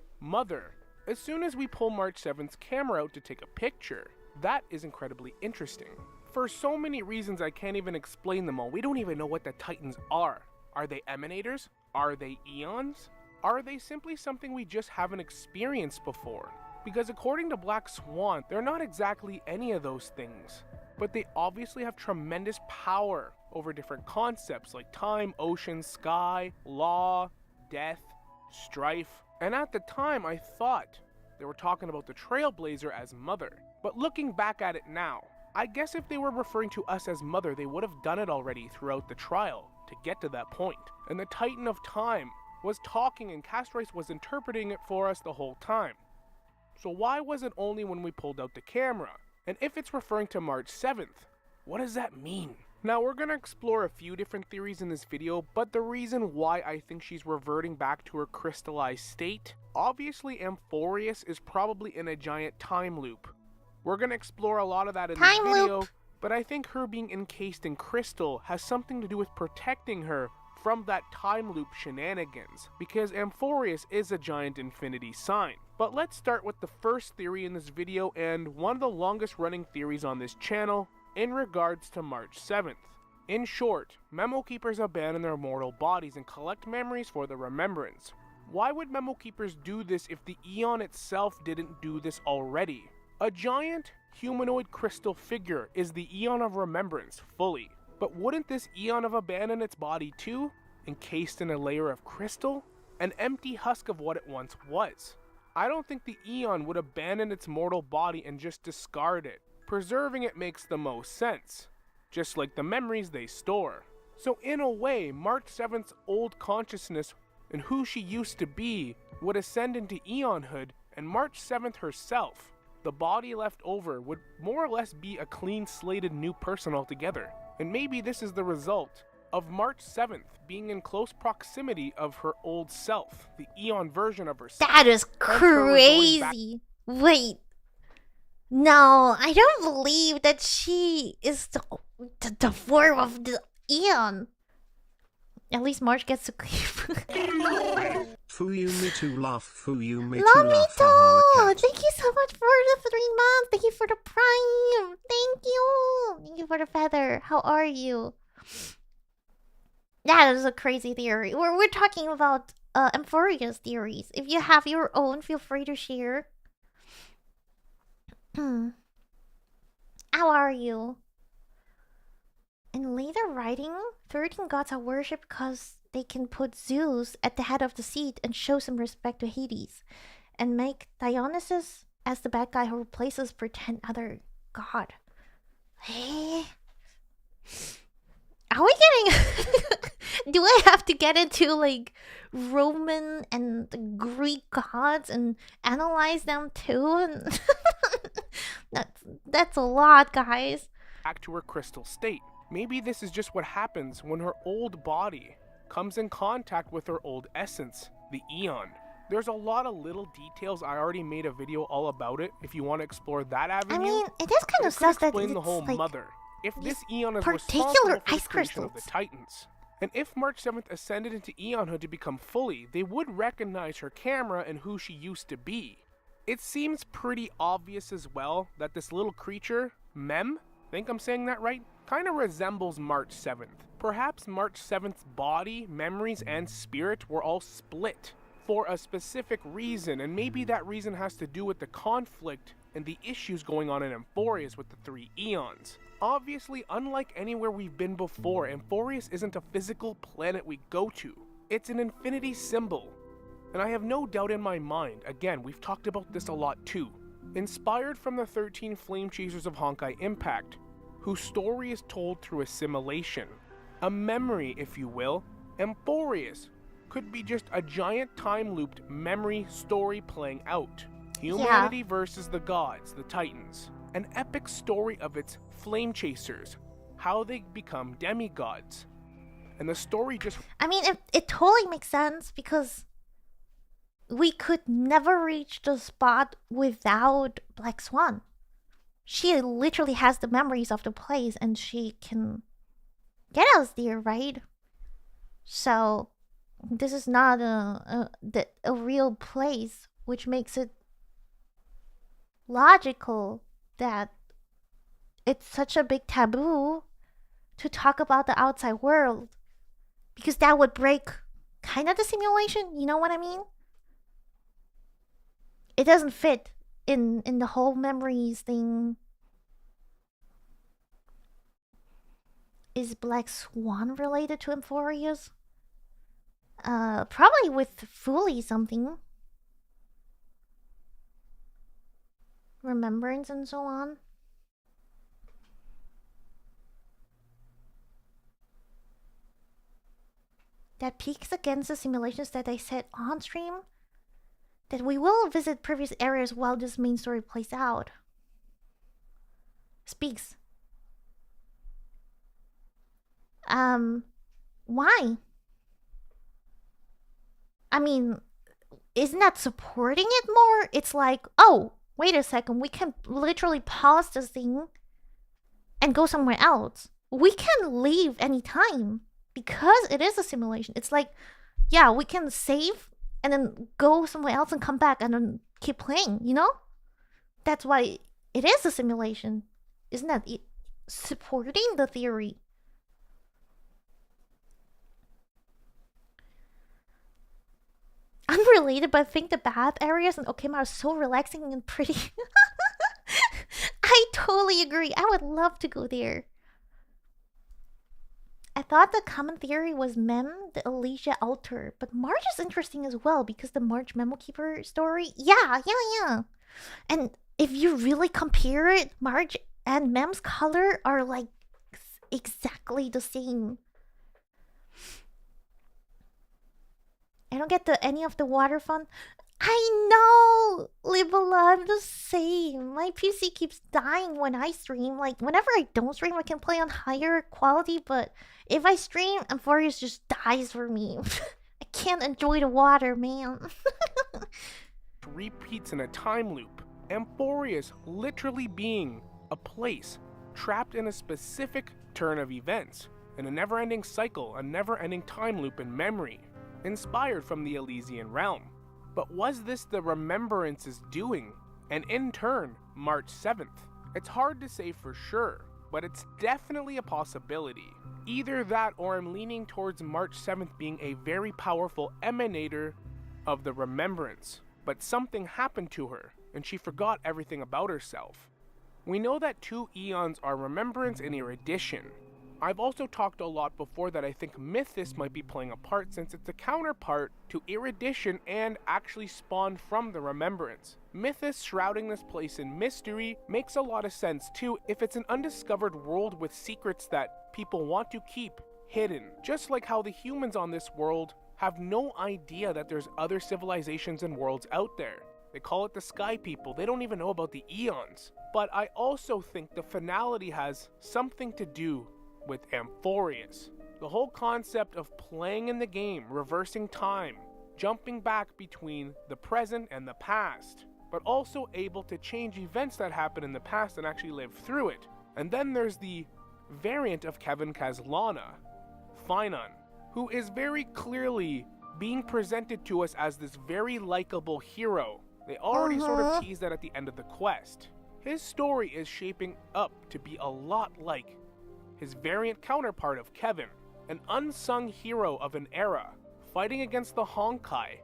as soon as we pull March 7th's camera out to take a picture. That is incredibly interesting. For so many reasons I can't even explain them all. We don't even know what the Titans are. Are they emanators? Are they eons? Are they simply something we just haven't experienced before? Because according to Black Swan, they're not exactly any of those things. But they obviously have tremendous power over different concepts like time, ocean, sky, law, death, strife. And at the time I thought they were talking about the Trailblazer as Mother. But looking back at it now, I guess if they were referring to us as Mother, they would have done it already throughout the trial to get to that point. And the Titan of Time was talking and Castrice was interpreting it for us the whole time. So why was it only when we pulled out the camera? And if it's referring to March 7th, what does that mean? Now we're gonna explore a few different theories in this video, but the reason why I think she's reverting back to her crystallized state, obviously Amphoreus is probably in a giant time loop. We're gonna explore a lot of that in this video, but I think her being encased in crystal has something to do with protecting her from that time loop shenanigans, because Amphoreus is a giant infinity sign. But let's start with the first theory in this video, and one of the longest running theories on this channel, in regards to March 7th. In short, Memo Keepers abandon their mortal bodies and collect memories for the Remembrance. Why would Memo Keepers do this if the Eon itself didn't do this already? A giant humanoid crystal figure is the Eon of Remembrance fully, but wouldn't this Eon have abandoned its body too, encased in a layer of crystal? An empty husk of what it once was. I don't think the Eon would abandon its mortal body and just discard it. Preserving it makes the most sense, just like the memories they store. So in a way, March 7th's old consciousness and who she used to be would ascend into Eonhood, and March 7th herself, the body left over, would more or less be a clean-slated new person altogether. And maybe this is the result of March 7th being in close proximity of her old self, the Eon version of herself. That is crazy. Wait. No, I don't believe that she is the form of the Eon. At least March gets to keep. Fuyumi to laugh, Fuyumi to Love laugh. Thank you so much for the 3 months. Thank you for the prime. Thank you. Thank you for the feather. How are you? That is a crazy theory. We're talking about Amphoreus theories. If you have your own, feel free to share. How are you? In later writing, 13 gods are worshipped because they can put Zeus at the head of the seat and show some respect to Hades, and make Dionysus as the bad guy who replaces pretend other god. Hey, are we getting? Do I have to get into like Roman and the Greek gods and analyze them too? And that's a lot, guys. Back to her crystal state. Maybe this is just what happens when her old body comes in contact with her old essence, the Eon. There's a lot of little details. I already made a video all about it. If you want to explore that avenue, I mean, it is kind of sus that explain it's the whole like mother. If this Eon is particular responsible for ice the creation crystals of the Titans, And if March 7th ascended into Eonhood to become fully, they would recognize her camera and who she used to be. It seems pretty obvious as well that this little creature, Mem, think I'm saying that right, kind of resembles March 7th. Perhaps March 7th's body, memories, and spirit were all split for a specific reason, and maybe that reason has to do with the conflict and the issues going on in Amphoreus with the 3 Eons. Obviously, unlike anywhere we've been before, Amphoreus isn't a physical planet we go to. It's an infinity symbol. And I have no doubt in my mind, again, we've talked about this a lot too, inspired from the 13 Flame Chasers of Honkai Impact, whose story is told through assimilation. A memory, if you will. Amphoreus could be just a giant time-looped memory story playing out. Humanity versus the gods, the Titans. An epic story of its flame chasers, how they become demigods. And the story just... I mean, it totally makes sense because we could never reach the spot without Black Swan. She literally has the memories of the place and she can get us there, right? So this is not a real place, which makes it logical that it's such a big taboo to talk about the outside world, because that would break kind of the simulation, you know what I mean? It doesn't fit in the whole memories thing. Is Black Swan related to Amphoreus? Probably with Fully something. Remembrance and so on. That peaks against the simulations that I said on stream, that we will visit previous areas while this main story plays out. Speaks. Why? I mean, isn't that supporting it more? It's like, oh, wait a second, we can literally pause this thing and go somewhere else. We can leave anytime because it is a simulation. It's like, yeah, we can save and then go somewhere else and come back and then keep playing, you know? That's why it is a simulation. Isn't that supporting the theory? Unrelated, but I think the bath areas in Okima are so relaxing and pretty. I totally agree. I would love to go there. I thought the common theory was Mem, the Alicia altar, but March is interesting as well because the March Memo Keeper story. Yeah. And if you really compare it, March and Mem's color are like exactly the same. I don't get any of the water fun. I know, Libola, I'm the same. My PC keeps dying when I stream. Like, whenever I don't stream, I can play on higher quality, but if I stream, Amphoreus just dies for me. I can't enjoy the water, man. Repeats in a time loop. Amphoreus literally being a place trapped in a specific turn of events, in a never-ending cycle, a never-ending time loop in memory, inspired from the Elysian realm. But was this the Remembrance's doing? And in turn, March 7th? It's hard to say for sure, but it's definitely a possibility. Either that or I'm leaning towards March 7th being a very powerful emanator of the Remembrance. But something happened to her, and she forgot everything about herself. We know that 2 Eons are Remembrance and Erudition. I've also talked a lot before that I think Mythos might be playing a part since it's a counterpart to Erudition and actually spawned from the Remembrance. Mythos shrouding this place in mystery makes a lot of sense too if it's an undiscovered world with secrets that people want to keep hidden. Just like how the humans on this world have no idea that there's other civilizations and worlds out there. They call it the Sky People. They don't even know about the Eons. But I also think the finality has something to do with Amphoreus. The whole concept of playing in the game, reversing time, jumping back between the present and the past, but also able to change events that happened in the past and actually live through it. And then there's the variant of Kevin Kazlana, Finon. who is very clearly being presented to us as this very likable hero. They already sort of teased that at the end of the quest. His story is shaping up to be a lot like his variant counterpart of Kevin, an unsung hero of an era, fighting against the Honkai,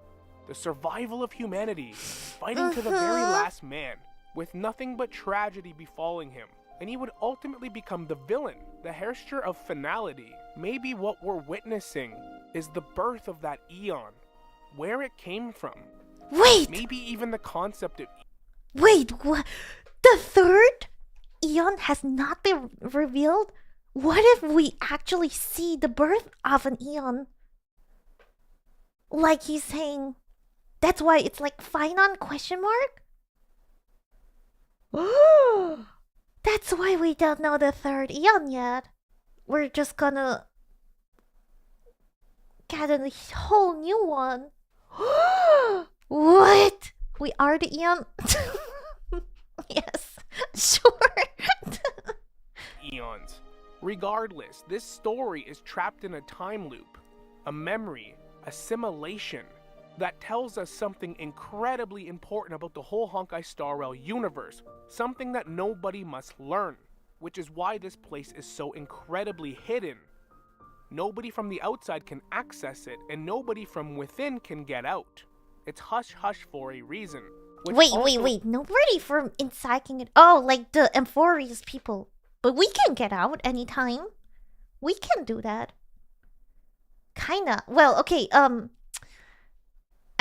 the survival of humanity, fighting to the very last man, with nothing but tragedy befalling him. And he would ultimately become the villain, the herrscher of finality. Maybe what we're witnessing is the birth of that eon, where it came from. Wait! Maybe even the concept of... Wait, what? The third eon has not been revealed? What if we actually see the birth of an eon? Like he's saying, that's why it's like Finon question mark? That's why we don't know the third eon yet. We're just gonna get a whole new one. What? We are the eon? Yes, sure. Eons. Regardless, this story is trapped in a time loop, a memory, a simulation that tells us something incredibly important about the whole Honkai Star Rail universe, something that nobody must learn, which is why this place is so incredibly hidden. Nobody from the outside can access it, and nobody from within can get out. It's hush-hush for a reason. Wait. Nobody from inside can get... Oh, like the Amphoreus people. But we can get out anytime. We can do that. Kinda. Well, okay, I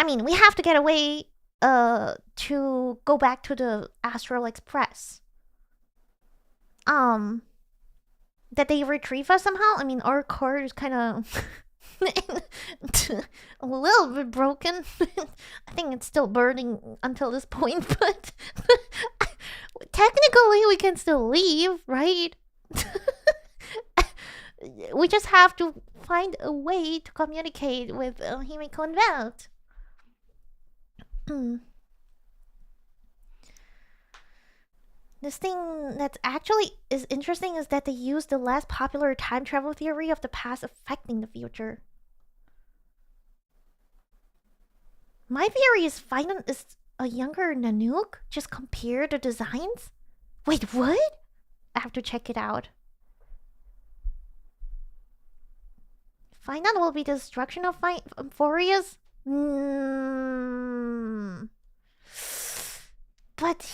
mean, we have to get away, to go back to the Astral Express. That they retrieve us somehow? I mean, our car is kinda... a little bit broken. I think it's still burning until this point, but technically we can still leave, right? We just have to find a way to communicate with Himiko and Velt. This thing that's actually is interesting is that they use the less popular time travel theory of the past affecting the future. My theory is Finon is a younger Nanook. Just compare the designs. Wait, what? I have to check it out. Finon will be the destruction of Amphoreus? But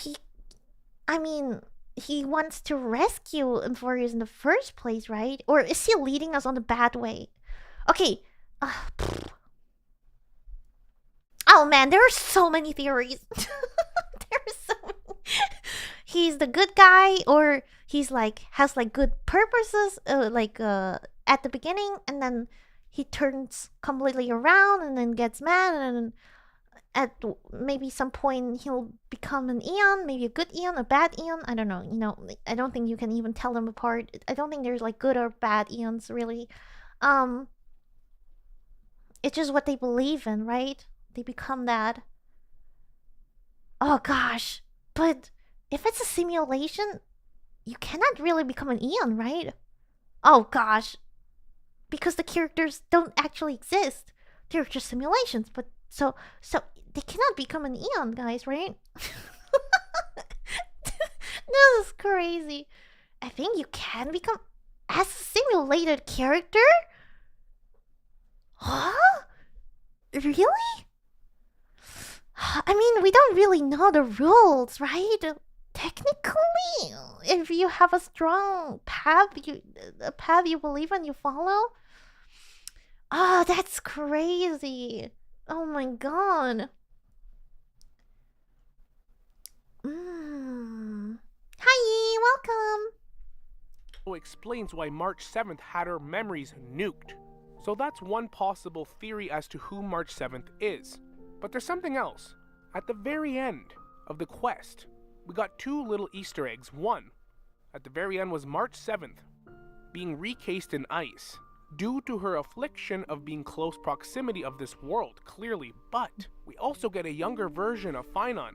he wants to rescue Amphoreus in the first place, right? Or is he leading us on the bad way? Okay. Oh man, there are so many theories. There are so many. He's the good guy, or he's like has like good purposes, at the beginning, and then he turns completely around and then gets mad, and at maybe some point he'll become an Eon, maybe a good Eon, a bad Eon. I don't know. You know, I don't think you can even tell them apart. I don't think there's like good or bad Eons really. It's just what they believe in, right? They become that. Oh gosh, but if it's a simulation, you cannot really become an Eon, right? Oh gosh, because the characters don't actually exist. They're just simulations, but so they cannot become an Eon, guys, right? This is crazy. I think you can become as a simulated character? Huh? Really? I mean, we don't really know the rules, right? Technically, if you have a strong path, a path you believe in, you follow. Oh, that's crazy. Oh my god. Hi, welcome. Explains why March 7th had her memories nuked. So that's one possible theory as to who March 7th is. But there's something else. At the very end of the quest, we got two little Easter eggs. One, at the very end, was March 7th being recased in ice due to her affliction of being close proximity of this world, clearly. But we also get a younger version of Finon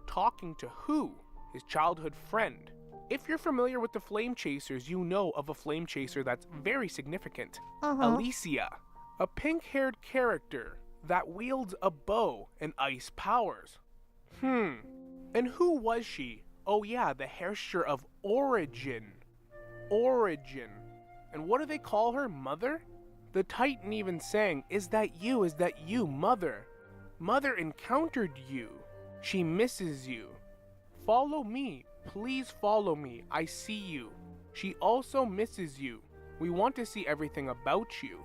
talking to Who, his childhood friend. If you're familiar with the Flame Chasers, you know of a Flame Chaser that's very significant. Alicia, A pink-haired character that wields a bow and ice powers. And who was she? Oh yeah, the hairster of Origin. Origin. And what do they call her? Mother? The Titan even sang, "Is that you, Mother? Mother encountered you. She misses you. Follow me, please follow me, I see you. She also misses you. We want to see everything about you."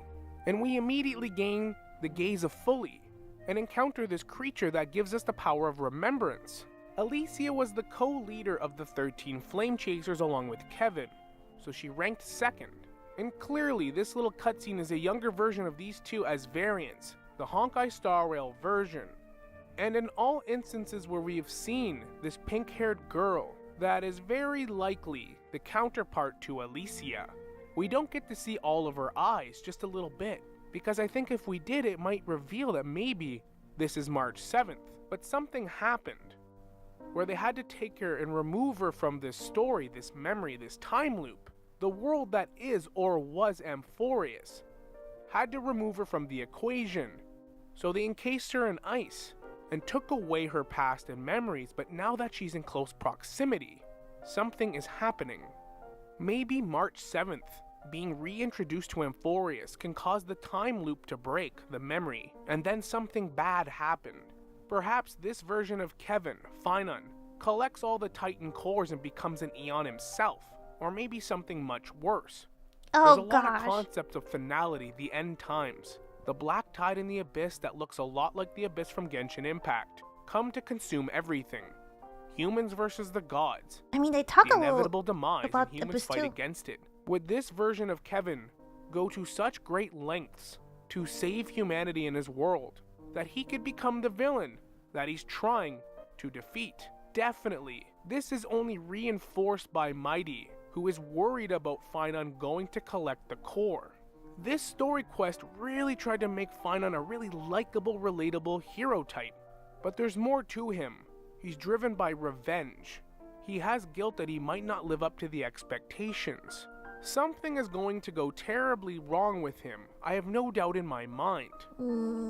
And we immediately gain the gaze of Fully and encounter this creature that gives us the power of remembrance. Alicia was the co-leader of the 13 Flame Chasers along with Kevin, so she ranked second. And clearly, this little cutscene is a younger version of these two as variants, the Honkai Star Rail version. And in all instances where we have seen this pink-haired girl, that is very likely the counterpart to Alicia. We don't get to see all of her eyes, just a little bit, because I think if we did, it might reveal that maybe this is March 7th. But something happened, where they had to take her and remove her from this story, this memory, this time loop. The world that is or was Amphoreus had to remove her from the equation. So they encased her in ice and took away her past and memories, but now that she's in close proximity, something is happening. Maybe March 7th, being reintroduced to Amphoreus, can cause the time loop to break, the memory, and then something bad happened. Perhaps this version of Kevin, Finon, collects all the Titan cores and becomes an Eon himself. Or maybe something much worse. There's a lot of concepts of finality, the end times. The black tide in the abyss that looks a lot like the abyss from Genshin Impact come to consume everything. Humans versus the gods. I mean, they talk the a little inevitable demise about and humans abyss fight too. against it. Would this version of Kevin go to such great lengths to save humanity in his world that he could become the villain that he's trying to defeat? Definitely. This is only reinforced by Mighty, who is worried about Finon going to collect the core. This story quest really tried to make Finon a really likable, relatable hero type. But there's more to him. He's driven by revenge. He has guilt that he might not live up to the expectations. Something is going to go terribly wrong with him. I have no doubt in my mind.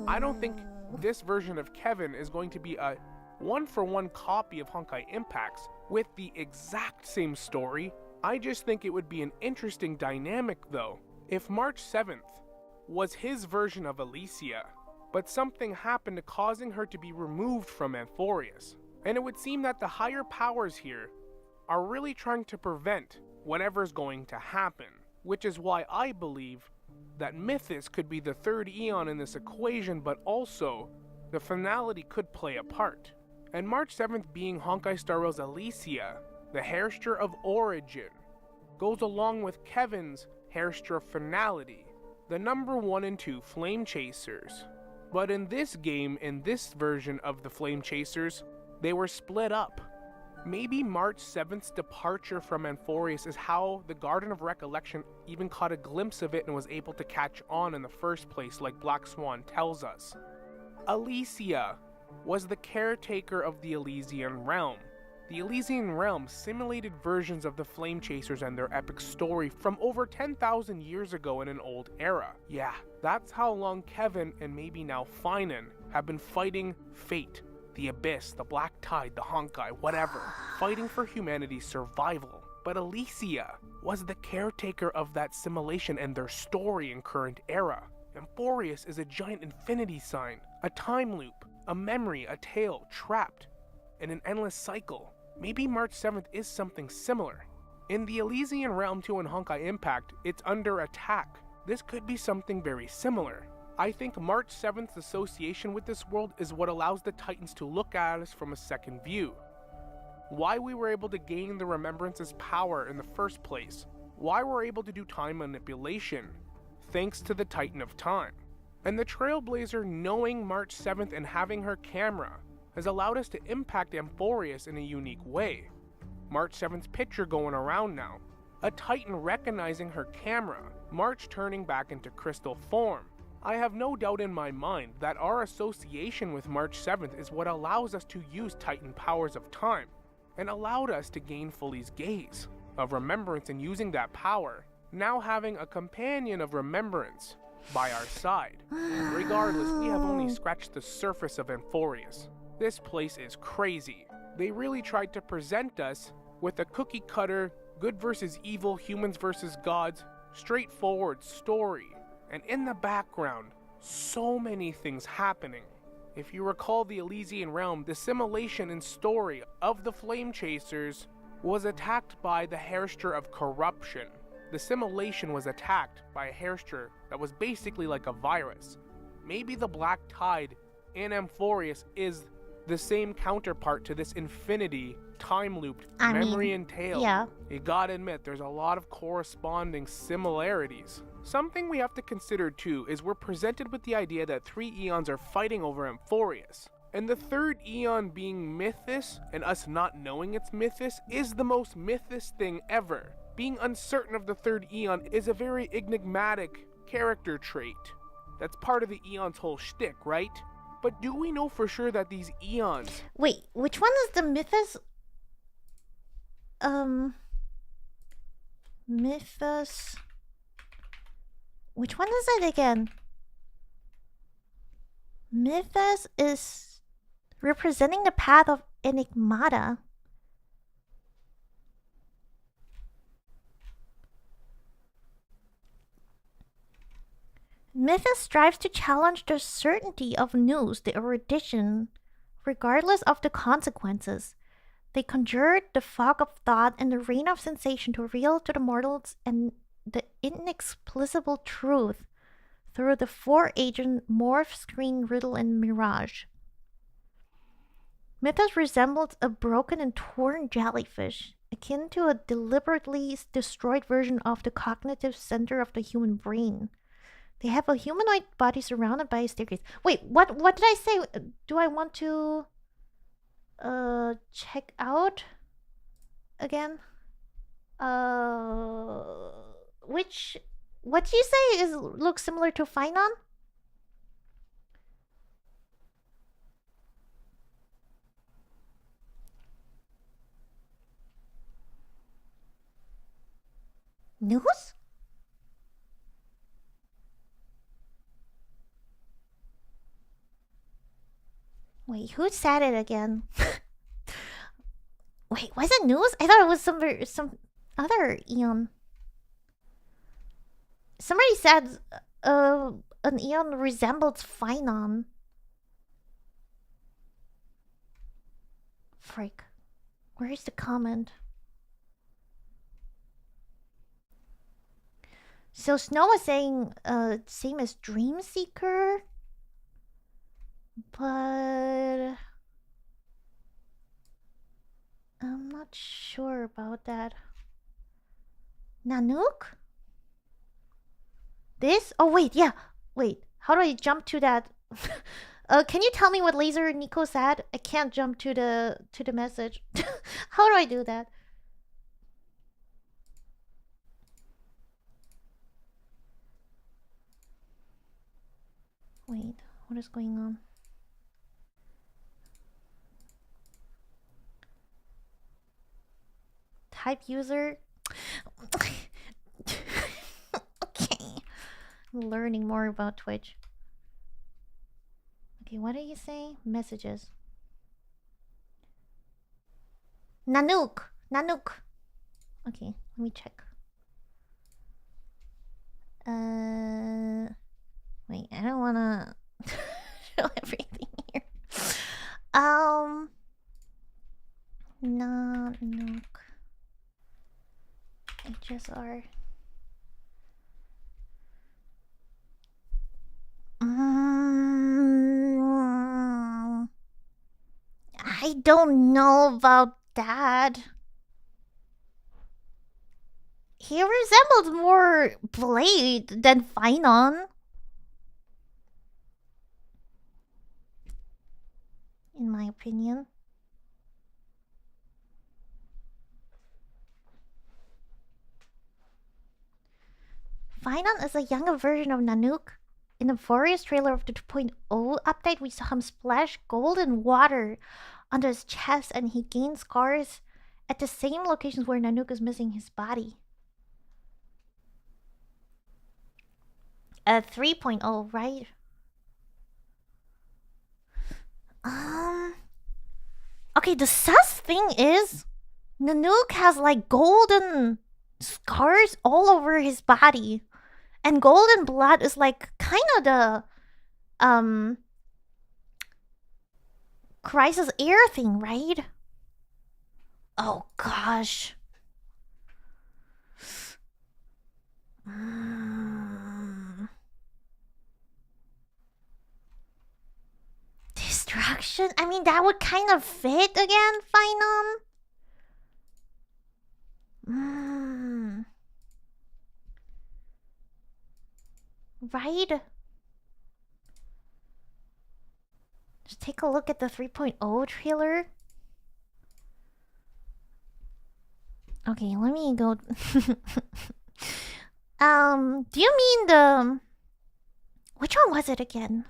I don't think this version of Kevin is going to be a one-for-one copy of Honkai Impact's with the exact same story. I just think it would be an interesting dynamic though, if March 7th was his version of Alicia, but something happened causing her to be removed from Amphoreus. And it would seem that the higher powers here are really trying to prevent whatever's going to happen, which is why I believe that Mythos could be the third Eon in this equation, but also the finality could play a part. And March 7th being Honkai Star Rail's Alicia, the hairster of Origin, goes along with Kevin's hairster of Finality, the number 1 and 2 Flame Chasers. But in this game, in this version of the Flame Chasers, they were split up. Maybe March 7th's departure from Amphoreus is how the Garden of Recollection even caught a glimpse of it and was able to catch on in the first place, like Black Swan tells us. Alicia was the caretaker of the Elysian Realm. The Elysian Realm simulated versions of the Flame Chasers and their epic story from over 10,000 years ago in an old era. Yeah, that's how long Kevin and maybe now Finon have been fighting fate, the abyss, the black tide, the Honkai, whatever, fighting for humanity's survival. But Alicia was the caretaker of that simulation and their story in current era. Amphoreus is a giant infinity sign, a time loop, a memory, a tale trapped in an endless cycle. Maybe March 7th is something similar. In the Elysian Realm 2 and Honkai Impact, it's under attack. This could be something very similar. I think March 7th's association with this world is what allows the Titans to look at us from a second view. Why we were able to gain the Remembrance's power in the first place. Why we're able to do time manipulation, thanks to the Titan of Time. And the Trailblazer knowing March 7th and having her camera has allowed us to impact Amphoreus in a unique way. March 7th's picture going around now. A Titan recognizing her camera. March turning back into crystal form. I have no doubt in my mind that our association with March 7th is what allows us to use Titan powers of time, and allowed us to gain Fully's gaze of remembrance and using that power, now having a companion of remembrance, by our side. Regardless, we have only scratched the surface of Amphoreus. This place is crazy. They really tried to present us with a cookie-cutter, good versus evil, humans versus gods, straightforward story. And in the background, so many things happening. If you recall the Elysian Realm, the simulation and story of the Flame Chasers was attacked by the Hairster of Corruption. The simulation was attacked by a Hairster that was basically like a virus. Maybe the Black Tide in Amphoreus is the same counterpart to this infinity time-looped memory and tale. Yeah. You gotta admit, there's a lot of corresponding similarities. Something we have to consider too is we're presented with the idea that 3 eons are fighting over Amphoreus. And the 3rd eon being Mythos, and us not knowing it's Mythos, is the most Mythos thing ever. Being uncertain of the 3rd eon is a very enigmatic character trait. That's part of the eon's whole shtick, right? But do we know for sure that these eons... Wait, which one is the Mythos? Mythos... Which one is it again? Mythos is representing the path of Enigmata. Mythos strives to challenge the certainty of news, the erudition, regardless of the consequences. They conjured the fog of thought and the rain of sensation to reveal to the mortals and the inexplicable truth through the 4-agent morph, screen, riddle, and mirage. Mythos resembles a broken and torn jellyfish, akin to a deliberately destroyed version of the cognitive center of the human brain. They have a humanoid body surrounded by a staircase. Wait, what did I say? Do I want to check out again? What do you say looks similar to Finon? News? Wait, who said it again? Wait, was it news? I thought it was some other eon. Somebody said an eon resembles Finon. Frick. Where is the comment? So Snow was saying same as Dreamseeker. But I'm not sure about that. Nanook? This? Oh wait, yeah. Wait, how do I jump to that? Can you tell me what Laser Nico said? I can't jump to the message. How do I do that? Wait, what is going on? Type user. Okay. I'm learning more about Twitch. Okay, what did you say? Messages. Nanook. Nanook. Okay, let me check. Wait, I don't wanna show everything here. Nanook. HSR. I don't know about that. He resembles more Blade than Finon. In my opinion. Finon is a younger version of Nanook. In the Amphoreus trailer of the 2.0 update, we saw him splash golden water onto his chest and he gained scars at the same locations where Nanook is missing his body. 3.0, right? Okay, the sus thing is Nanook has like golden scars all over his body. And golden blood is like kind of the Crisis Air thing, right? Oh gosh. Distraction? I mean, that would kind of fit again, Phenom. Right? Just take a look at the 3.0 trailer. Okay, let me go. Do you mean the... Which one was it again?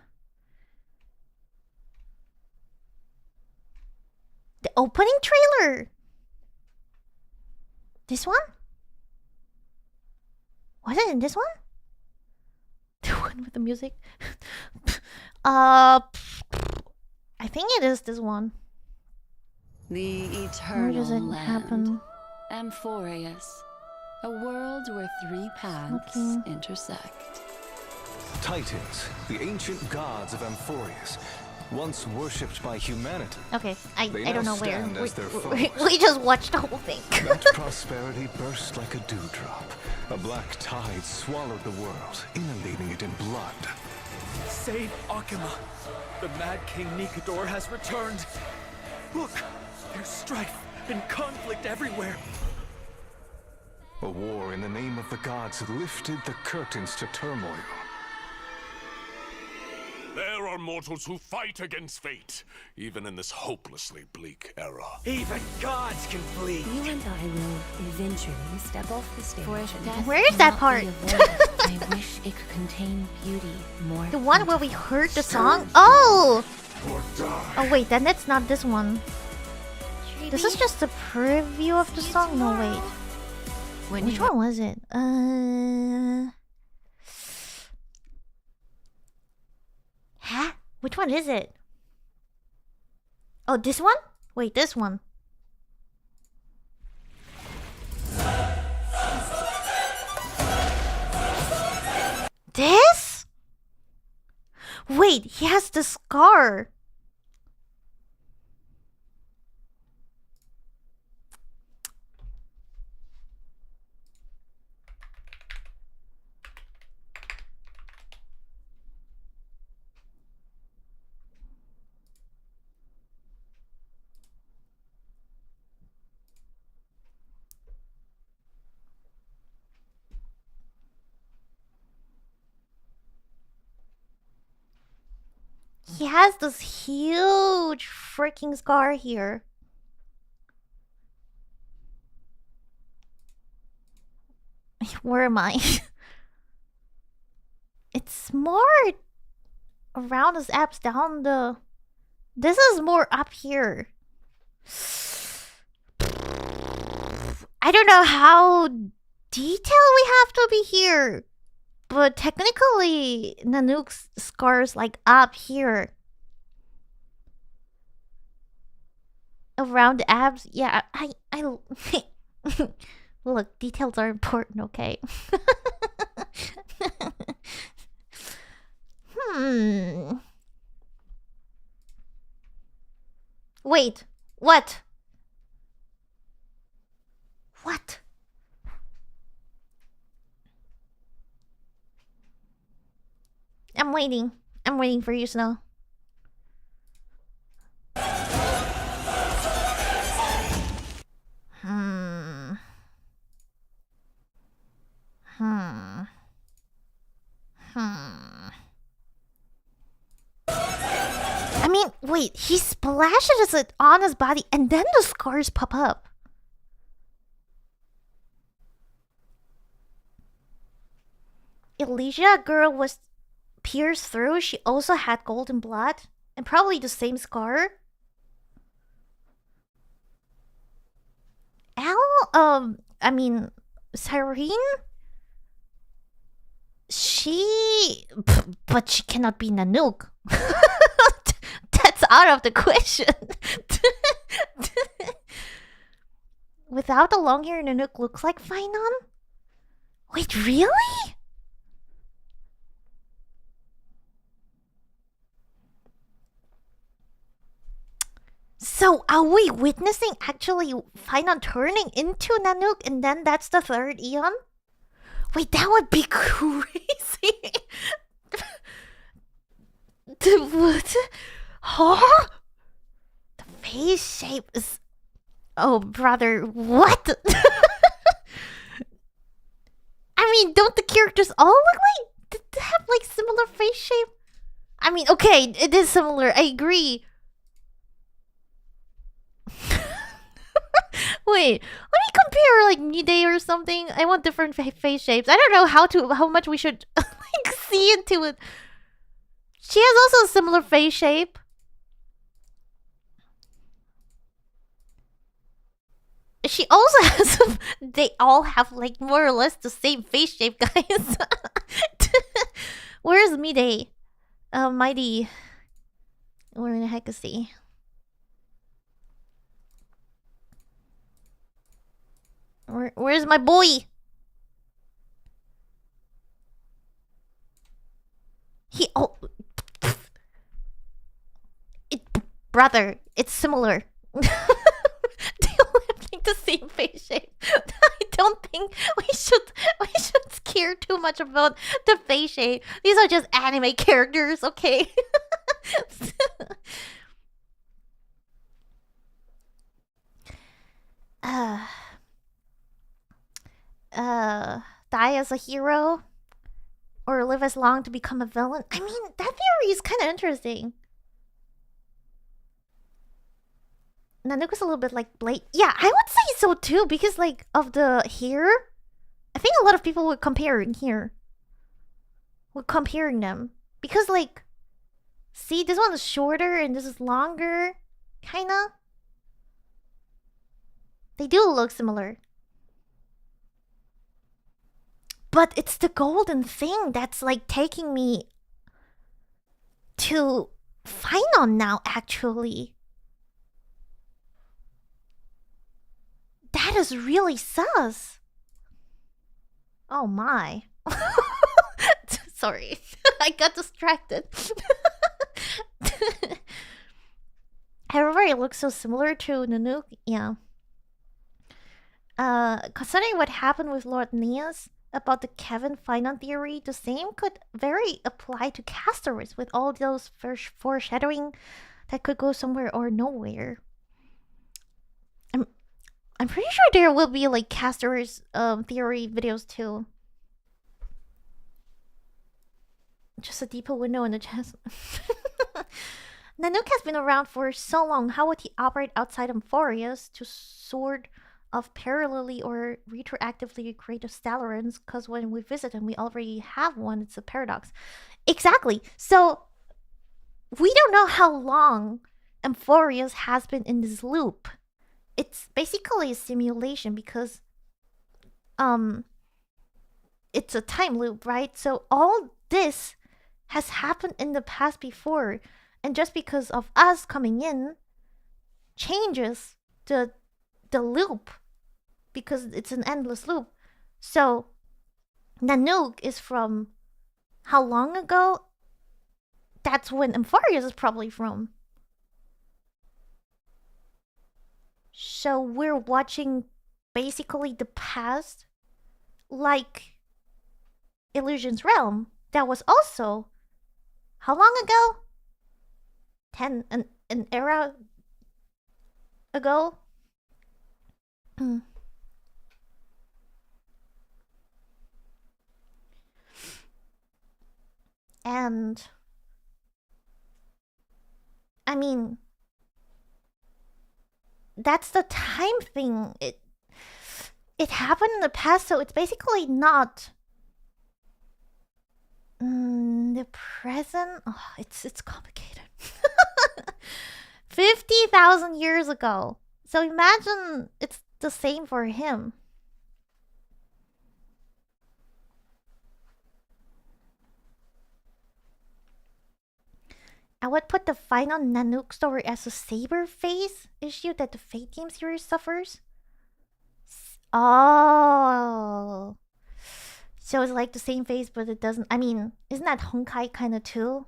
The opening trailer! This one? Was it in this one? The one with the music? I think it is this one. The Where eternal does it land. happen? Amphoreus. A world where three paths intersect. Titans, the ancient gods of Amphoreus, once worshipped by humanity. Okay, I They don't now know where. stand as their We foes. just watched the whole thing. That prosperity burst like a dewdrop. A black tide swallowed the world, inundating it in blood. Save Akima! The Mad King Nikador has returned! Look! There's strife and conflict everywhere! A war in the name of the gods lifted the curtains to turmoil. There are mortals who fight against fate, even in this hopelessly bleak era. Even gods can bleed! You and I will eventually step off the stage. For if death Where is that cannot part? be avoided, I wish it could contain beauty more. The one where we heard the song? Oh! Oh wait, then it's not this one. This is just a preview of the song? No, wait. Which one was it? Huh? Which one is it? Oh, this one? Wait, this one. This? Wait, he has the scar. He has this huge freaking scar here. Where am I? It's more around his abs, down the... This is more up here. I don't know how detailed we have to be here. But technically, Nanook's scar's like up here. Around the abs. Yeah, I look, details are important, okay? Wait, what? What? I'm waiting. I'm waiting for you, Snow. I mean, wait, he splashes it on his body and then the scars pop up. Elysia girl was pierced through. She also had golden blood and probably the same scar. I mean, Cyrene? But she cannot be Nanook. That's out of the question. Without the long hair, Nanook looks like Finon? Wait, really? So, are we witnessing actually Finon turning into Nanook and then that's the third Eon? Wait, that would be crazy. What? Huh? The face shape is... Oh, brother, what? I mean, don't the characters all look like... have, like, similar face shape? I mean, okay, it is similar, I agree. Wait, let me compare, like, Mide or something. I want different face shapes. I don't know how much we should, like, see into it. She has also a similar face shape. She also has... They all have, like, more or less the same face shape, guys. Where's Mide? Mighty. Where in the heck is he? Where's my boy? Brother, it's similar. They all have like the same face shape. I don't think we should care too much about the face shape. These are just anime characters, okay? Die as a hero or live as long to become a villain. I mean, that theory is kind of interesting. Nanook is a little bit like Blade. Yeah, I would say so too, because like of the hair, I think a lot of people would compare here. Would comparing them because like, see, this one is shorter and this is longer, kinda. They do look similar. But it's the golden thing that's like taking me to Finon now, actually. That is really sus. Oh my. Sorry. I got distracted. Everybody looks so similar to Nanook. Yeah. Considering what happened with Lord Neas about the Kevin Finon theory, the same could very apply to Castaway with all those foreshadowing that could go somewhere or nowhere. I'm pretty sure there will be like Castaway's theory videos too. Just a deeper window in the chest. Nanook has been around for so long. How would he operate outside Amphoreus to sort of parallelly or retroactively create a Stellarans? Because when we visit him, we already have one. It's a paradox. Exactly. So we don't know how long Amphoreus has been in this loop. It's basically a simulation because it's a time loop, right? So all this has happened in the past before, and just because of us coming in changes the loop because it's an endless loop. So Nanook is from how long ago? That's when Amphoreus is probably from. So we're watching basically the past, like Illusion's Realm. That was also how long ago? An era ago. And I mean, that's the time thing. It happened in the past, so it's basically not the present. Oh, it's complicated. 50,000 years ago. So imagine it's the same for him. I would put the final Nanook story as a Saber phase issue that the Fate Game series suffers. Oh. So it's like the same phase, but it doesn't. I mean, isn't that Honkai kind of too?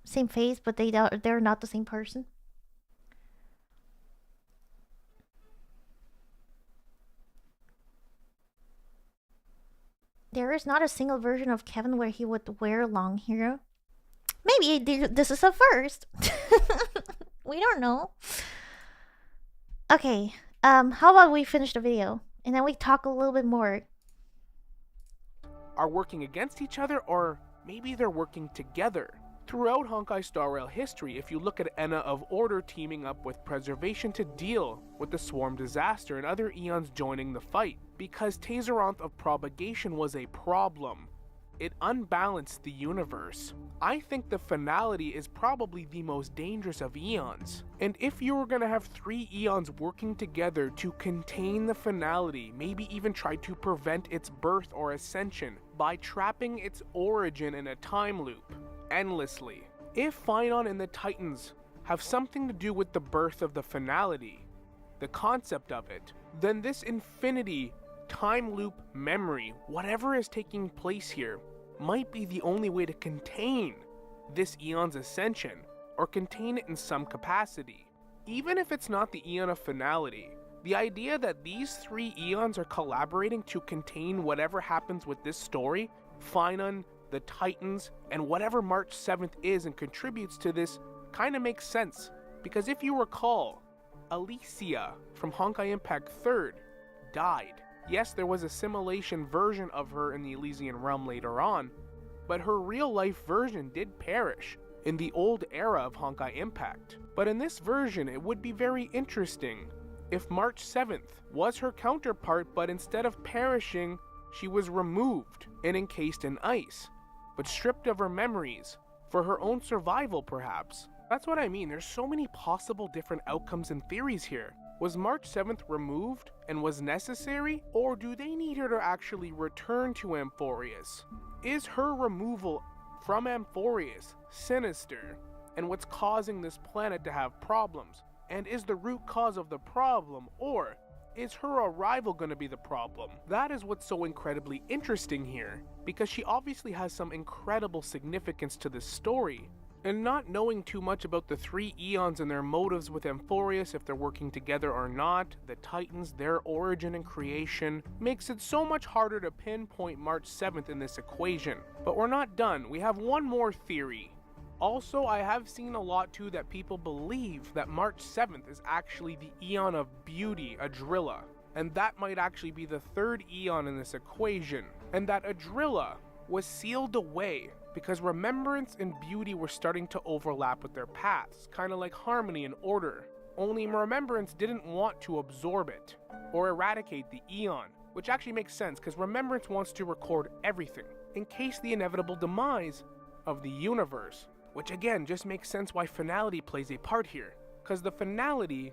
Same phase, but they're not the same person. There is not a single version of Kevin where he would wear long hair. Maybe this is a first. We don't know. Okay. How about we finish the video and then we talk a little bit more. Are working against each other, or maybe they're working together. Throughout Honkai Star Rail history, if you look at Enna of Order teaming up with Preservation to deal with the Swarm disaster and other Eons joining the fight, because Tazeranth of Propagation was a problem. It unbalanced the universe. I think the finality is probably the most dangerous of Eons. And if you were gonna have 3 Eons working together to contain the finality, maybe even try to prevent its birth or ascension by trapping its origin in a time loop, endlessly. If Phynon and the Titans have something to do with the birth of the finality, the concept of it, then this infinity time loop memory, whatever is taking place here, might be the only way to contain this Eon's ascension, or contain it in some capacity. Even if it's not the Eon of finality, the idea that these 3 Eons are collaborating to contain whatever happens with this story, Phynon, the Titans, and whatever March 7th is and contributes to this, kinda makes sense. Because if you recall, Alicia from Honkai Impact 3rd died. Yes, there was a simulation version of her in the Elysian Realm later on, but her real-life version did perish in the old era of Honkai Impact. But in this version, it would be very interesting if March 7th was her counterpart, but instead of perishing, she was removed and encased in ice, but stripped of her memories, for her own survival perhaps. That's what I mean, there's so many possible different outcomes and theories here. Was March 7th removed and was necessary, or do they need her to actually return to Amphoreus? Is her removal from Amphoreus sinister, and what's causing this planet to have problems? And is the root cause of the problem, or is her arrival going to be the problem? That is what's so incredibly interesting here, because she obviously has some incredible significance to this story. And not knowing too much about the 3 Eons and their motives with Amphoreus, if they're working together or not, the Titans, their origin and creation, makes it so much harder to pinpoint March 7th in this equation. But we're not done, we have one more theory. Also, I have seen a lot too that people believe that March 7th is actually the Eon of Beauty, Adrilla, and that might actually be the 3rd Eon in this equation, and that Adrilla was sealed away because Remembrance and Beauty were starting to overlap with their paths, kind of like Harmony and Order. Only Remembrance didn't want to absorb it, or eradicate the Eon, which actually makes sense because Remembrance wants to record everything, in case the inevitable demise of the universe. Which again, just makes sense why finality plays a part here, because the finality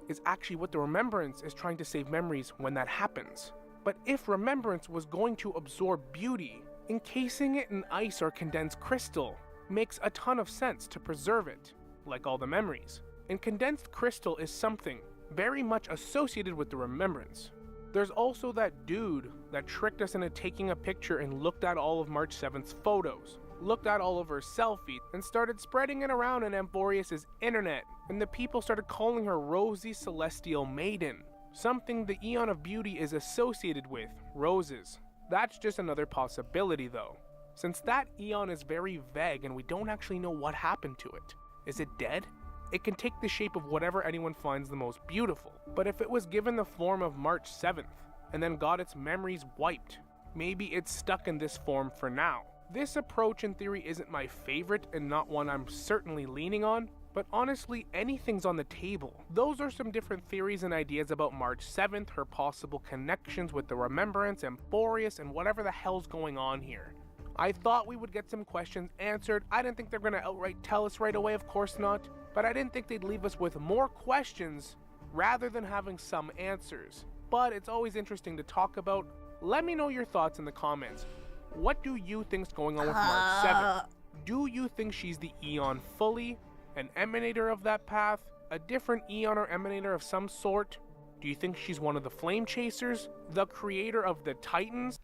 is actually what the Remembrance is trying to save memories when that happens. But if Remembrance was going to absorb Beauty, encasing it in ice or condensed crystal makes a ton of sense to preserve it, like all the memories. And condensed crystal is something very much associated with the Remembrance. There's also that dude that tricked us into taking a picture and looked at all of March 7th's photos, looked at all of her selfies, and started spreading it around in Amphoreus' internet, and the people started calling her Rosy Celestial Maiden, something the Eon of Beauty is associated with, roses. That's just another possibility though, since that Eon is very vague and we don't actually know what happened to it. Is it dead? It can take the shape of whatever anyone finds the most beautiful, but if it was given the form of March 7th, and then got its memories wiped, maybe it's stuck in this form for now. This approach in theory isn't my favorite and not one I'm certainly leaning on, but honestly, anything's on the table. Those are some different theories and ideas about March 7th, her possible connections with the Remembrance, Amphoreus, and whatever the hell's going on here. I thought we would get some questions answered. I didn't think they're gonna outright tell us right away, of course not, but I didn't think they'd leave us with more questions rather than having some answers. But it's always interesting to talk about. Let me know your thoughts in the comments. What do you think's going on with March 7th? Do you think she's the Eon fully, an emanator of that path, a different Eon or emanator of some sort? Do you think she's one of the Flame Chasers, the creator of the Titans?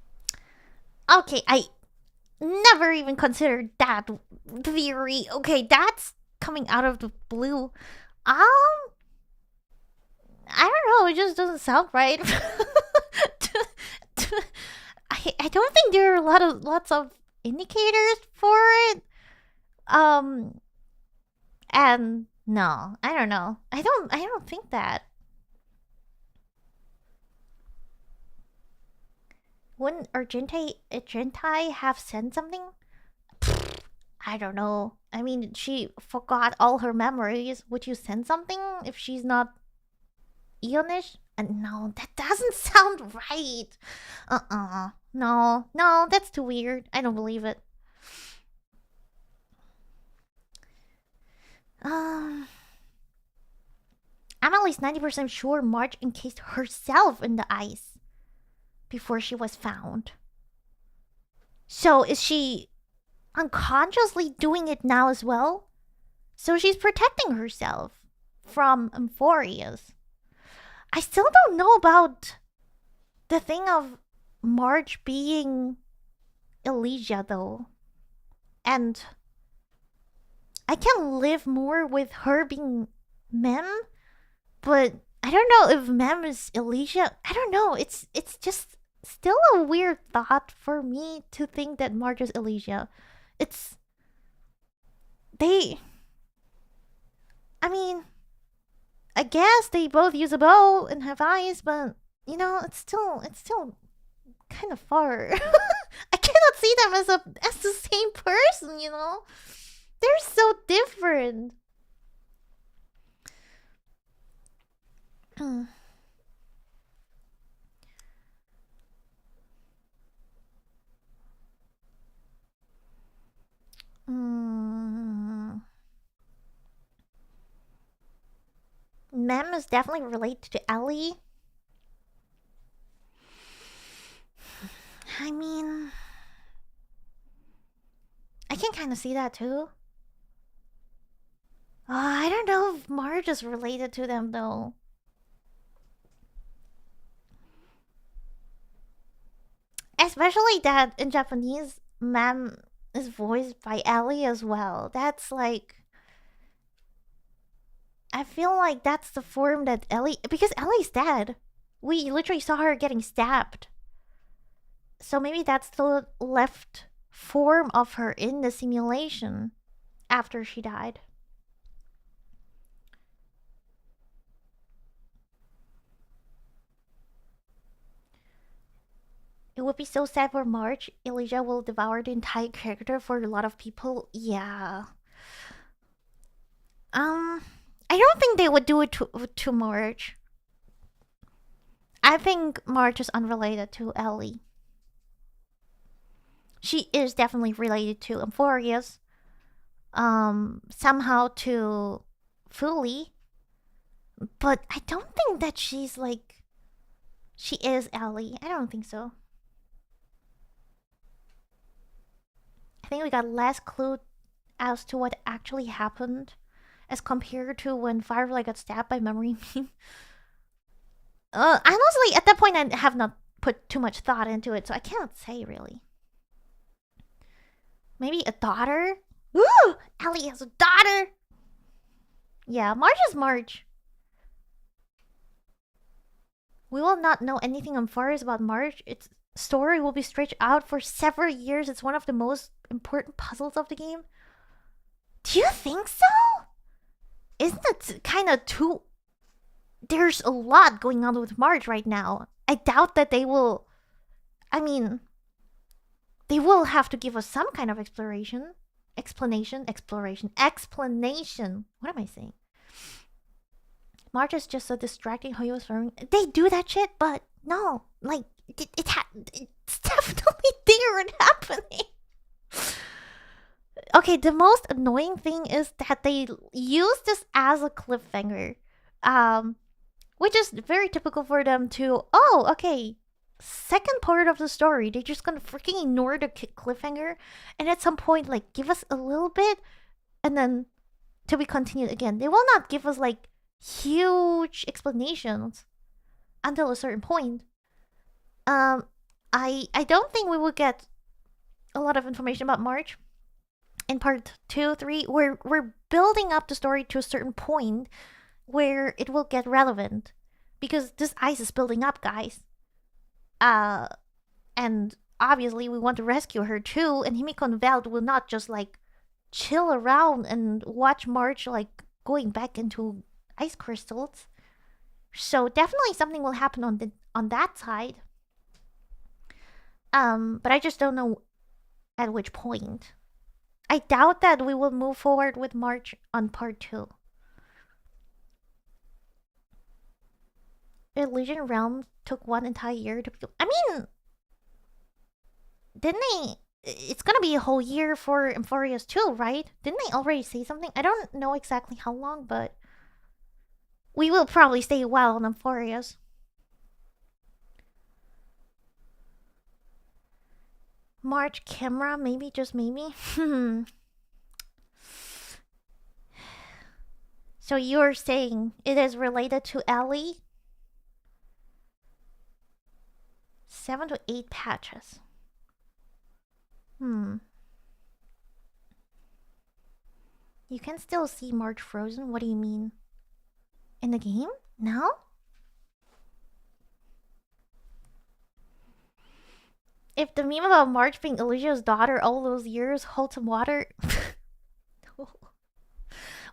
Okay, I never even considered that theory. Okay, that's coming out of the blue. I don't know, it just doesn't sound right. I don't think there are lots of indicators for it. And no, I don't know. I don't think that. Wouldn't Argentai have sent something? I don't know. I mean, she forgot all her memories. Would you send something if she's not Eonish? And no, that doesn't sound right. No, that's too weird. I don't believe it. I'm at least 90% sure March encased herself in the ice before she was found. So is she unconsciously doing it now as well? So she's protecting herself from Amphoreus. I still don't know about the thing of March being Elysia though. And I can live more with her being Mem, but I don't know if Mem is Elysia. I don't know. It's just still a weird thought for me to think that March is Elysia. I mean, I guess they both use a bow and have eyes, but you know, it's still kind of far. I cannot see them as the same person, you know? They're so different. Mem is definitely related to Ellie. I mean, I can kind of see that too. I don't know if Marge is related to them though. Especially that in Japanese, Mem is voiced by Ellie as well. That's like, I feel like that's the form that Ellie, because Ellie's dead. We literally saw her getting stabbed. So maybe that's the left form of her in the simulation after she died. It would be so sad for March. Elysia will devour the entire character for a lot of people. Yeah. I don't think they would do it to March. I think March is unrelated to Ellie. She is definitely related to Amphoreus. Somehow to Fuli. But I don't think that she's like... She is Ellie. I don't think so. I think we got less clue as to what actually happened as compared to when Firefly got stabbed by Memory Beam. Honestly, at that point I have not put too much thought into it, so I can't say really. Maybe a daughter? Ooh! Ellie has a daughter! Yeah, March is March. We will not know anything on Forest about March. Its story will be stretched out for several years. It's one of the most important puzzles of the game. Do you think so? Isn't it kind of too... There's a lot going on with March right now. I doubt that they will... I mean... They will have to give us some kind of explanation. What am I saying? March is just so distracting how he was throwing... They do that shit, but no. Like, it's definitely there and happening. Okay, the most annoying thing is that they use this as a cliffhanger. Which is very typical for them to... Oh, okay. second part of the story, they're just gonna freaking ignore the cliffhanger, and at some point, like, give us a little bit, and then to be continued again. They will not give us like huge explanations until a certain point. I don't think we will get a lot of information about March in part 2, 3. We're building up the story to a certain point where it will get relevant, because this ice is building up, guys. And obviously we want to rescue her too, and Himiko and Veld will not just like chill around and watch March like going back into ice crystals. So definitely something will happen on that side. But I just don't know at which point. I doubt that we will move forward with March on part 2. Elysian Realm took 1 entire year to become. I mean, didn't they? It's gonna be a whole year for Amphoreus too, right? Didn't they already say something? I don't know exactly how long, but we will probably stay a while on Amphoreus. March camera, maybe, just maybe. So you're saying it is related to Ellie? 7 to 8 patches. You can still see March frozen? What do you mean? In the game? Now? If the meme about March being Alicia's daughter all those years holds some water...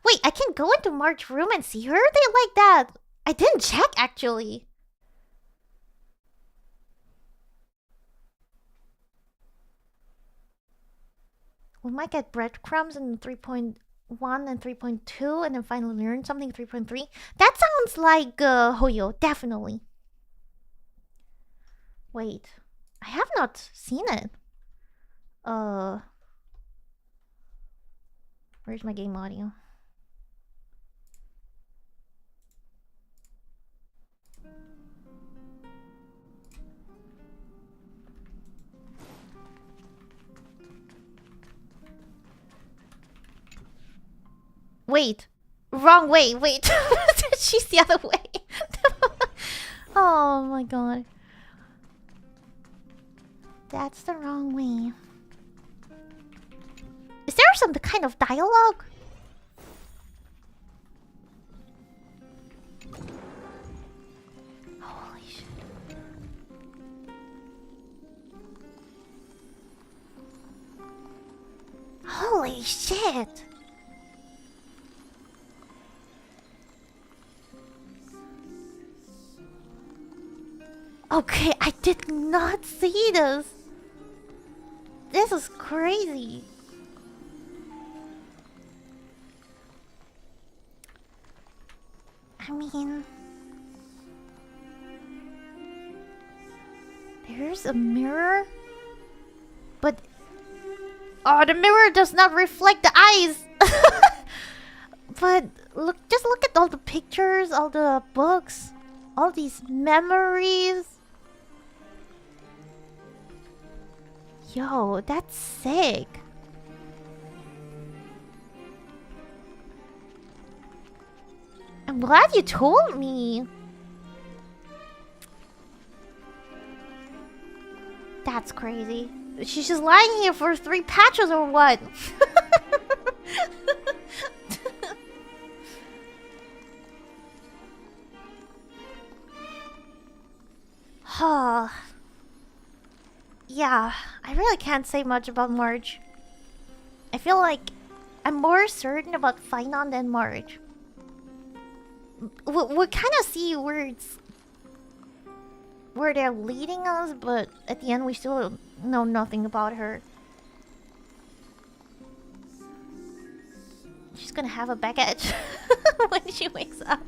Wait, I can go into March's room and see her? They like that. I didn't check, actually. We might get breadcrumbs in 3.1 and 3.2, and then finally learn something in 3.3. That sounds like Hoyo, definitely. Wait, I have not seen it. Where's my game audio? Wait, wrong way. Wait, she's the other way. Oh my god, that's the wrong way. Is there some kind of dialogue? Holy shit. Holy shit. Okay, I did not see this. This is crazy. I mean, there's a mirror, but oh, the mirror does not reflect the eyes. But look, just look at all the pictures, all the books, all these memories. Yo, that's sick. I'm glad you told me. That's crazy. She's just lying here for 3 patches or what? Huh. Yeah, I really can't say much about March. I feel like I'm more certain about Finon than March. We'll kind of see where they're leading us, but at the end we still know nothing about her. She's gonna have a back edge when she wakes up.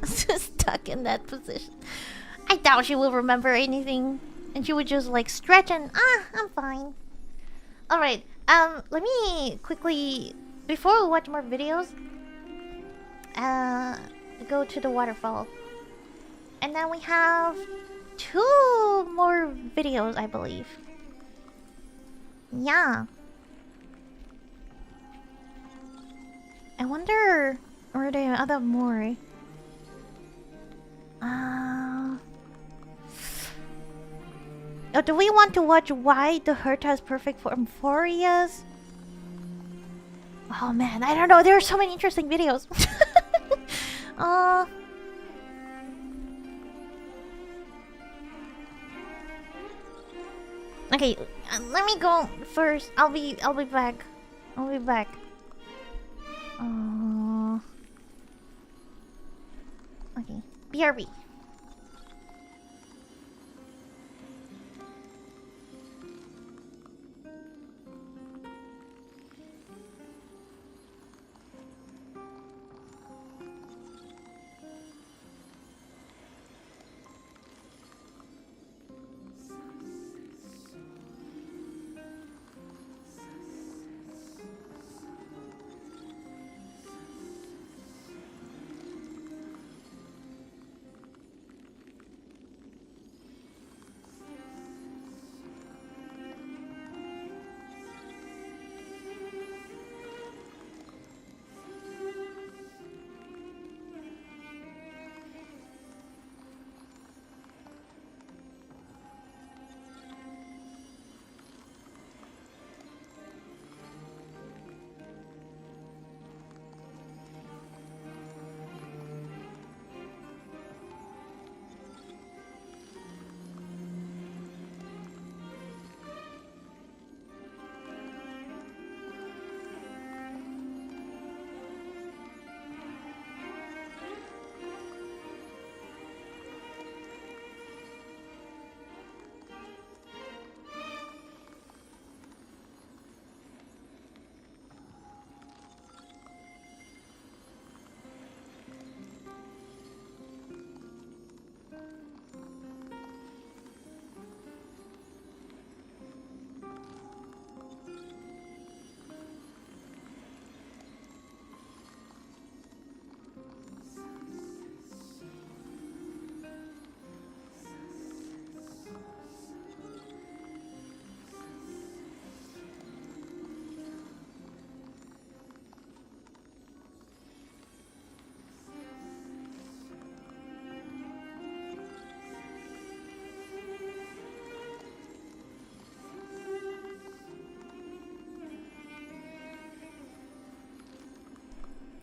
Stuck in that position. I doubt she will remember anything. And she would just like stretch and I'm fine. Alright, let me quickly, before we watch more videos, go to the waterfall. And then we have 2 more videos, I believe. Yeah. I wonder, are there other more? Oh, do we want to watch why the Herta is perfect for Amphoreus? Oh man, I don't know. There are so many interesting videos. Okay, let me go first. I'll be back. I'll be back. Okay, BRB.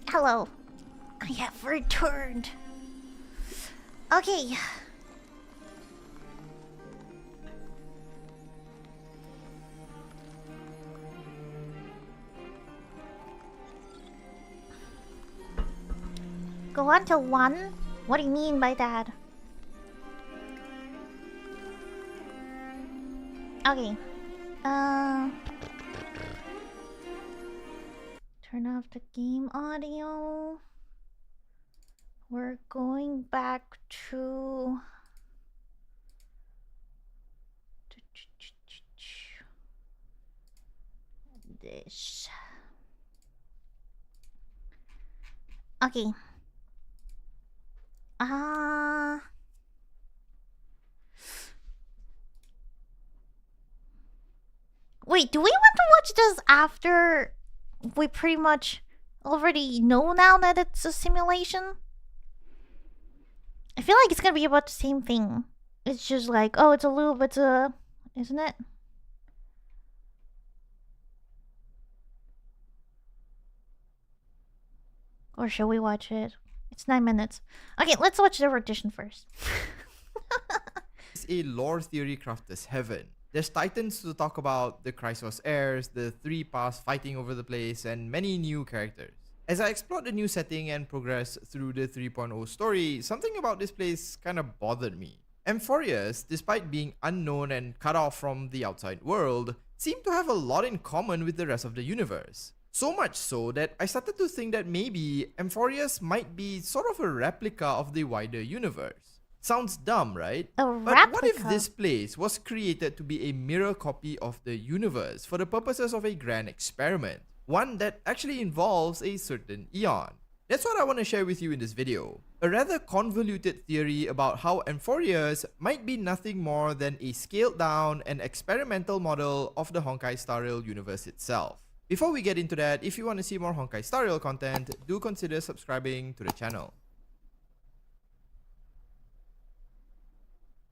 Hello. I have returned. Okay. Go on to 1? What do you mean by that? Okay. Turn off the game audio. We're going back to this. Okay. Wait, do we want to watch this after we pretty much already know now that it's a simulation? I feel like it's gonna be about the same thing. It's just like, oh, it's a loop, it's a... isn't it? Or should we watch it? It's 9 minutes. Okay, let's watch the rendition first. It's a lore theory crafter's heaven. There's titans to talk about, the Chrysos heirs, the 3 paths fighting over the place, and many new characters. As I explored the new setting and progressed through the 3.0 story, something about this place kinda bothered me. Amphoreus, despite being unknown and cut off from the outside world, seemed to have a lot in common with the rest of the universe. So much so that I started to think that maybe Amphoreus might be sort of a replica of the wider universe. Sounds dumb, right? But what if this place was created to be a mirror copy of the universe for the purposes of a grand experiment? One that actually involves a certain eon. That's what I want to share with you in this video. a rather convoluted theory about how Amphoreus might be nothing more than a scaled down and experimental model of the Honkai Star Rail universe itself. Before we get into that, if you want to see more Honkai Star Rail content, do consider subscribing to the channel.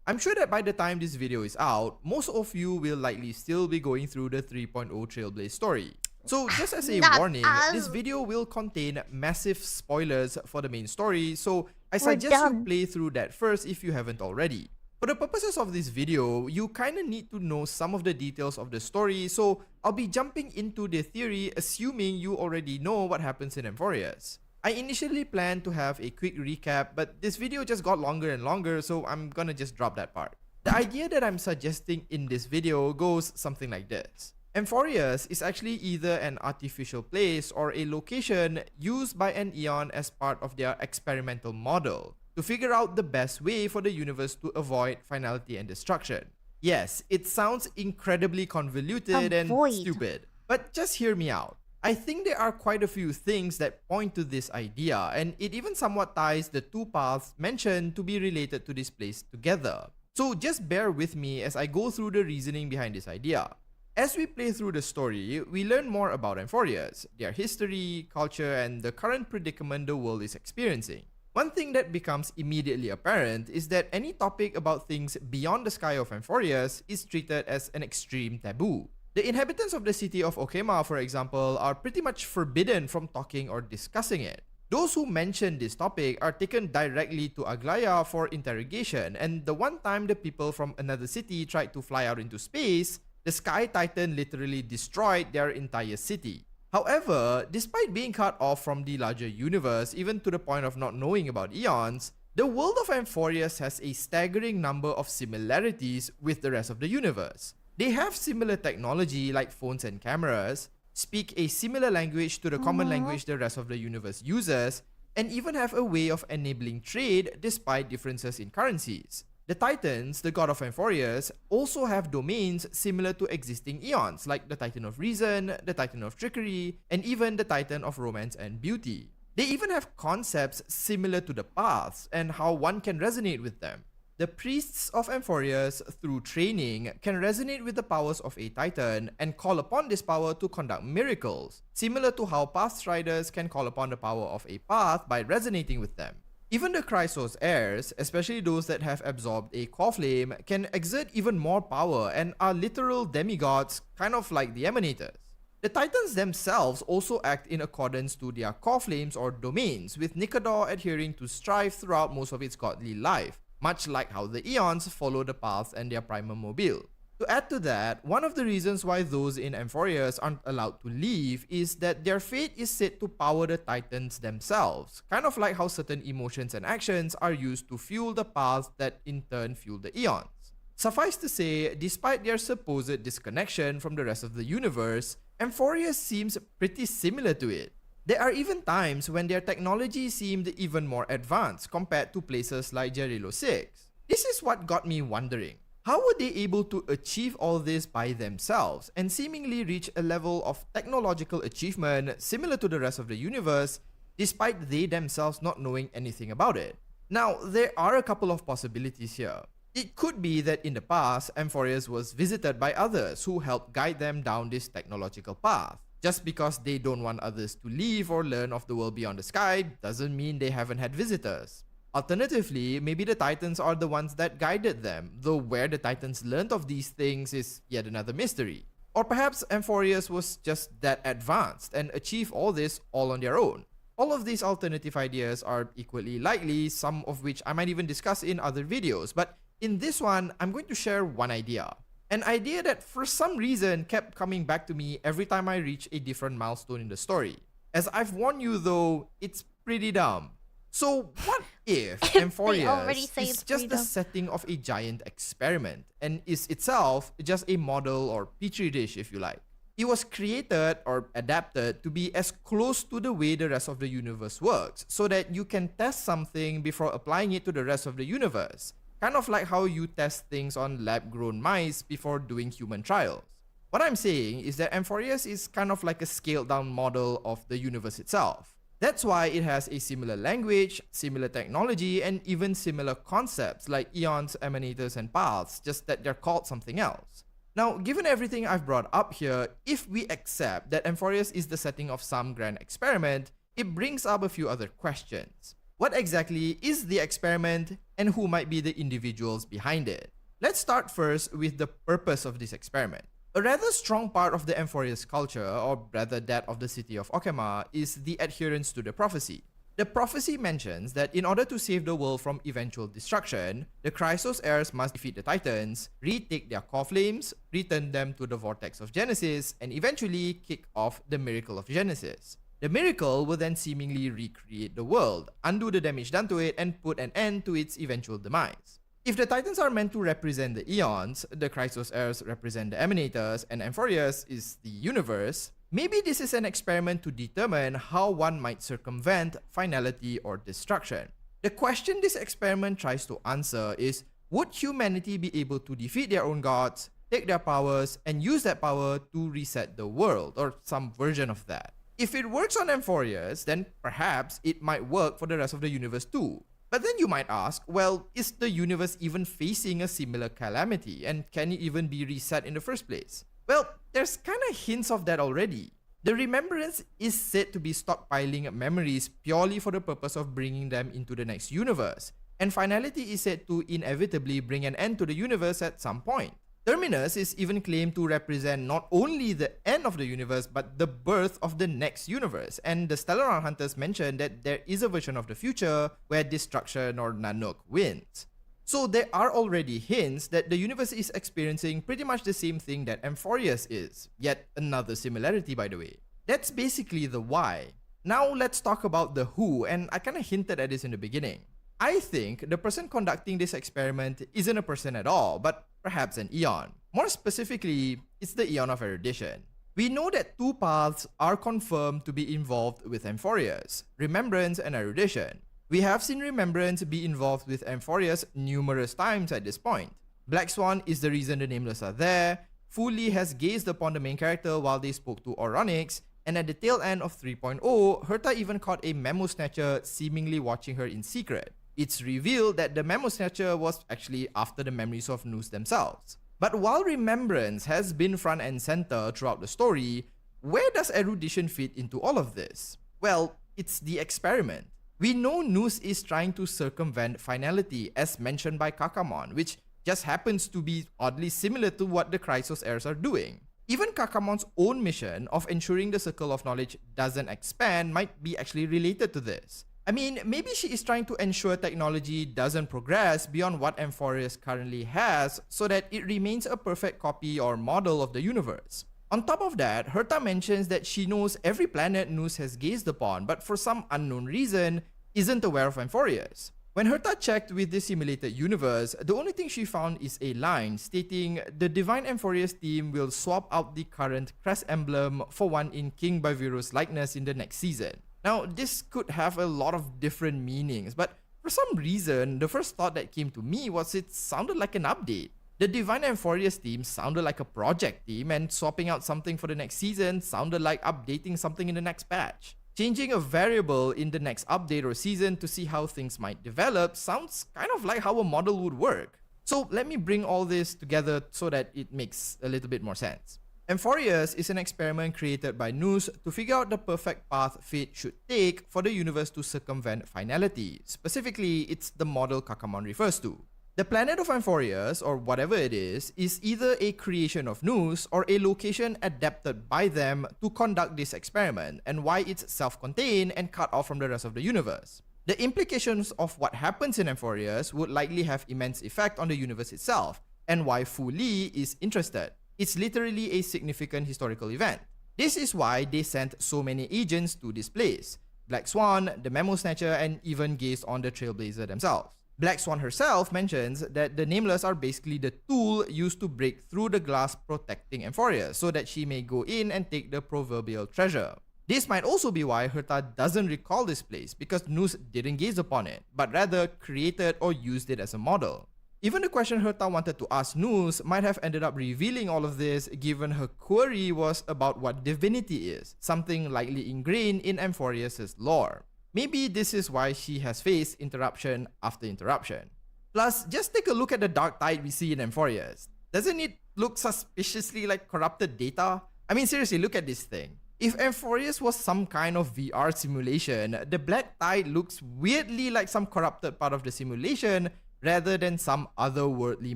I'm sure that by the time this video is out, most of you will likely still be going through the 3.0 Trailblaze story. So just as a warning, this video will contain massive spoilers for the main story, so I suggest you play through that first if you haven't already. For the purposes of this video, you kinda need to know some of the details of the story, so I'll be jumping into the theory assuming you already know what happens in Amphoreus. I initially planned to have a quick recap, but this video just got longer and longer, so I'm gonna just drop that part. The idea that I'm suggesting in this video goes something like this. Amphoreus is actually either an artificial place or a location used by an Eon as part of their experimental model to figure out the best way for the universe to avoid finality and destruction. Yes, it sounds incredibly convoluted and stupid, but just hear me out. I think there are quite a few things that point to this idea, and it even somewhat ties the two paths mentioned to be related to this place together. So just bear with me as I go through the reasoning behind this idea. As we play through the story, we learn more about Amphoreus, their history, culture, and the current predicament the world is experiencing. One thing that becomes immediately apparent is that any topic about things beyond the sky of Amphoreus is treated as an extreme taboo. The inhabitants of the city of Okema, for example, are pretty much forbidden from talking or discussing it. Those who mention this topic are taken directly to Aglaya for interrogation, and the one time the people from another city tried to fly out into space, the Sky Titan literally destroyed their entire city. However, despite being cut off from the larger universe, even to the point of not knowing about Eons, the world of Amphoreus has a staggering number of similarities with the rest of the universe. They have similar technology like phones and cameras, speak a similar language to the common language the rest of the universe uses, and even have a way of enabling trade despite differences in currencies. The Titans, the god of Amphoreus, also have domains similar to existing Eons, like the Titan of Reason, the Titan of Trickery, and even the Titan of Romance and Beauty. They even have concepts similar to the paths and how one can resonate with them. The priests of Amphoreus, through training, can resonate with the powers of a Titan and call upon this power to conduct miracles, similar to how Path Riders can call upon the power of a path by resonating with them. Even the Chrysos heirs, especially those that have absorbed a core flame, can exert even more power and are literal demigods, kind of like the Emanators. The Titans themselves also act in accordance to their core flames or domains, with Nikador adhering to strife throughout most of its godly life, much like how the Eons follow the paths and their Prima Mobile. To add to that, one of the reasons why those in Amphoreus aren't allowed to leave is that their fate is said to power the Titans themselves, kind of like how certain emotions and actions are used to fuel the paths that in turn fuel the Eons. Suffice to say, despite their supposed disconnection from the rest of the universe, Amphoreus seems pretty similar to it. There are even times when their technology seemed even more advanced compared to places like Jarilo 6. This is what got me wondering. How were they able to achieve all this by themselves and seemingly reach a level of technological achievement similar to the rest of the universe, despite they themselves not knowing anything about it? Now, there are a couple of possibilities here. It could be that in the past, Amphoreus was visited by others who helped guide them down this technological path. Just because they don't want others to leave or learn of the world beyond the sky doesn't mean they haven't had visitors. Alternatively, maybe the Titans are the ones that guided them, though where the Titans learned of these things is yet another mystery. Or perhaps Amphoreus was just that advanced and achieved all this all on their own. All of these alternative ideas are equally likely, some of which I might even discuss in other videos, but in this one, I'm going to share one idea. An idea that for some reason kept coming back to me every time I reach a different milestone in the story. As I've warned you though, it's pretty dumb. So what if Amphoreus is just the setting of a giant experiment and is itself just a model or petri dish, if you like? It was created or adapted to be as close to the way the rest of the universe works so that you can test something before applying it to the rest of the universe. Kind of like how you test things on lab-grown mice before doing human trials. What I'm saying is that Amphoreus is kind of like a scaled-down model of the universe itself. That's why it has a similar language, similar technology, and even similar concepts like eons, emanators, and paths, just that they're called something else. Now, given everything I've brought up here, if we accept that Amphoreus is the setting of some grand experiment, it brings up a few other questions. What exactly is the experiment, and who might be the individuals behind it? Let's start first with the purpose of this experiment. A rather strong part of the Amphoreus culture, or rather that of the city of Okema, is the adherence to the prophecy. The prophecy mentions that in order to save the world from eventual destruction, the Chrysos heirs must defeat the Titans, retake their core flames, return them to the vortex of Genesis, and eventually kick off the miracle of Genesis. The miracle will then seemingly recreate the world, undo the damage done to it, and put an end to its eventual demise. If the Titans are meant to represent the eons, the Chrysos heirs represent the emanators, and Amphoreus is the universe, maybe this is an experiment to determine how one might circumvent finality or destruction. The question this experiment tries to answer is, would humanity be able to defeat their own gods, take their powers, and use that power to reset the world, or some version of that? If it works on Amphoreus, then perhaps it might work for the rest of the universe too. But then you might ask, well, is the universe even facing a similar calamity, and can it even be reset in the first place? Well, there's kinda hints of that already. The Remembrance is said to be stockpiling memories purely for the purpose of bringing them into the next universe, and finality is said to inevitably bring an end to the universe at some point. Terminus is even claimed to represent not only the end of the universe, but the birth of the next universe, and the Stellar Hunters mentioned that there is a version of the future where destruction or Nanook wins. So there are already hints that the universe is experiencing pretty much the same thing that Amphoreus is, yet another similarity by the way. That's basically the why. Now let's talk about the who, and I kinda hinted at this in the beginning. I think the person conducting this experiment isn't a person at all, but perhaps an eon. More specifically, it's the Eon of Erudition. We know that two paths are confirmed to be involved with Amphoreus, Remembrance and Erudition. We have seen Remembrance be involved with Amphoreus numerous times at this point. Black Swan is the reason the Nameless are there, Fuli has gazed upon the main character while they spoke to Oronix, and at the tail end of 3.0, Herta even caught a Memo Snatcher seemingly watching her in secret. It's revealed that the Memo Snatcher was actually after the memories of Nous themselves. But while Remembrance has been front and center throughout the story, where does Erudition fit into all of this? Well, it's the experiment. We know Nous is trying to circumvent finality as mentioned by Kakamon, which just happens to be oddly similar to what the Chrysos heirs are doing. Even Kakamon's own mission of ensuring the Circle of Knowledge doesn't expand might be actually related to this. I mean, maybe she is trying to ensure technology doesn't progress beyond what Amphoreus currently has so that it remains a perfect copy or model of the universe. On top of that, Herta mentions that she knows every planet Nous has gazed upon, but for some unknown reason, isn't aware of Amphoreus. When Herta checked with the simulated universe, the only thing she found is a line stating the Divine Amphoreus team will swap out the current crest emblem for one in King Baviro's likeness in the next season. Now, this could have a lot of different meanings, but for some reason, the first thought that came to me was it sounded like an update. The Divine Amphoreus team sounded like a project team, and swapping out something for the next season sounded like updating something in the next patch. Changing a variable in the next update or season to see how things might develop sounds kind of like how a model would work. So let me bring all this together so that it makes a little bit more sense. Amphoreus is an experiment created by Nous to figure out the perfect path fate should take for the universe to circumvent finality. Specifically, it's the model Kakamon refers to. The planet of Amphoreus, or whatever it is either a creation of Nous or a location adapted by them to conduct this experiment, and why it's self-contained and cut off from the rest of the universe. The implications of what happens in Amphoreus would likely have immense effect on the universe itself, and why Fu Li is interested. It's literally a significant historical event. This is why they sent so many agents to this place. Black Swan, the Memo Snatcher, and even gazed on the Trailblazer themselves. Black Swan herself mentions that the Nameless are basically the tool used to break through the glass protecting Amphoreus so that she may go in and take the proverbial treasure. This might also be why Herta doesn't recall this place, because Nous didn't gaze upon it, but rather created or used it as a model. Even the question Herta wanted to ask Nus might have ended up revealing all of this, given her query was about what divinity is, something likely ingrained in Amphoreus' lore. Maybe this is why she has faced interruption after interruption. Plus, just take a look at the dark tide we see in Amphoreus. Doesn't it look suspiciously like corrupted data? I mean, seriously, look at this thing. If Amphoreus was some kind of VR simulation, the black tide looks weirdly like some corrupted part of the simulation rather than some otherworldly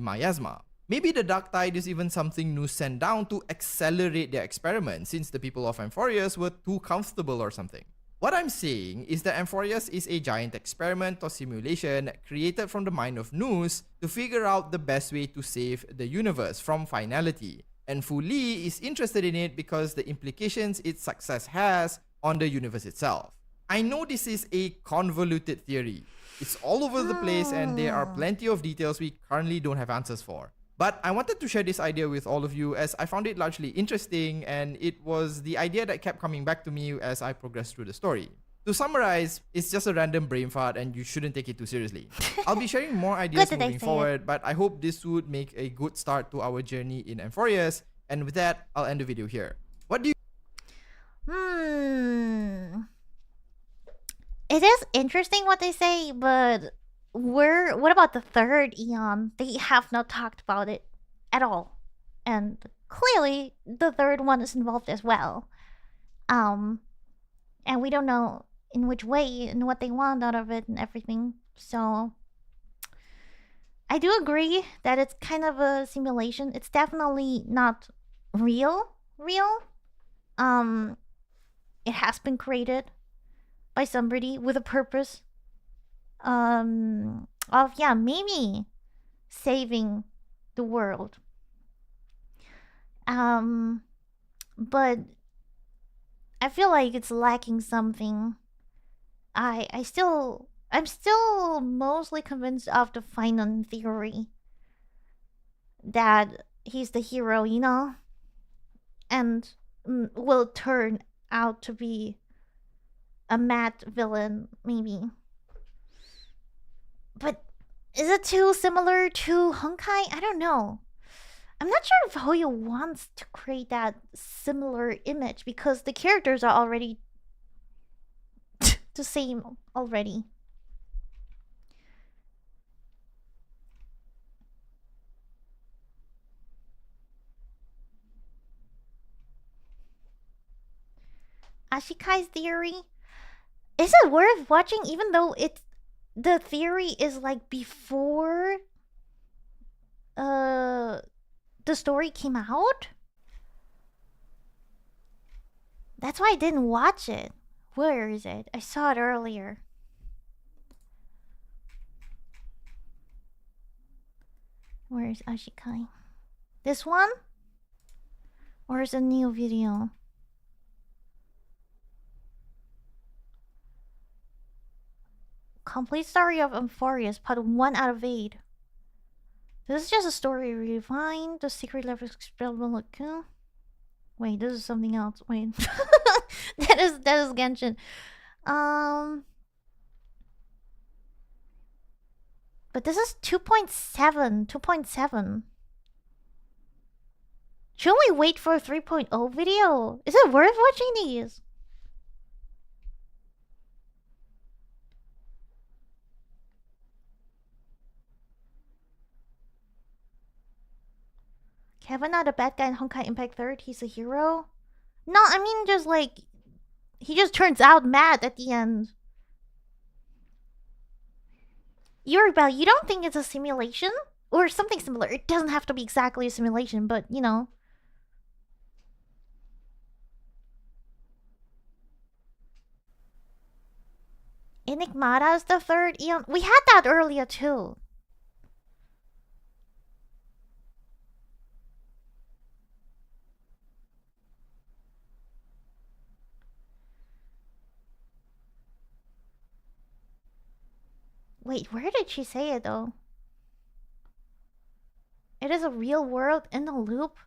miasma. Maybe the dark tide is even something Nus sent down to accelerate their experiment, since the people of Amphoreus were too comfortable or something. What I'm saying is that Amphoreus is a giant experiment or simulation created from the mind of Nus to figure out the best way to save the universe from finality, and Fu Li is interested in it because the implications its success has on the universe itself. I know this is a convoluted theory. It's all over the place and there are plenty of details we currently don't have answers for. But I wanted to share this idea with all of you as I found it largely interesting, and it was the idea that kept coming back to me as I progressed through the story. To summarize, it's just a random brain fart and you shouldn't take it too seriously. I'll be sharing more ideas moving forward, but I hope this would make a good start to our journey in Amphoreus. And with that, I'll end the video here. What do you... It is interesting what they say, but what about the third Eon? They have not talked about it at all. And clearly the third one is involved as well. And we don't know in which way and what they want out of it and everything. So I do agree that it's kind of a simulation. It's definitely not real. It has been created by somebody with a purpose of maybe saving the world. But I feel like it's lacking something. I'm still mostly convinced of the Finon theory that he's the hero, you know, and will turn out to be a mad villain, maybe. But is it too similar to Honkai? I don't know. I'm not sure if Hoyo wants to create that similar image because the characters are already the same already. Ashikai's theory? Is it worth watching even though the theory is like before the story came out? That's why I didn't watch it. Where is it? I saw it earlier. Where is Ashikai? This one? Or is it a new video? Complete story of Amphoreus, part 1 out of 8. This is just a story refined. The secret level experimental lagoon. Wait, this is something else. Wait. that is Genshin. But this is 2.7. 2.7. Should we wait for a 3.0 video? Is it worth watching these? Kevin not a bad guy in Honkai Impact 3rd, he's a hero? No, I mean just like he just turns out mad at the end. Yoribel, you don't think it's a simulation? Or something similar. It doesn't have to be exactly a simulation, but you know. Enigmata is the 3rd Eon. We had that earlier too. Wait, where did she say it though? It is a real world in the loop?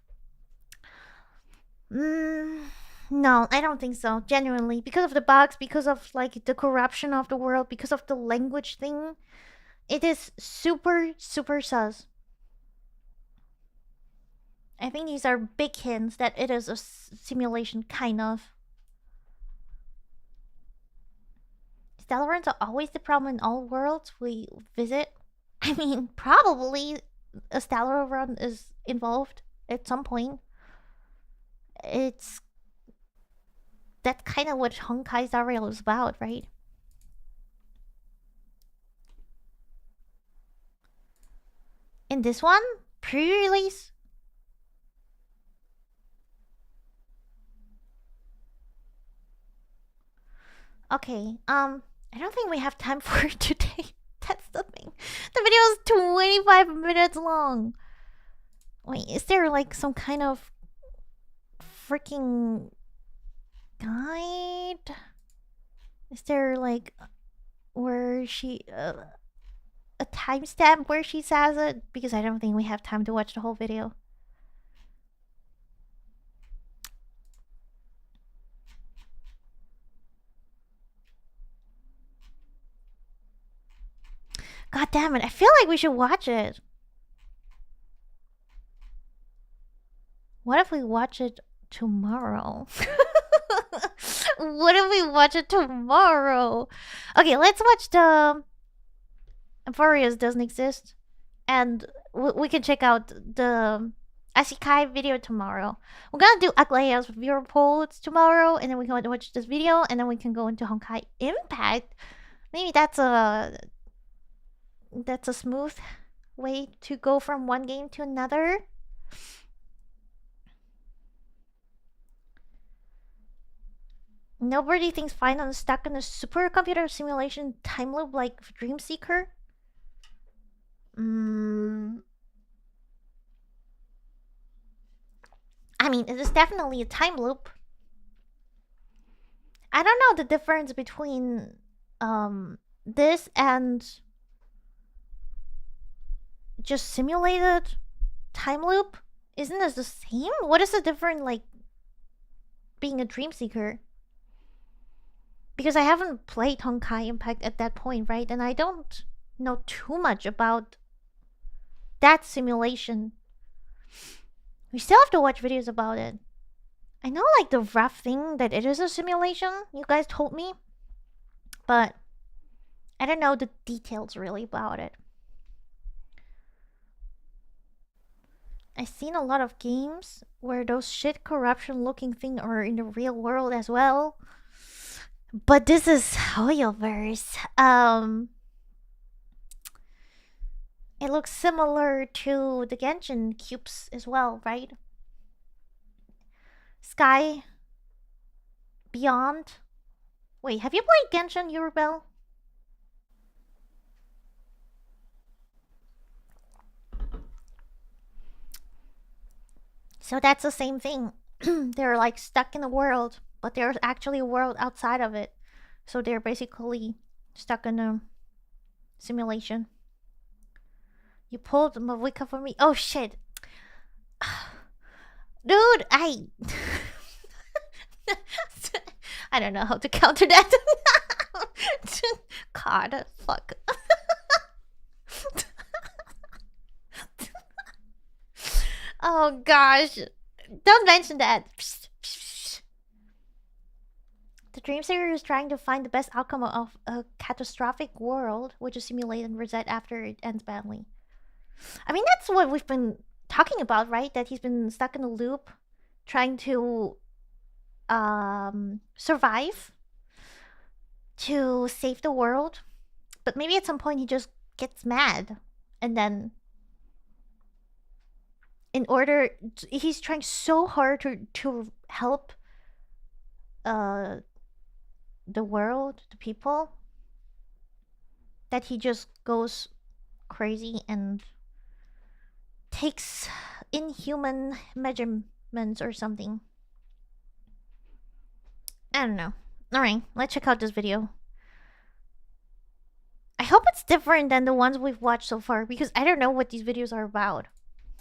No, I don't think so. Genuinely. Because of the bugs, because of like the corruption of the world, because of the language thing. It is super, super sus. I think these are big hints that it is a simulation, kind of. Stellar runs are always the problem in all worlds we visit. I mean, probably a Stellar run is involved at some point. That's kind of what Honkai Star Rail is about, right? In this one, pre-release. Okay, I don't think we have time for it today. That's the thing. The video is 25 minutes long. Wait, is there like some kind of freaking guide? Is there like where she a timestamp where she says it? Because I don't think we have time to watch the whole video. God damn it, I feel like we should watch it. What if we watch it tomorrow? What if we watch it tomorrow? Okay, let's watch the Amphoreus doesn't exist. And we can check out the Ashikai video tomorrow. We're gonna do Aglaya's viewer polls tomorrow, and then we're going to watch this video, and then we can go into Honkai Impact. Maybe that's a smooth way to go from one game to another. Nobody thinks fine on stuck in a supercomputer simulation time loop like Dream Seeker. I mean, it is definitely a time loop. I don't know the difference between this and just simulated time loop. Isn't this the same? What is the difference, like being a dream seeker? Because I haven't played Honkai Impact at that point, right? And I don't know too much about that simulation. We still have to watch videos about it. I know like the rough thing that it is a simulation, you guys told me. But I don't know the details really about it. I've seen a lot of games where those shit corruption looking things are in the real world as well. But this is Hoyoverse. It looks similar to the Genshin cubes as well, right? Sky Beyond. Wait, have you played Genshin, Eurobell? So that's the same thing. They're like stuck in a world, but there's actually a world outside of it. So they're basically stuck in a simulation. You pulled Mavika for me. Oh shit. Dude, I don't know how to counter that. God, fuck. Oh gosh. Don't mention that. The Dream Seeker is trying to find the best outcome of a catastrophic world, which is simulated and reset after it ends badly. I mean, that's what we've been talking about, right? That he's been stuck in a loop, trying to survive to save the world. But maybe at some point he just gets mad, and then he's trying so hard to help the world, the people, that he just goes crazy and takes inhuman measurements or something. I don't know. Alright, let's check out this video. I hope it's different than the ones we've watched so far, because I don't know what these videos are about.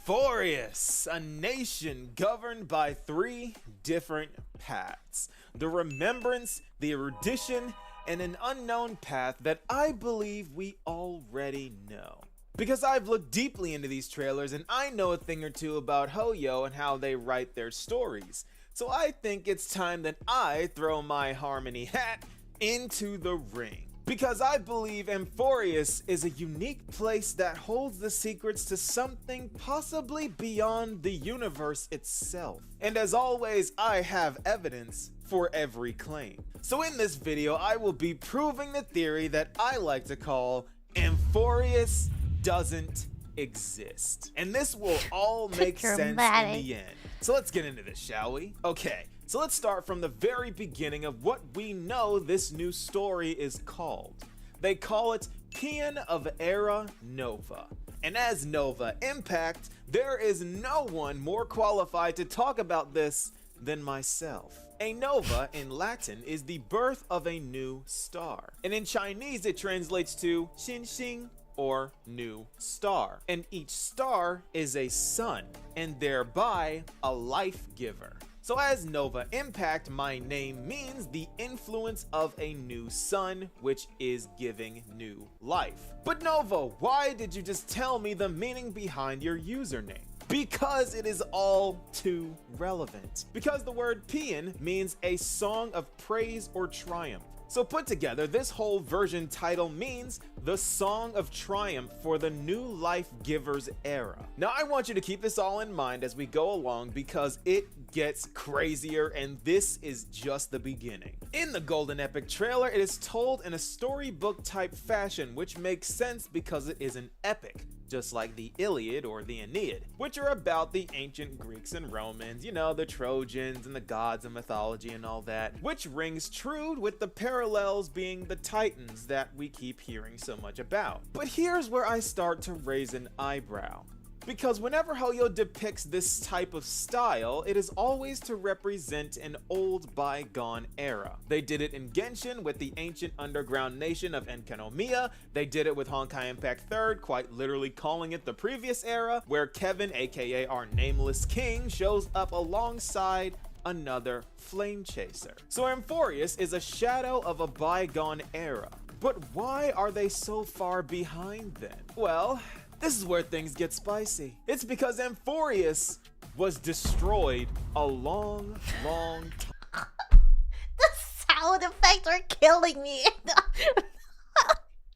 Amphoreus, a nation governed by 3 different paths: the remembrance, the erudition, and an unknown path that I believe we already know. Because I've looked deeply into these trailers and I know a thing or two about Hoyo and how they write their stories. So I think it's time that I throw my harmony hat into the ring. Because I believe Amphoreus is a unique place that holds the secrets to something possibly beyond the universe itself. And as always, I have evidence for every claim. So in this video, I will be proving the theory that I like to call Amphoreus doesn't exist. And this will all make sense in the end. So let's get into this, shall we? Okay. So let's start from the very beginning of what we know this new story is called. They call it Paean of Era Nova. And as Nova Impact, there is no one more qualified to talk about this than myself. A nova in Latin is the birth of a new star. And in Chinese it translates to xinxing, or new star. And each star is a sun, and thereby a life giver. So as Nova Impact, my name means the influence of a new sun, which is giving new life. But Nova, why did you just tell me the meaning behind your username? Because it is all too relevant. Because the word Paean means a song of praise or triumph. So put together, this whole version title means the Song of Triumph for the New Life Giver's era. Now I want you to keep this all in mind as we go along because it gets crazier and this is just the beginning. In the Golden Epic trailer, it is told in a storybook type fashion, which makes sense because it is an epic, just like the Iliad or the Aeneid, which are about the ancient Greeks and Romans, you know, the Trojans and the gods of mythology and all that, which rings true with the parallels being the Titans that we keep hearing so much about. But here's where I start to raise an eyebrow. Because whenever Hoyo depicts this type of style, it is always to represent an old bygone era. They did it in Genshin with the ancient underground nation of Enkanomiya. They did it with Honkai Impact 3rd, quite literally calling it the previous era, where Kevin, aka our nameless king, shows up alongside another flame chaser. So Amphoreus is a shadow of a bygone era. But why are they so far behind then? Well, this is where things get spicy. It's because Amphoreus was destroyed a long time. The sound effects are killing me.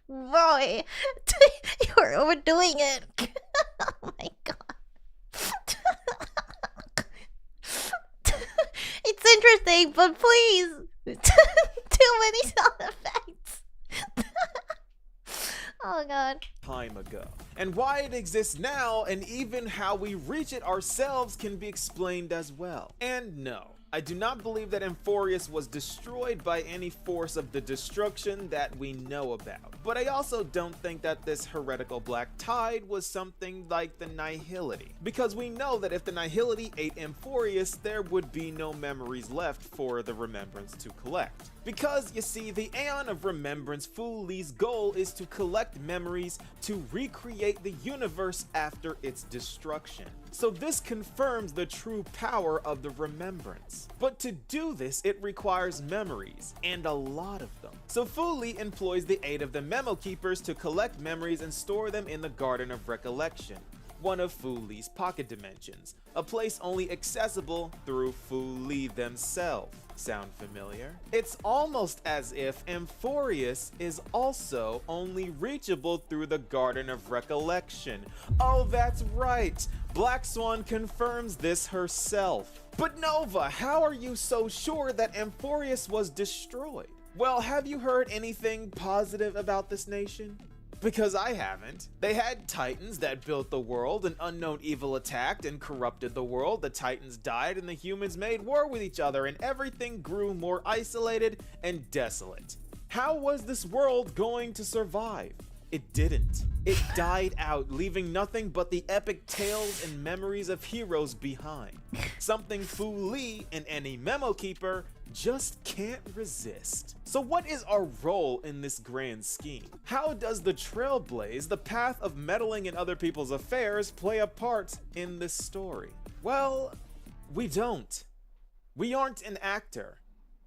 Roy, you're overdoing it. Oh my god. It's interesting, but please. Too many sound effects. Oh god. Time ago. And why it exists now and even how we reach it ourselves can be explained as well. And no, I do not believe that Amphoreus was destroyed by any force of the destruction that we know about. But I also don't think that this heretical black tide was something like the Nihility. Because we know that if the Nihility ate Amphoreus, there would be no memories left for the Remembrance to collect. Because, you see, the Aeon of Remembrance, Fu Li's goal is to collect memories to recreate the universe after its destruction. So this confirms the true power of the Remembrance. But to do this, it requires memories, and a lot of them. So Fu Li employs the aid of the Memo Keepers to collect memories and store them in the Garden of Recollection, one of Fu Li's pocket dimensions, a place only accessible through Fu Li themselves. Sound familiar? It's almost as if Amphoreus is also only reachable through the Garden of Recollection. Oh, that's right! Black Swan confirms this herself. But Nova, how are you so sure that Amphoreus was destroyed? Well, have you heard anything positive about this nation? Because I haven't. They had titans that built the world, an unknown evil attacked and corrupted the world, the titans died and the humans made war with each other and everything grew more isolated and desolate. How was this world going to survive? It didn't. It died out, leaving nothing but the epic tales and memories of heroes behind. Something Fu Li and any Memo Keeper just can't resist. So what is our role in this grand scheme? How does the Trailblaze, the path of meddling in other people's affairs, play a part in this story? Well, we don't. We aren't an actor.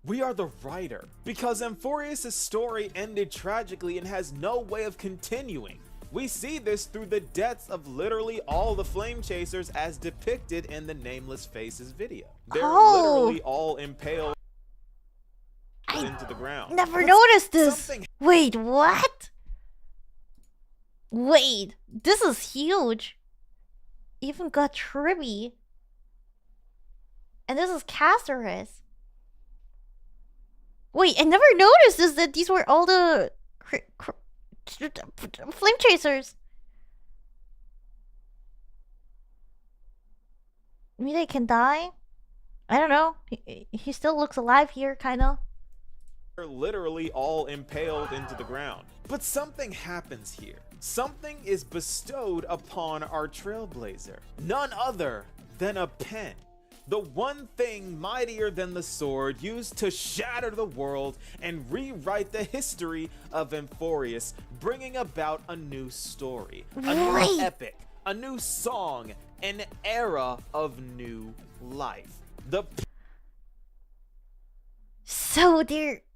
We are the writer, because Amphoreus' story ended tragically and has no way of continuing. We see this through the deaths of literally all the flame chasers as depicted in the Nameless Faces video. They're literally all impaled into the ground. Never noticed this. Wait, what? Wait, this is huge. Even got Tribby. And this is Amphoreus. Wait, I never noticed this, that these were all the flame chasers. Maybe they can die? I don't know. He still looks alive here, kinda. They're literally all impaled into the ground. But something happens here. Something is bestowed upon our trailblazer. None other than a pen. The one thing mightier than the sword used to shatter the world and rewrite the history of Amphoreus, bringing about a new story, a new epic, a new song, an era of new life. So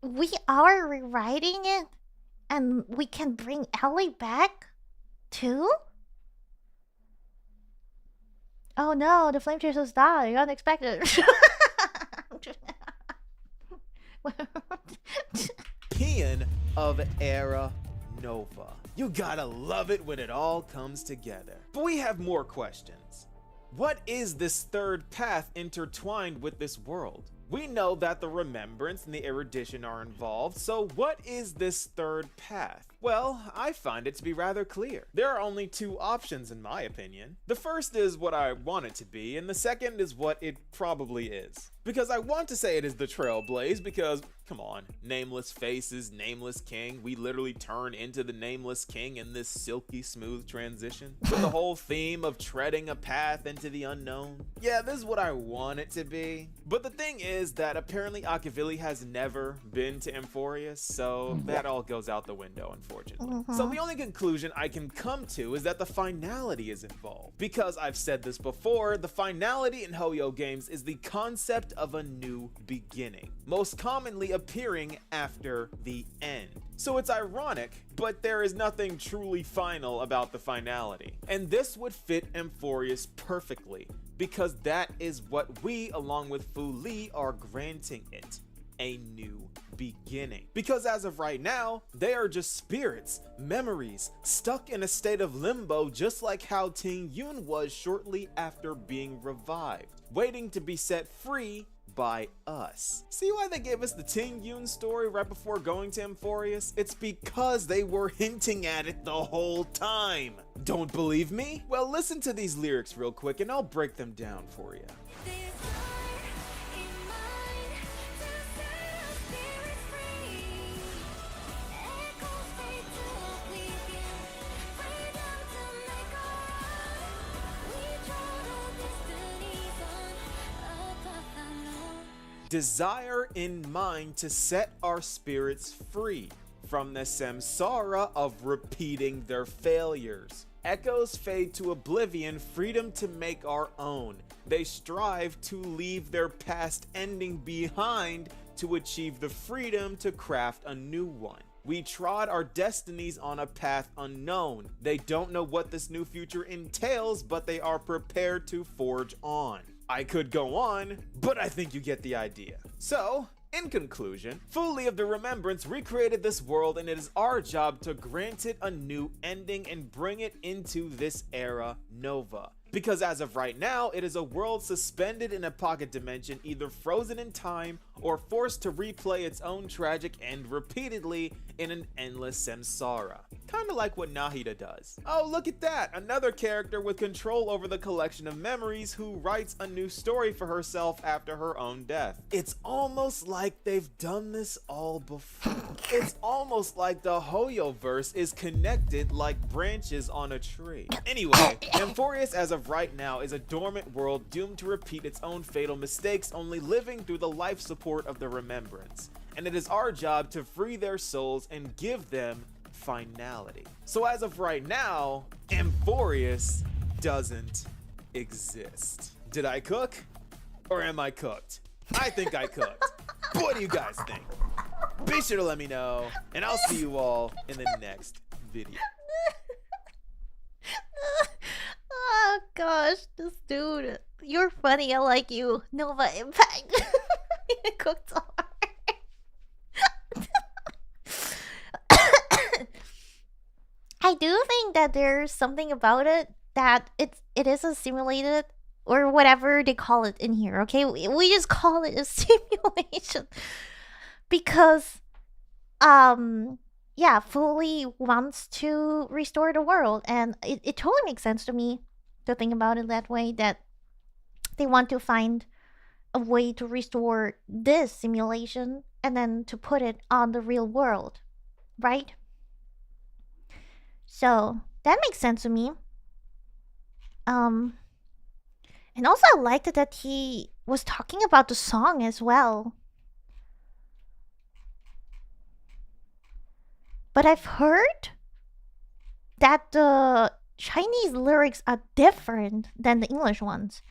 we are rewriting it, and we can bring Ellie back too? Oh no, the flame chasers die. Unexpected. Peon of Era Nova. You gotta love it when it all comes together. But we have more questions. What is this third path intertwined with this world? We know that the remembrance and the erudition are involved, so what is this third path? Well, I find it to be rather clear. There are only two options in my opinion. The first is what I want it to be, and the second is what it probably is. Because I want to say it is the Trailblaze because, come on, Nameless Faces, Nameless King, we literally turn into the Nameless King in this silky smooth transition. With the whole theme of treading a path into the unknown. Yeah, this is what I want it to be. But the thing is that apparently Akavili has never been to Amphoreus, so that all goes out the window, unfortunately. So the only conclusion I can come to is that the finality is involved. Because I've said this before, the finality in Hoyo games is the concept of a new beginning, most commonly appearing after the end. So it's ironic, but there is nothing truly final about the finality. And this would fit Amphoreus perfectly, because that is what we, along with Fu Li, are granting it. A new beginning. Because as of right now, they are just spirits, memories, stuck in a state of limbo, just like how Ting Yun was shortly after being revived, waiting to be set free by us. See why they gave us the Ting Yun story right before going to Amphoreus? It's because they were hinting at it the whole time. Don't believe me? Well, listen to these lyrics real quick and I'll break them down for you. Desire in mind to set our spirits free from the samsara of repeating their failures. Echoes fade to oblivion, freedom to make our own. They strive to leave their past ending behind to achieve the freedom to craft a new one. We trod our destinies on a path unknown. They don't know what this new future entails, but they are prepared to forge on. I could go on, but I think you get the idea. So, in conclusion, Fu Li of the Remembrance recreated this world, and it is our job to grant it a new ending and bring it into this era Nova. Because as of right now, it is a world suspended in a pocket dimension, either frozen in time or forced to replay its own tragic end repeatedly in an endless samsara. Kinda like what Nahida does. Oh, look at that! Another character with control over the collection of memories who writes a new story for herself after her own death. It's almost like they've done this all before. It's almost like the Hoyo-verse is connected like branches on a tree. Anyway, Amphoreus as of right now is a dormant world doomed to repeat its own fatal mistakes, only living through the life support of the Remembrance. And it is our job to free their souls and give them finality. So as of right now, Amphoreus doesn't exist. Did I cook? Or am I cooked? I think I cooked. What do you guys think? Be sure to let me know, and I'll see you all in the next video. Oh gosh, this dude. You're funny, I like you. Nova Impact. You cooked so hard. I do think that there's something about it that it is a simulated or whatever they call it in here, okay? We just call it a simulation. Because yeah, Fully wants to restore the world, and it totally makes sense to me to think about it that way, that they want to find a way to restore this simulation and then to put it on the real world, right? So that makes sense to me. And also I liked it that he was talking about the song as well. But I've heard that the Chinese lyrics are different than the English ones.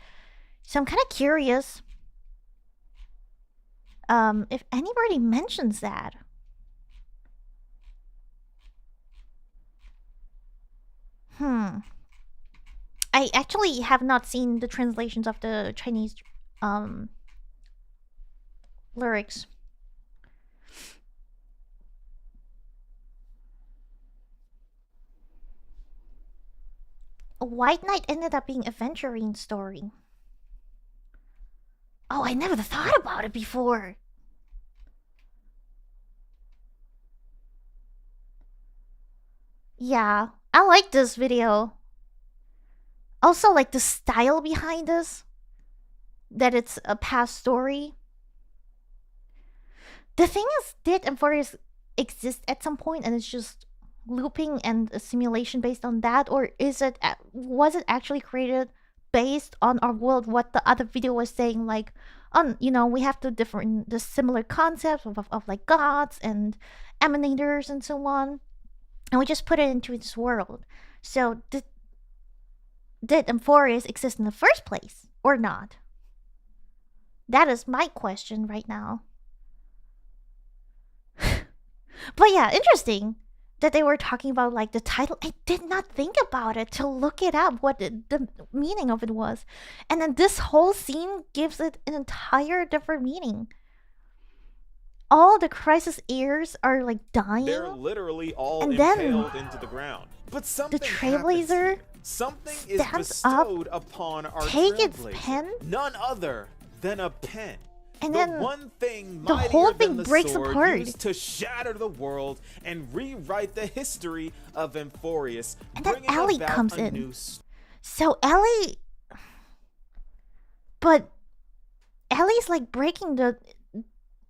So I'm kind of curious if anybody mentions that. I actually have not seen the translations of the Chinese lyrics. White Knight ended up being a Venturine story. Oh, I never thought about it before. Yeah, I like this video. Also, like the style behind this. That it's a past story. The thing is, did Amphoreus exist at some point and it's just looping and a simulation based on that, or was it actually created based on our world? What the other video was saying, like, you know, we have the similar concepts of like gods and emanators and so on, and we just put it into this world. So did Amphoreus exist in the first place or not? That is my question right now. But yeah, interesting that they were talking about like the title. I did not think about it to look it up, what the meaning of it was. And then this whole scene gives it an entire different meaning. All the crisis heirs are like dying. They're literally all and impaled then into the ground. But something the Trailblazer something is stands up, bestowed upon our take its Trailblazer. pen, None other than a pen. and the then one thing the mightier whole than thing the breaks sword apart. used to shatter the world and rewrite the history of Amphoreus, And then bringing Ellie about comes a in. new So Ellie, but Ellie's like breaking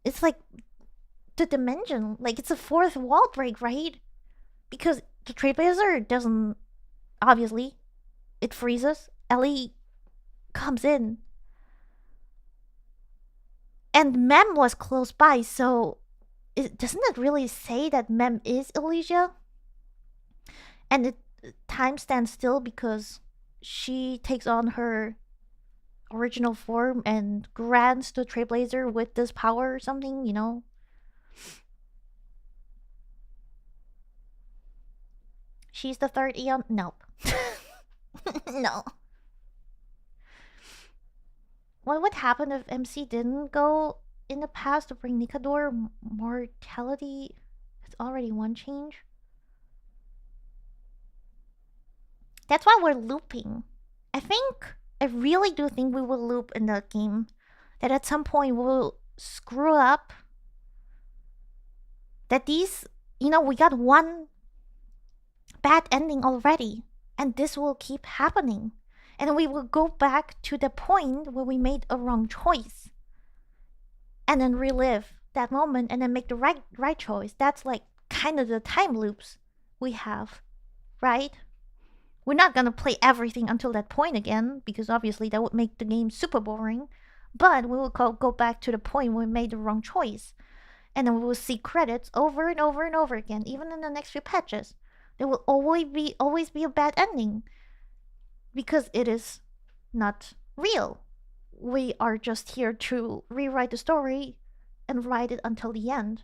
it's like the dimension, like it's a fourth wall break, right? Because the Trailblazer doesn't, obviously, it freezes. Ellie comes in. And Mem was close by, so doesn't it really say that Mem is Elysia? And time stands still because she takes on her original form and grants the Trailblazer with this power or something, you know? She's the third Eon? Nope. No. What would happen if MC didn't go in the past to bring Nikador mortality? It's already one change. That's why we're looping. I really do think we will loop in the game. That at some point we'll screw up. That these, you know, we got one bad ending already. And this will keep happening. And we will go back to the point where we made a wrong choice. And then relive that moment and then make the right choice. That's like kind of the time loops we have, right? We're not gonna play everything until that point again, because obviously that would make the game super boring. But we will go back to the point where we made the wrong choice. And then we will see credits over and over and over again, even in the next few patches. There will always be a bad ending. Because it is not real. We are just here to rewrite the story and ride it until the end.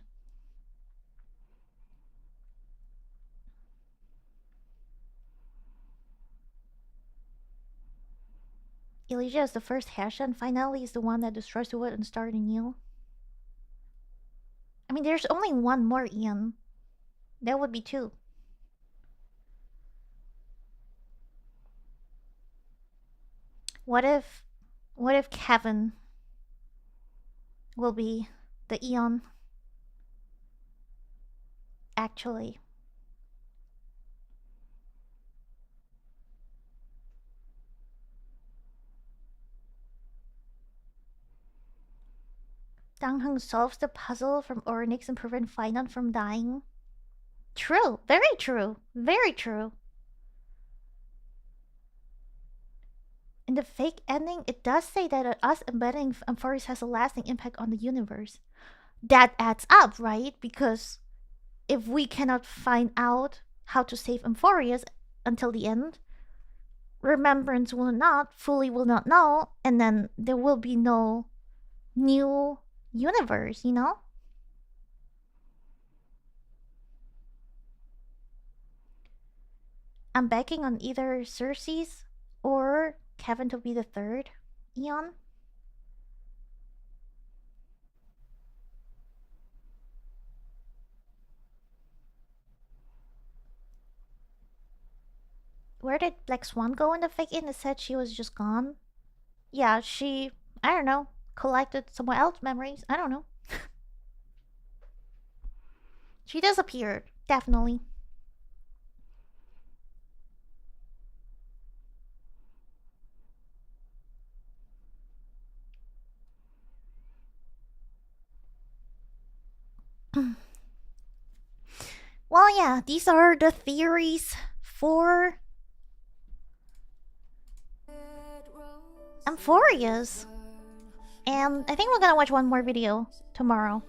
Elijah is the first Hesha, and finally is the one that destroys the wood and starts anew. I mean, there's only one more Ian. That would be two. What if Kevin will be the Eon? Actually. Dang Heng solves the puzzle from Oryx and prevent Finan from dying. True. Very true. Very true. In the fake ending, it does say that us embedding Amphoreus has a lasting impact on the universe. That adds up, right? Because if we cannot find out how to save Amphoreus until the end, Remembrance will not know, and then there will be no new universe, you know? I'm banking on either Cersei's or Kevin to be the third Eon. Where did Black Swan go in the fake in? It said she was just gone. Yeah, she, I don't know, collected somewhere else memories. I don't know. She disappeared, definitely. Well, yeah, these are the theories for Amphoreus. And I think we're gonna watch one more video tomorrow.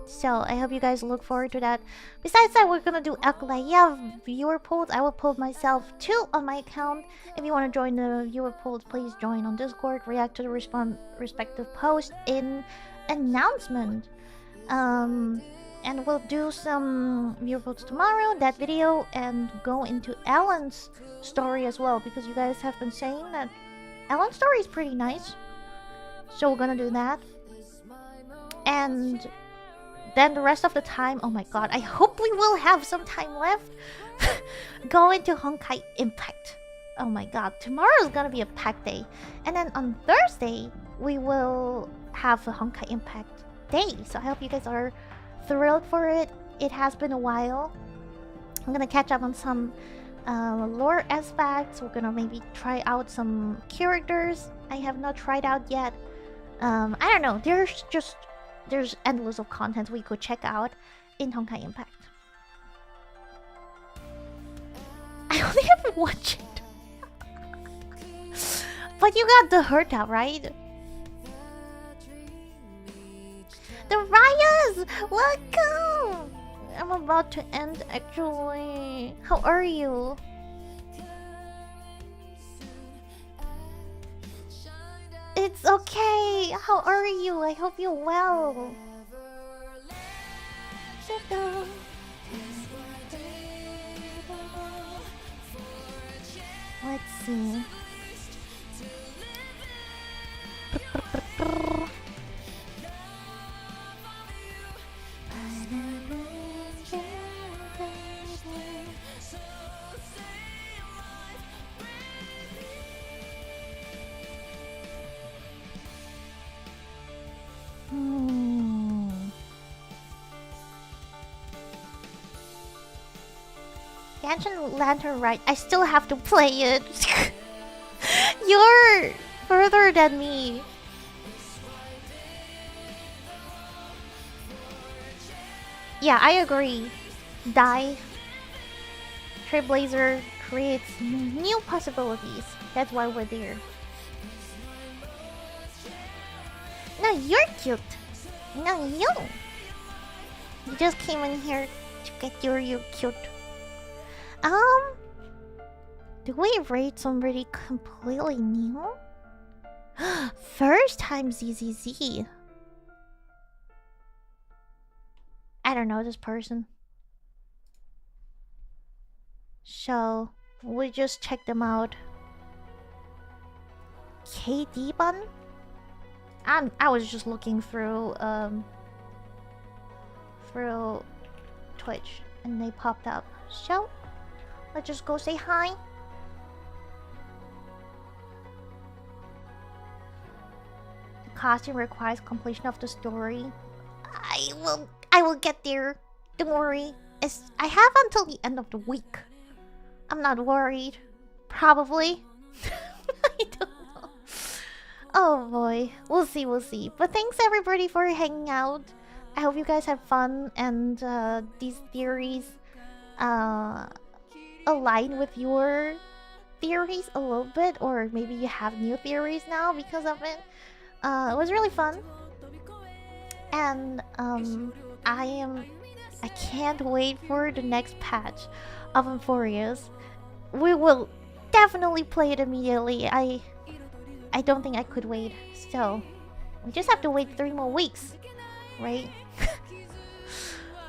So I hope you guys look forward to that. Besides that, we're gonna do Aklaya viewer polls. I will poll myself too on my account. If you want to join the viewer polls, please join on Discord. React to the respective post in announcement. And we'll do some viewer polls tomorrow, that video, and go into Ellen's story as well, because you guys have been saying that Ellen's story is pretty nice. So we're gonna do that. And then the rest of the time, oh my god, I hope we will have some time left. Go into Honkai Impact. Oh my god, tomorrow is gonna be a packed day. And then on Thursday, we will have a Honkai Impact day. So I hope you guys are thrilled for it. It has been a while. I'm gonna catch up on some lore aspects. We're gonna maybe try out some characters I have not tried out yet. I don't know. There's endless of content we could check out in Honkai Impact. I only have watched it. But you got the hurt out, right? The Rayas! Welcome! I'm about to end actually. How are you? It's okay. How are you? I hope you're well. Let's see. Genshin Lantern right. I still have to play it. You're further than me. Yeah, I agree. Trailblazer creates new possibilities. That's why we're there. No, you're cute. No, you. You just came in here to get you're cute. Do we rate somebody completely new? First time ZZZ. I don't know this person. So we just check them out. KD bun? I was just looking through Twitch and they popped up. So let's just go say hi. The costume requires completion of the story. I will get there. Don't worry. I have until the end of the week. I'm not worried. Probably. I don't know. Oh boy. We'll see. But thanks everybody for hanging out. I hope you guys had fun and these theories align with your theories a little bit, or maybe you have new theories now because of it. It was really fun. And I can't wait for the next patch of Amphoreus. We will definitely play it immediately. I don't think I could wait. So we just have to wait 3 more weeks, right?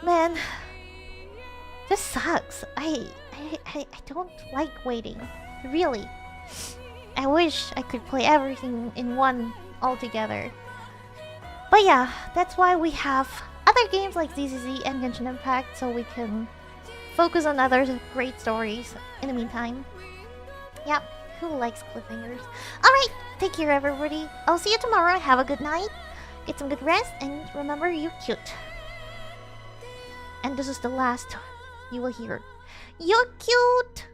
Man, this sucks. I don't like waiting. Really. I wish I could play everything in one altogether. But yeah, that's why we have other games like ZZZ and Genshin Impact, so we can focus on other great stories in the meantime. Yep, who likes cliffhangers? Alright, take care everybody. I'll see you tomorrow. Have a good night. Get some good rest, and remember, you're cute. And this is the last you will hear. You're cute!